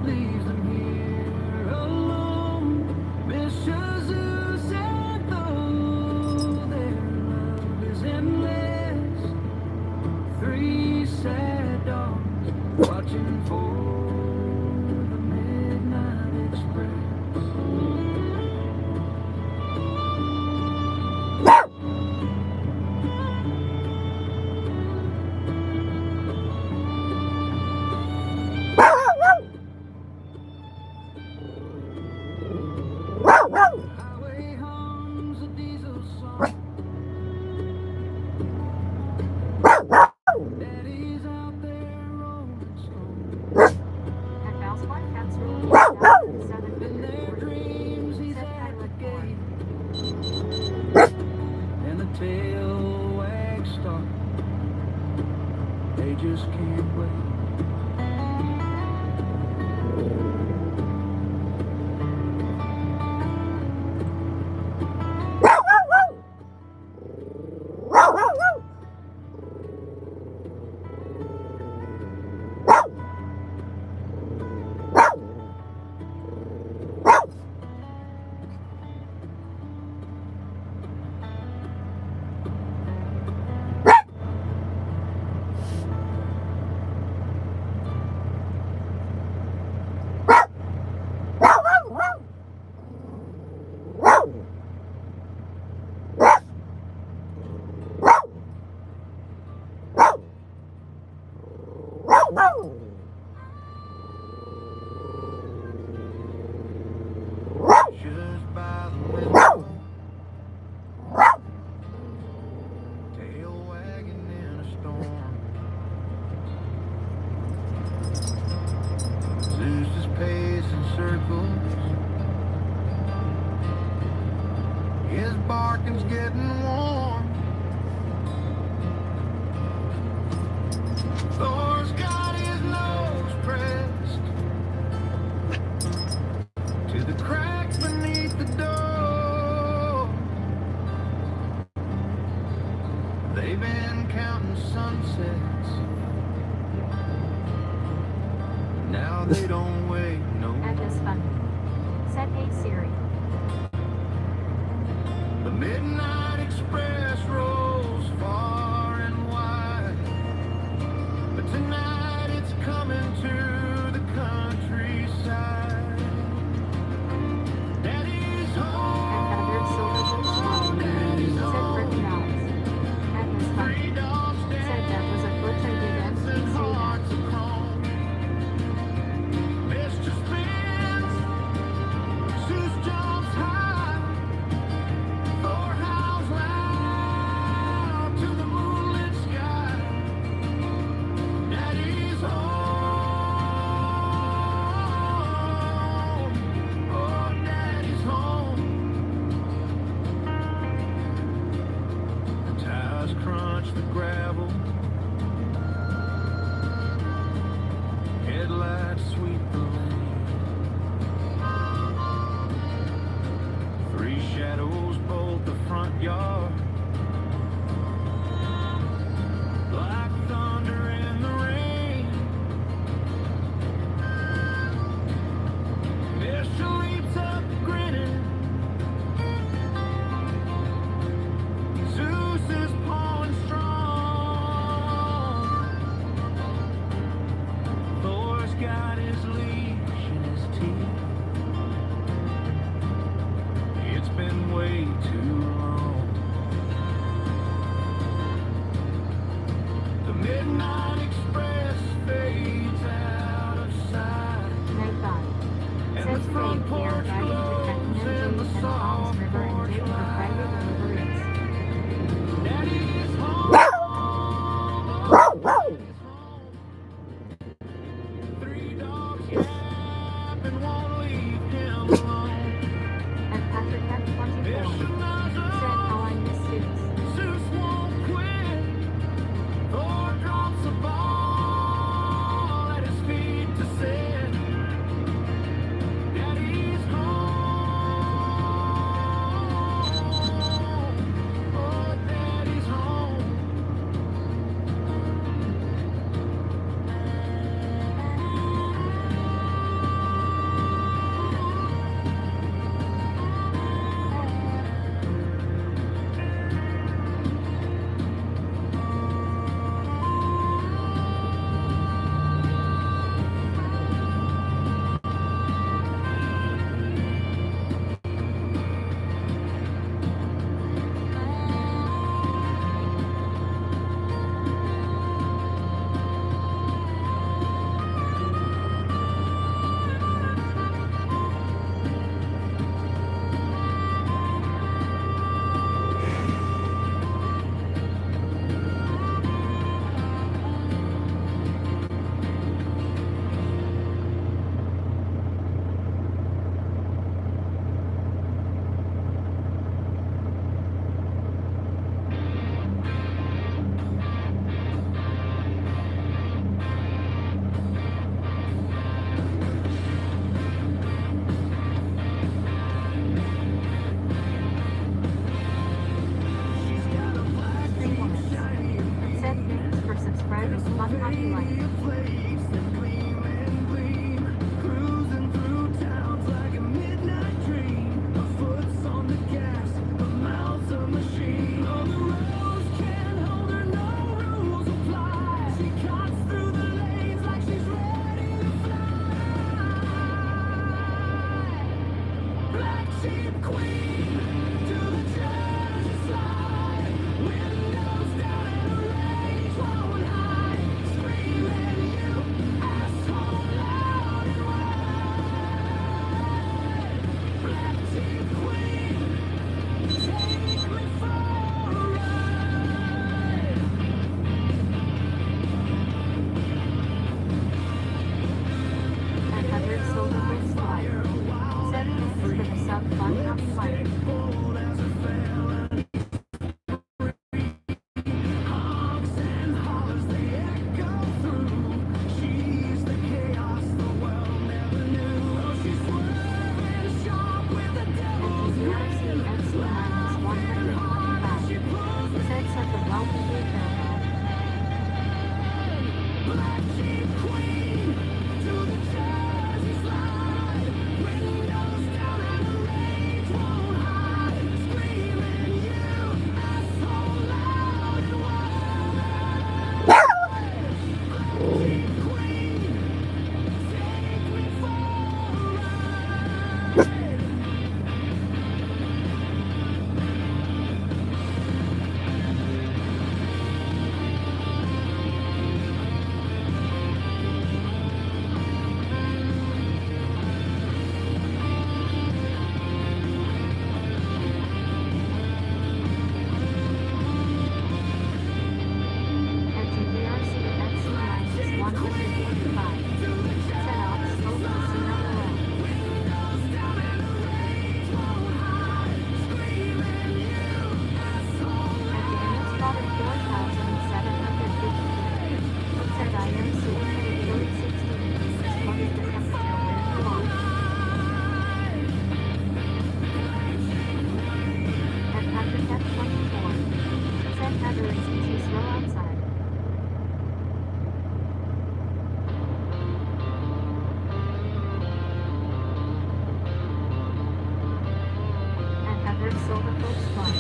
leaves them here alone. Miss Jesus and though their love is endless, 3 sad dogs watching for the Midnight Express. Highway hums a diesel song. Daddy's out there rolling stone. And Mousewhite Cats ruled In 8,740 their dreams, he's said at the Pilot gate, and the tail wags start. They just can't wait. Just by the window, tail wagging in a storm. Zeus is pacing circles. His barking's getting warm. Thor's got his nose pressed to the crack beneath the door. They've been counting sunsets. Now they don't wait no And Miss Fun said, hey Siri. The Midnight Express. Today, we are driving to Trenton and James and Palms River and Jake for Friday deliveries. Daddy's home. Three dogs yapping won't leave him alone. And Patrick F24 said how I miss Suits. Zeus won't quit. Thor drops a ball at his feet to sit. Daddy's home. Oh, Daddy's home. Said thanks for subscribing to Fun Hockey Life. Cruising through towns like a midnight dream. My foot's on the gas, my mouth's a machine. On the roads can't hold her, no rules apply. She cuts through the lanes like she's ready to fly. Black sheep queen to the Jersey slide. Windows down and the rage won't hide. Screaming you asshole loud and wide. Black sheep queen, take me for a ride. And Heather Silverwood's Fire said thanks for the sub Fun Hockey Life. Bold as a felon. Honks and hollers, they echo through. She's the chaos the world never knew. Oh, she's swerving sharp with the And devil's DRC FC-125 said such a well-behaved animal. Black sheep queen to the Jersey slide. Windows down and the rage won't hide. Screaming you asshole loud and wide. Black sheep queen, take me for a ride. And to DRC FC-145 said I'll smoke the scene on the road. Windows down and the rage won't hide. Screaming you asshole And Daniel spotted 4,750 said I am seeing a really 60 degrees. What is the temperature where you are? And Patrick F24 said Heather is too slow outside. And Heather Silvercoat's Fly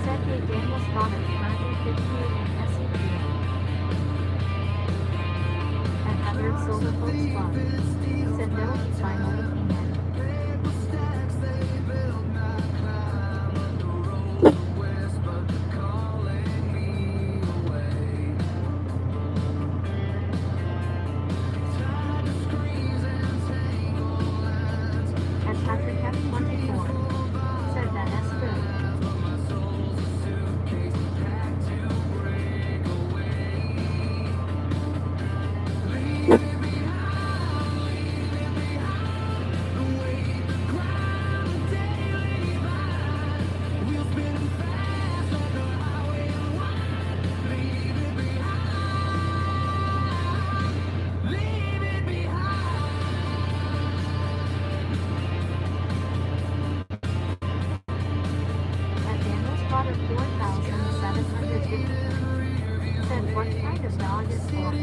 said hey Daniel spotted currently 58 in SEP. And Heather Silvercoat's Fly said no, he's finally came in. paper stacks they build not climbing the road to west, but calling me away. Tied to screens and tangled lines. 53. Said, what kind of dog is Fork?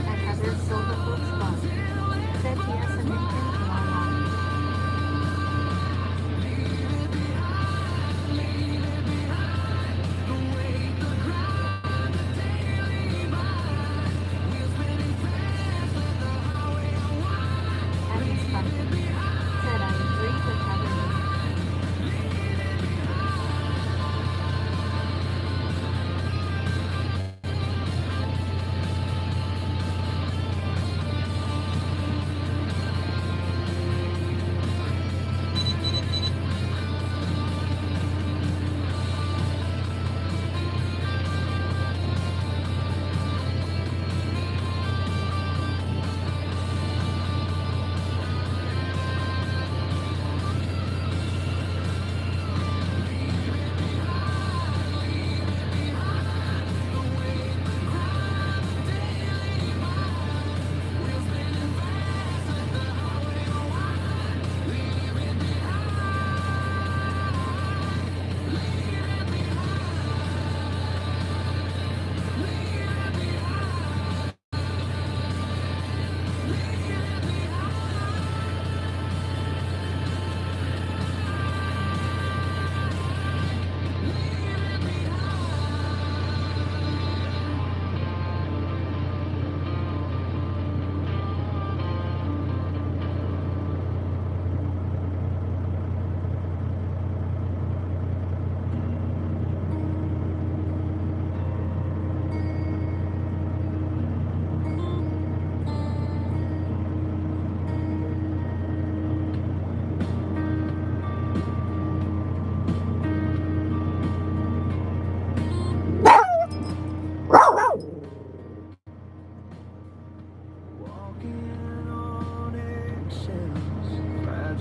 And Heather Silverfoot's bug. Said yes and anything to my life. And it's funny. Said I agree with Heather.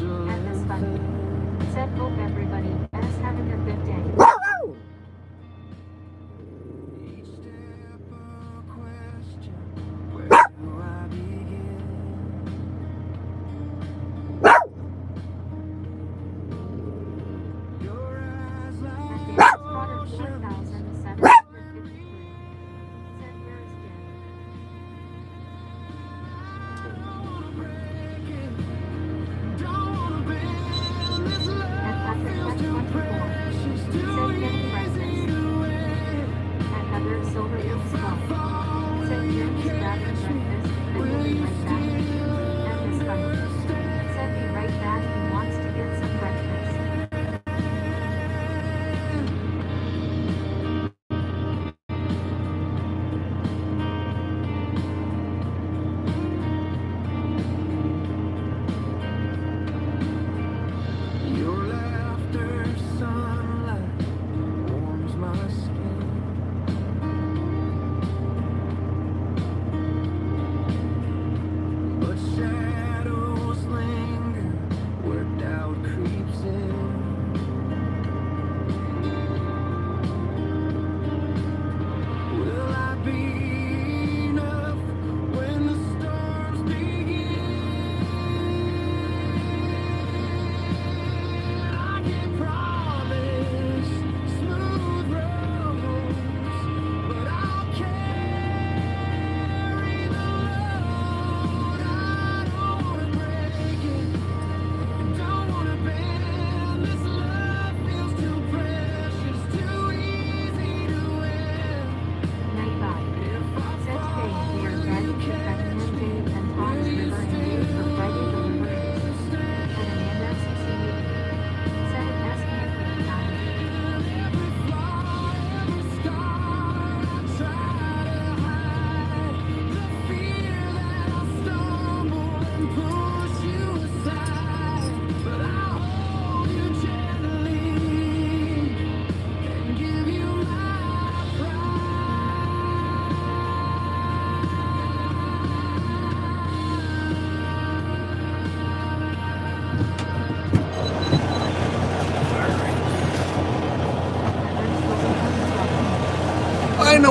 And this funny. Said, hope everybody is having a good day. And Dan's Trotter 4,753. Said, where is Jen? And Patrick West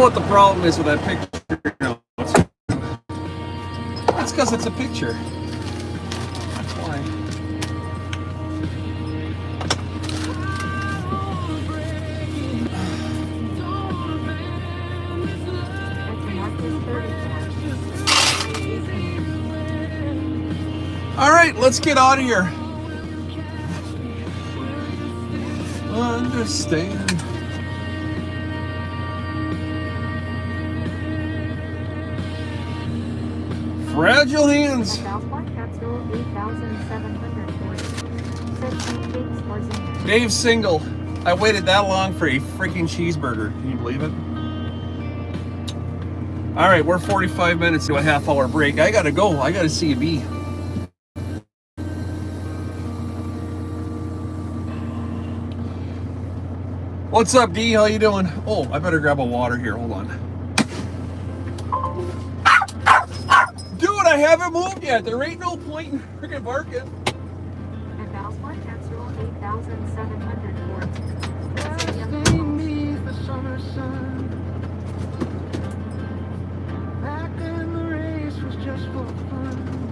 know what the problem is with that picture now. That's because it's a picture. That's why. All right, let's get out of here. Understand. Fragile hands. Dave's single. I waited that long for a freaking cheeseburger. Can you believe it? All right, we're 45 minutes to a half-hour break. I gotta go. I gotta see a bee. What's up, D? How you doing? Oh, I better grab a water here. Hold on. Dude, I haven't moved yet. There ain't no point in freaking barking. At Valsport, Capsule 8,704. Beneath the summer sun, back then the race was just for fun.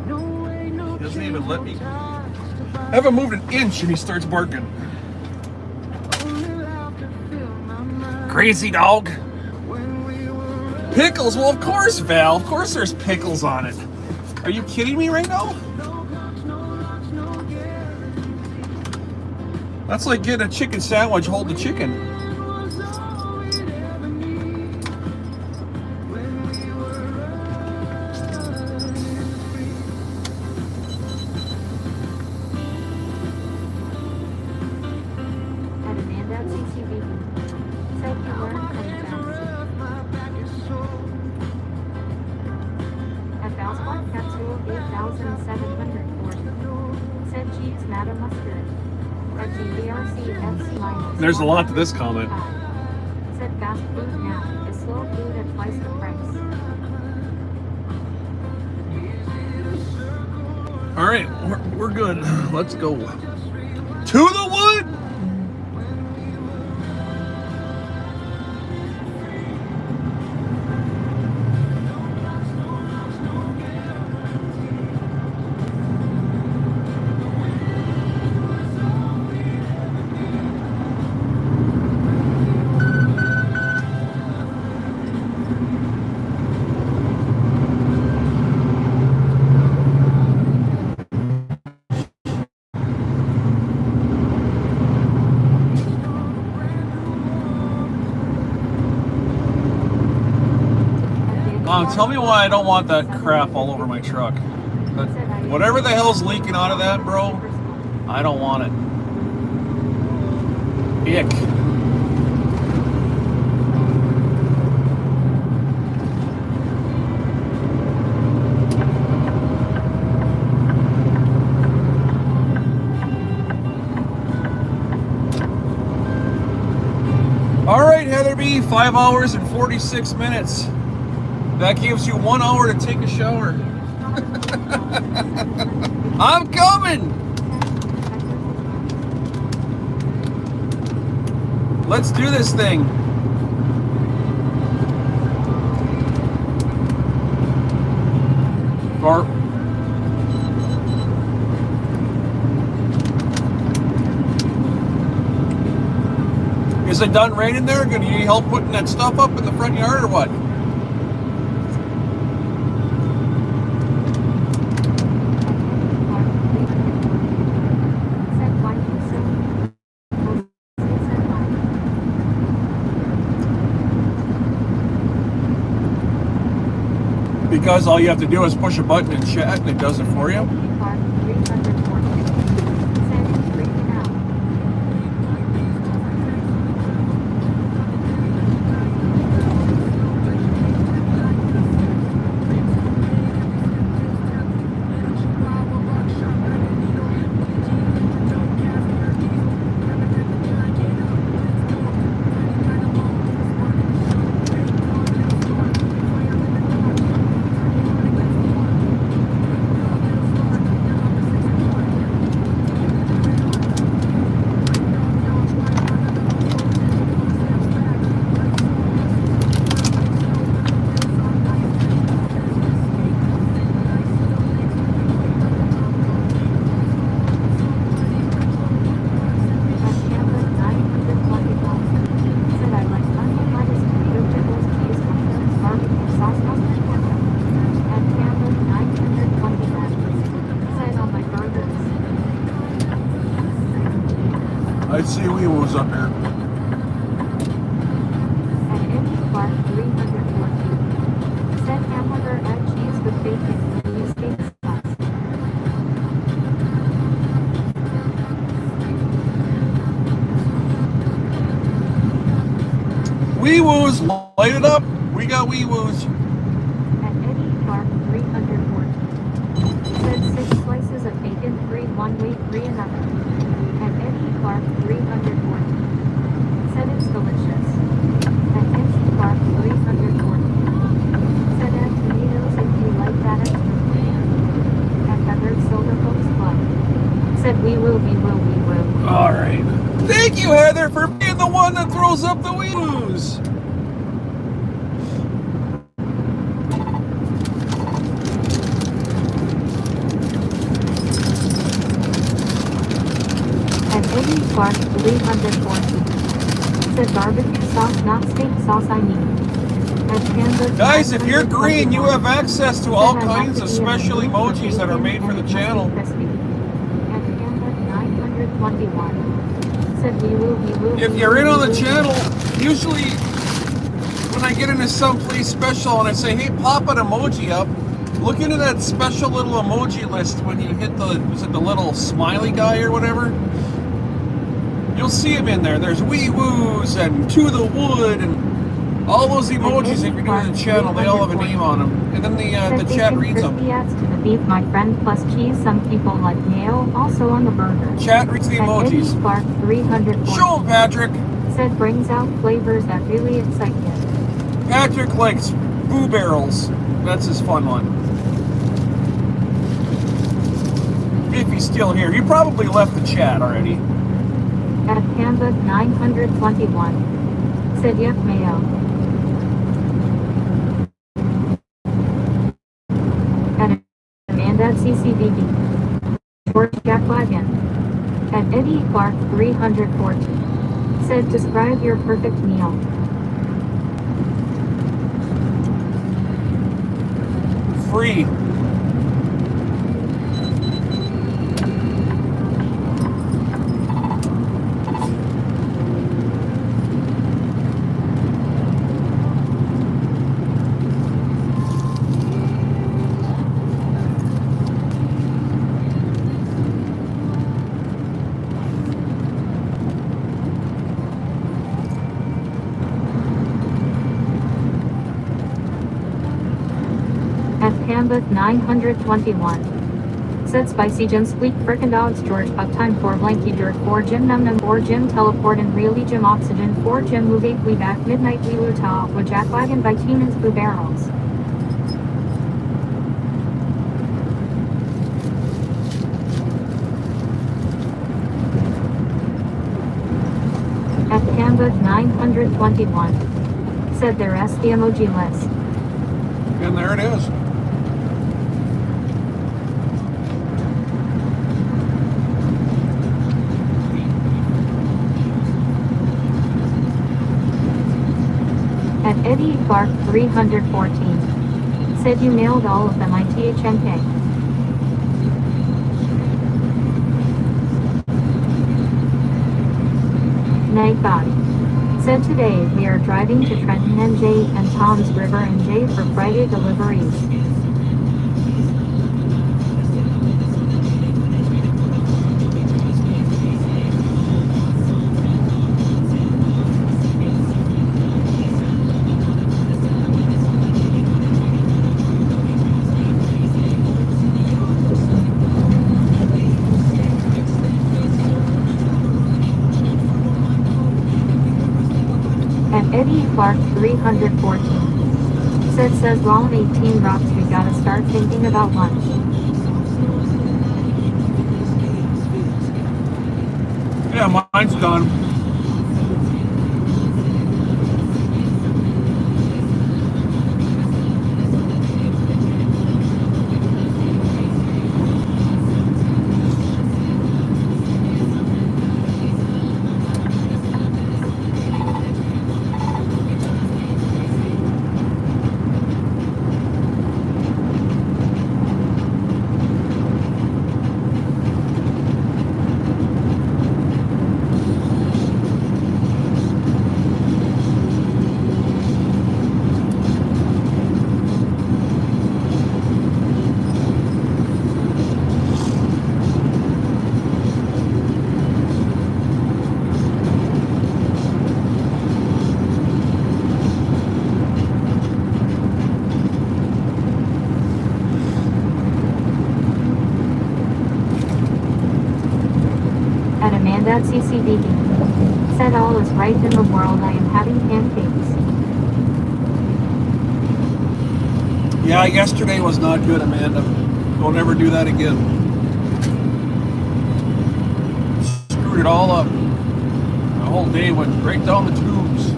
No way, no He doesn't even let me. ties to bind. I haven't moved an inch and he starts barking. Only love could fill my mind Crazy dog. when we were Pickles? Well, of course, Val. Of course there's pickles on it. Are you kidding me right now? no clocks, no locks, no guarantee. That's like getting a chicken sandwich, hold the chicken. It was all we'd ever need when we were running free. At Amanda CCV. Said you learned from Hands are fast. rough, my back is sore. At Valsport, Capsule 8,704. Said cheese, Madam Mustard. At GBRC FC minus. There's a lot to this comment. Said fast food now is slow food at twice the price. All right, we're good. Let's go. To the wood! Tell me why I don't want that crap all over my truck. But whatever the hell's leaking out of that, bro, I don't want it. Ick. All right, Heather B, 5 hours and 46 minutes. That gives you 1 hour to take a shower. I'm coming. Let's do this thing. Or is it done raining there? Gonna you need help putting that stuff up in the front yard or what? Because all you have to do is push a button and chat and it does it for you. I see Weewoos up here. At Andy Clark 314. Said hamburger and cheese with bacon. Use steak sauce. Weewoos, light it up. We got Weewoos. At Eddie Clark 314. Said 6 slices of bacon, 3 one weight, 3 another. At Eddie Clark 314. Said it's delicious. At Eddie Clark 314. Said add tomatoes if you like that extra flavor. At Heather Silver Folks Club. Said we will. All right. Thank you, Heather, for being the one that throws up the Weewoos. At Eddie Clark 314. Said barbecue sauce, not steak sauce, I mean. At Canvas Guys, if you're green, you 921. have access to Said all I have kinds to of be in the special mood for emojis that are bacon made for and the it must be channel. crispy. At Canvas 921. Said we will. If you're in on the channel, usually when I get into someplace special and I say, hey, pop an emoji up, look into that special little emoji list when you hit the little smiley guy or whatever. You'll see them in there. There's Weewoos and To the Wood and all those emojis. If you're doing the channel, they all have a name on them. And then the chat bacon reads crispy them. adds to the beef, my friend, plus cheese. Some people like mayo, also on the burger. Chat reads the At Eddie emojis. Clark 304. Show them, Patrick. Said brings out flavors that really excite you. Patrick likes Boo Barrels. That's his fun one. If he's still here. He probably left the chat already. At Canvas 921. Said yep, mayo. At Amanda at CCBB. George Jackwagon. At Eddie Clark 314. Said describe your perfect meal. Free. At Canvas 921. Said Spicy Jim Squeak Frickin' Dogs George Uptime 4 Blanky Dirt 4 Jim Num Num 4 Jim Teleport and Really Jim Oxygen 4 Jim Move 8 We Back Midnight We Woo Ta with Jackwagon by Teenans Boo Barrels. At Canvas 921. Said there's the emoji list. And there it is. At Eddie Clark 314. Said you nailed all of them, ITHNK. Night Body. Said today we are driving to Trenton NJ and Tom's River NJ for Friday deliveries. At Eddie Clark 314. Says Rollin’18 rocks, we gotta start thinking about lunch. Yeah, mine's done. At CCDB. Said all is right in the world. I am having pancakes. Yeah, yesterday was not good, Amanda. Don't ever do that again. Screwed it all up. The whole day went right down the tubes.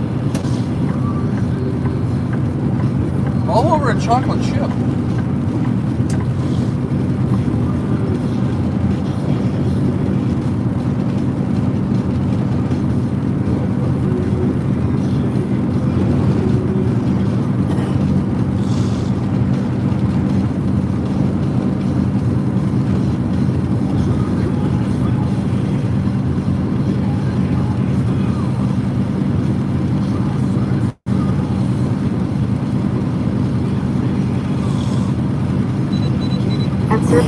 All over a chocolate chip.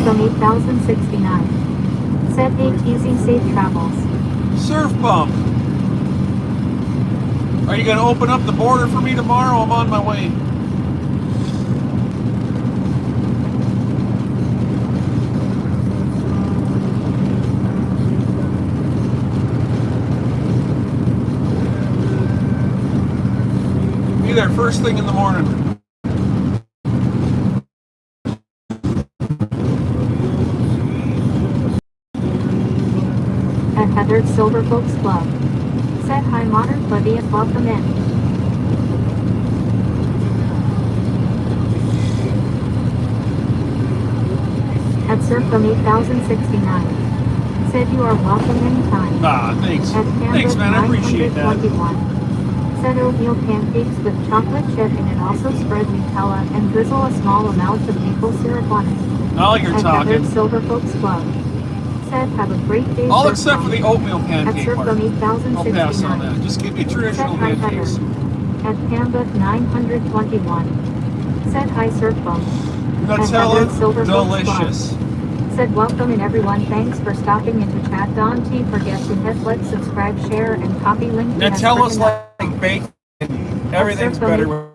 From 8069. Said ATZ safe travels. Surf bump. Are you going to open up the border for me tomorrow? I'm on my way. Be there first thing in the morning. At Heather's Silver Folks Club. Said hi modern plebeians, welcome in. At Surfcom 8069. Said you are welcome anytime. Ah, thanks. At Thanks, man. I appreciate that. 921. Said oatmeal pancakes with chocolate chip in it, also spread Nutella and drizzle a small amount of maple syrup on it. Now you're At talking. Heather's Silver Folks Club. Said have a great day. All except for the oatmeal At pancake part. Surfcom 8069. I'll pass on that. Just give me traditional Said hi Heather. pancakes. At Pambuk 921. Said hi Surfbum. Nutella, delicious. Said welcome in everyone. Thanks for stopping into chat. Don't forget to hit like, subscribe, share, and copy link. to Nutella's Hasbrook like bacon. Everything's better with.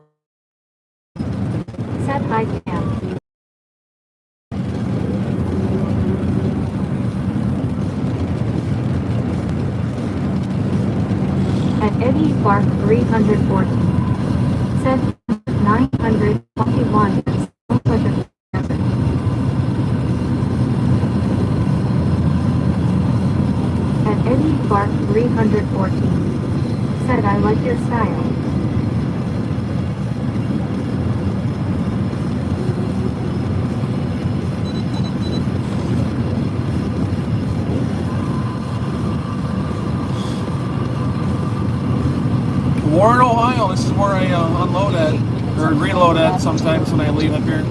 Said hi Cam. At Eddie Clark 314. Said 921. At Eddie Clark 314. Said I like your style. Warren, Ohio. This is where I unload at, or reload at sometimes when I leave up here.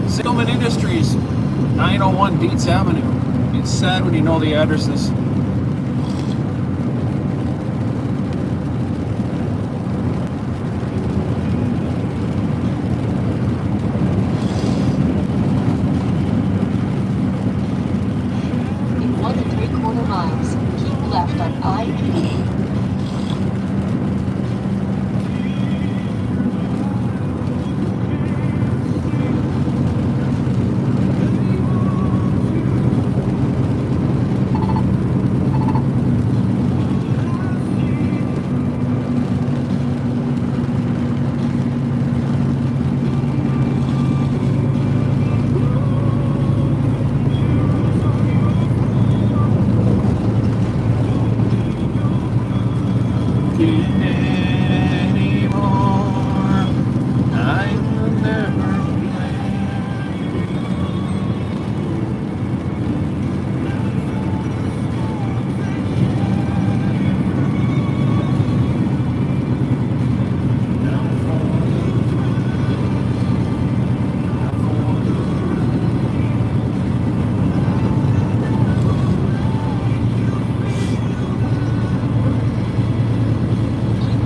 Sigelman Industries, 901 Dietz Avenue. It's sad when you know the addresses. In 1 3/4 miles, keep left on I-80.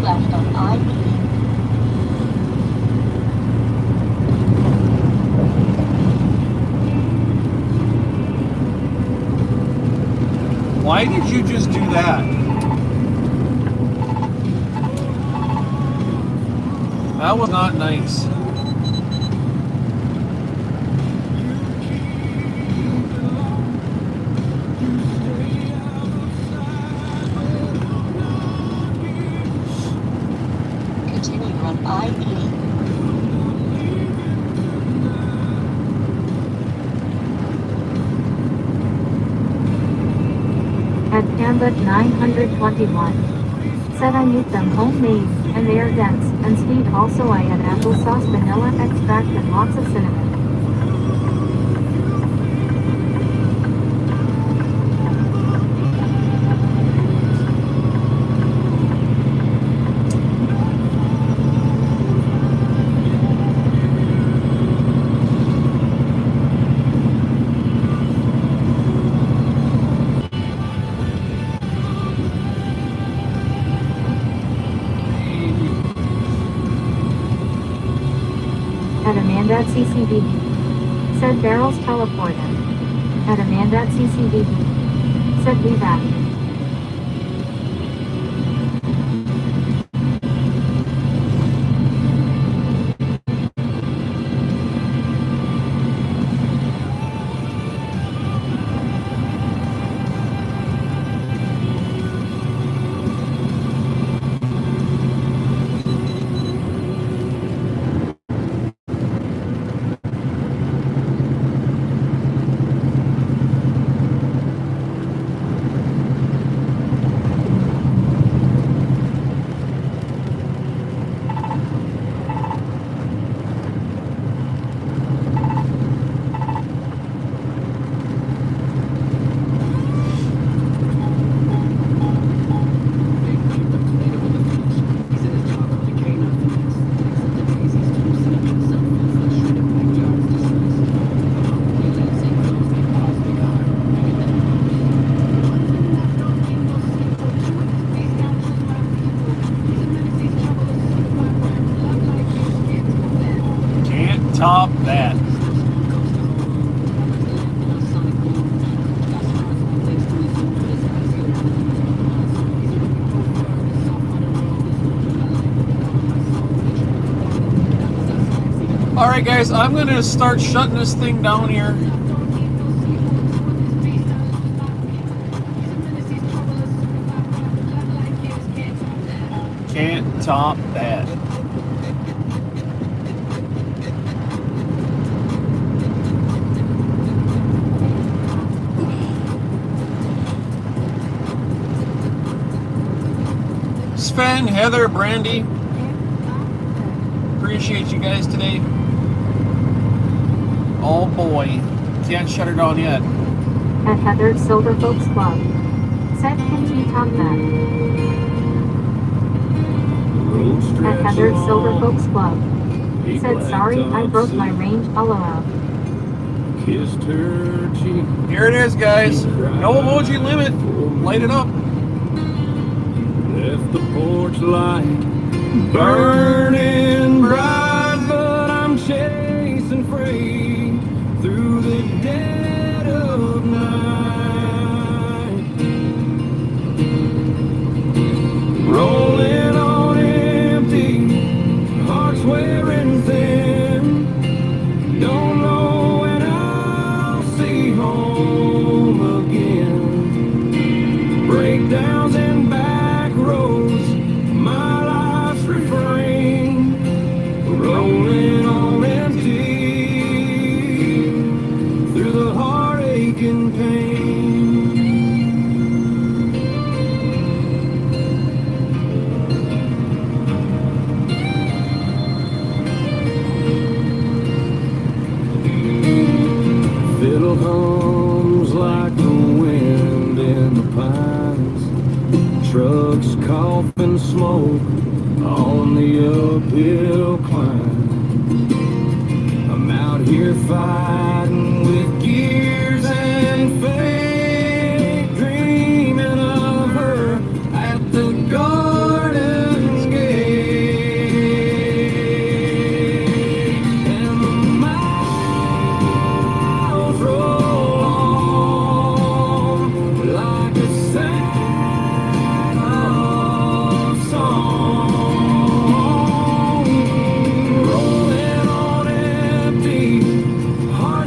Left on I-80. Why did you just do that? That was not nice. But 921. Said I make them homemade, and they are dense and sweet. Also I add applesauce, vanilla extract, and lots of cinnamon. At Amanda at CCDB. Said barrels teleported. At Amanda at CCDB. Said we back. Top that. Alright guys, I'm gonna start shutting this thing down here. Can't top that. Sven, Heather, Brandy, appreciate you guys today. Oh boy, can't shut her down yet. At Heather's Silver Folks Club. Said can you top that? At Heather's Silver Folks Club. Said sorry, I broke my range. LOL. Kissed her cheek. Here it is, guys. No emoji limit. Light it up. Left the porch light burning bright, but I'm chasing free through the dead of night. Rolling on empty, hearts wearing thin. Don't know when I'll see home again. Breakdowns and back roads, my life's refrain. Rolling on empty through the heartache and pain. Fiddle hums like the wind in the pines. Trucks coughing smoke on the uphill climb. I'm out here fighting with gears and fate, dreaming of her at the garden's gate. And the miles roll on like a sad love song. Rolling on empty, heart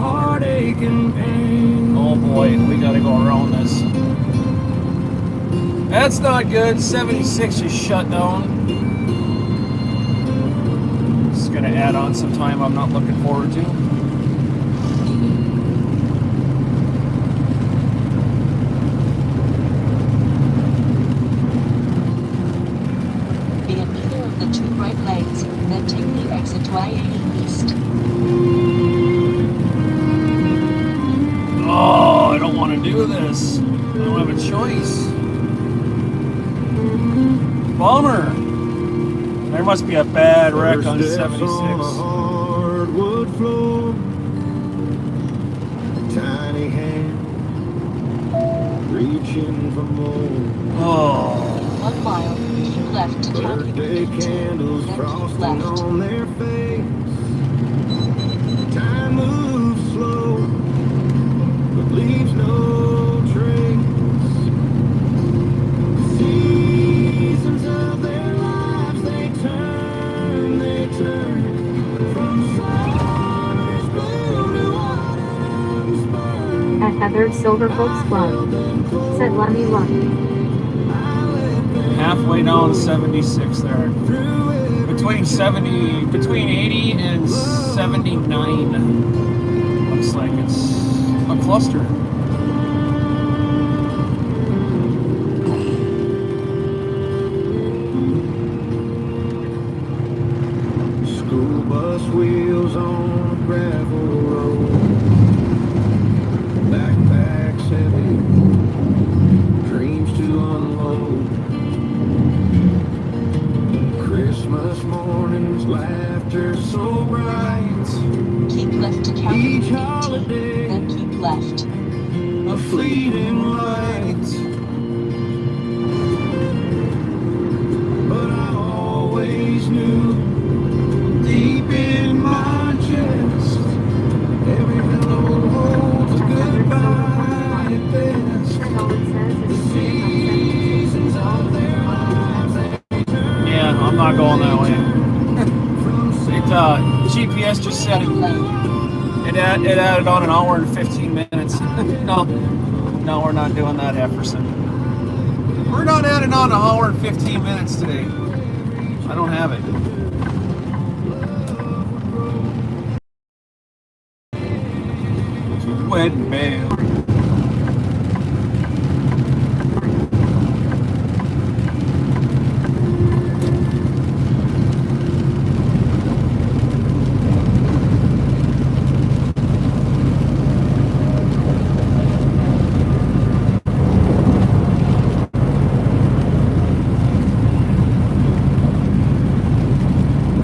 heartache and pain. Oh boy, we gotta go around this. That's not good. 76 is shut down. It's gonna add on some time I'm not looking forward to. Be in either of the two right lanes, then take the exit to I-80 East. Oh, I don't want to do this. I don't have a choice. Bummer. There must be a bad wreck on First steps 76. on a hardwood floor. Tiny hand reaching for more. Oh, 1 mile, keep left to County Birthday Route 18, candles then keep frosting left. on their face. Time moves slow, but leaves no trace. Seasons of their lives, they turn from summer's blue to autumn's burn. At Heather's Silver Folks Club, said Lemmy Luck. halfway down 76 there. Between 80 and 79. Looks like it's a cluster. School bus wheels on a gravel road. Backpacks heavy, dreams to unload. Christmas mornings, laughter so bright. Keep left to County Each Route 18, holiday, then keep left. a fleeting light. But I always knew, deep in my chest, every road holds a goodbye at best. Said all it says The is seasons of their lives, they turn Yeah, I'm not going that way. from It, GPS just said it. Lane. It added on an hour and 15 minutes. No, we're not doing that, Hefferson. We're not adding on an hour and 15 minutes today. I don't have it. Wedding bell.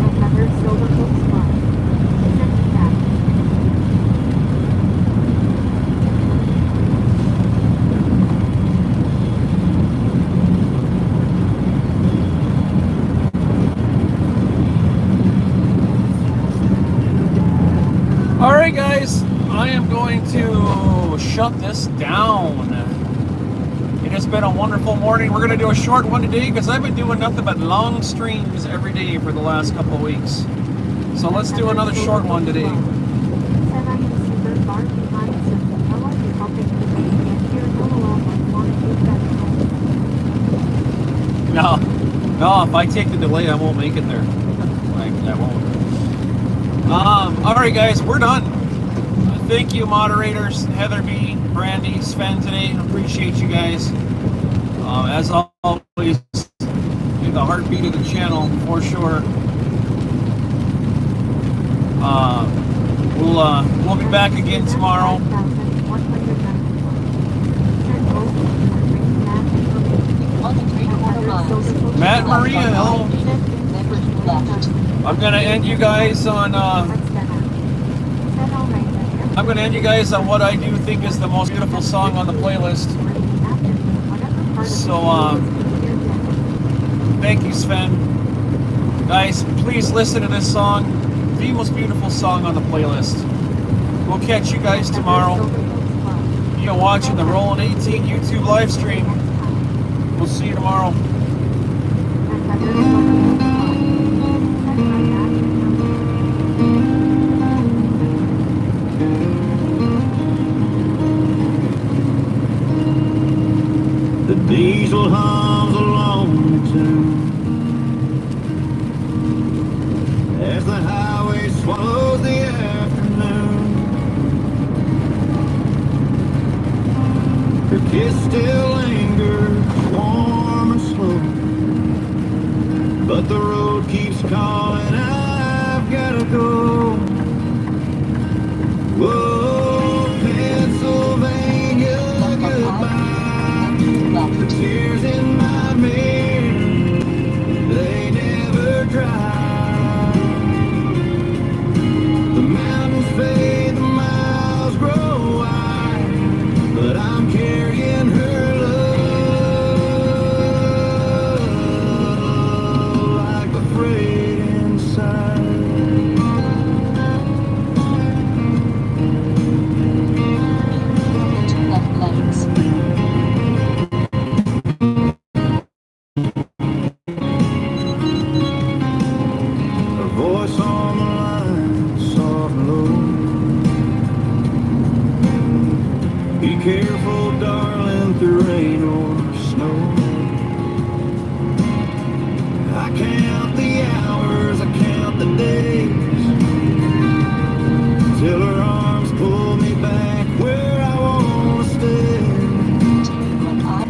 at Heather's Silver Folks Club. Said Jack. All right, guys, I am going to shut this down. It has been a wonderful morning. We're going to do a short one today because I've been doing nothing but long streams every day for the last couple of weeks. So let's do another short one today. Said I am super far behind, so I want you helping me get here. LOL, I want to take that home. No, if I take the delay, I won't make it there. I won't. All right, guys, we're done. Thank you, moderators, Heather B, Brandy, Sven today. Appreciate you guys. As always, you're the heartbeat of the channel for sure. We'll be back again tomorrow. 5,190. On the 3/4 miles. Matt keep left Maria, on hello. I-80, then keep left. I'm gonna end you guys on. I'm gonna end you guys on what I do think is the most beautiful song on the playlist. So, thank you, Sven. Guys, please listen to this song, the most beautiful song on the playlist. We'll catch you guys tomorrow. You're watching the Rollin’18 YouTube live stream. We'll see you tomorrow. Diesel hums a lonely tune as the highway swallows the afternoon. Her kiss still lingers, warm and slow, but the road keeps calling, I've gotta go. Whoa, Pennsylvania, goodbye. The tears in my mirror, they never dry. The mountains fade, the miles grow wide, but I'm carrying her love like a freight inside. Two left lanes. A voice on the line, soft and low. Be careful, darling, through rain or snow. I count the hours, I count the days, till her arms pull me back where I wanna stay. Continue on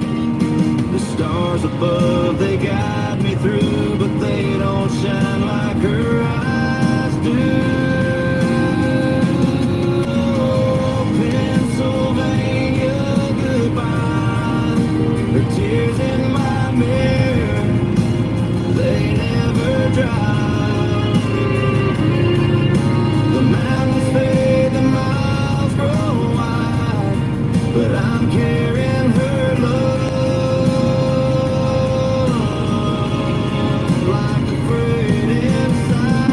The stars above, they guide me through, but they don't shine like her eyes do. Oh, Pennsylvania, goodbye. Her tears in my mirror, they never dry. The mountains fade, the miles grow wide, but I'm carrying her love like a freight inside.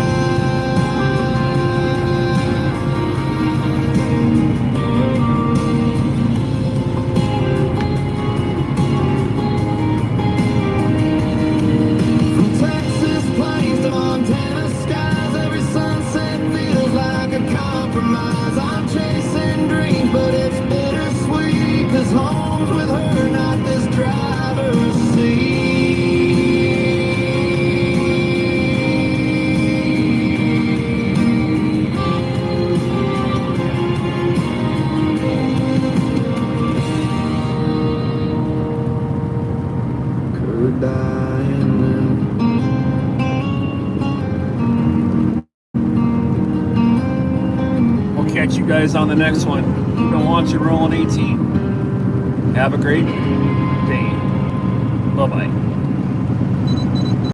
From Texas plains to Montana skies, every sunset feels like a compromise. I'm chasing dreams, but it's bittersweet, 'cause home's with her, not this driver's seat. Could dying now. We'll catch you guys on the next one. Keep on watching Rollin' 18. Have a great day. Bye-bye.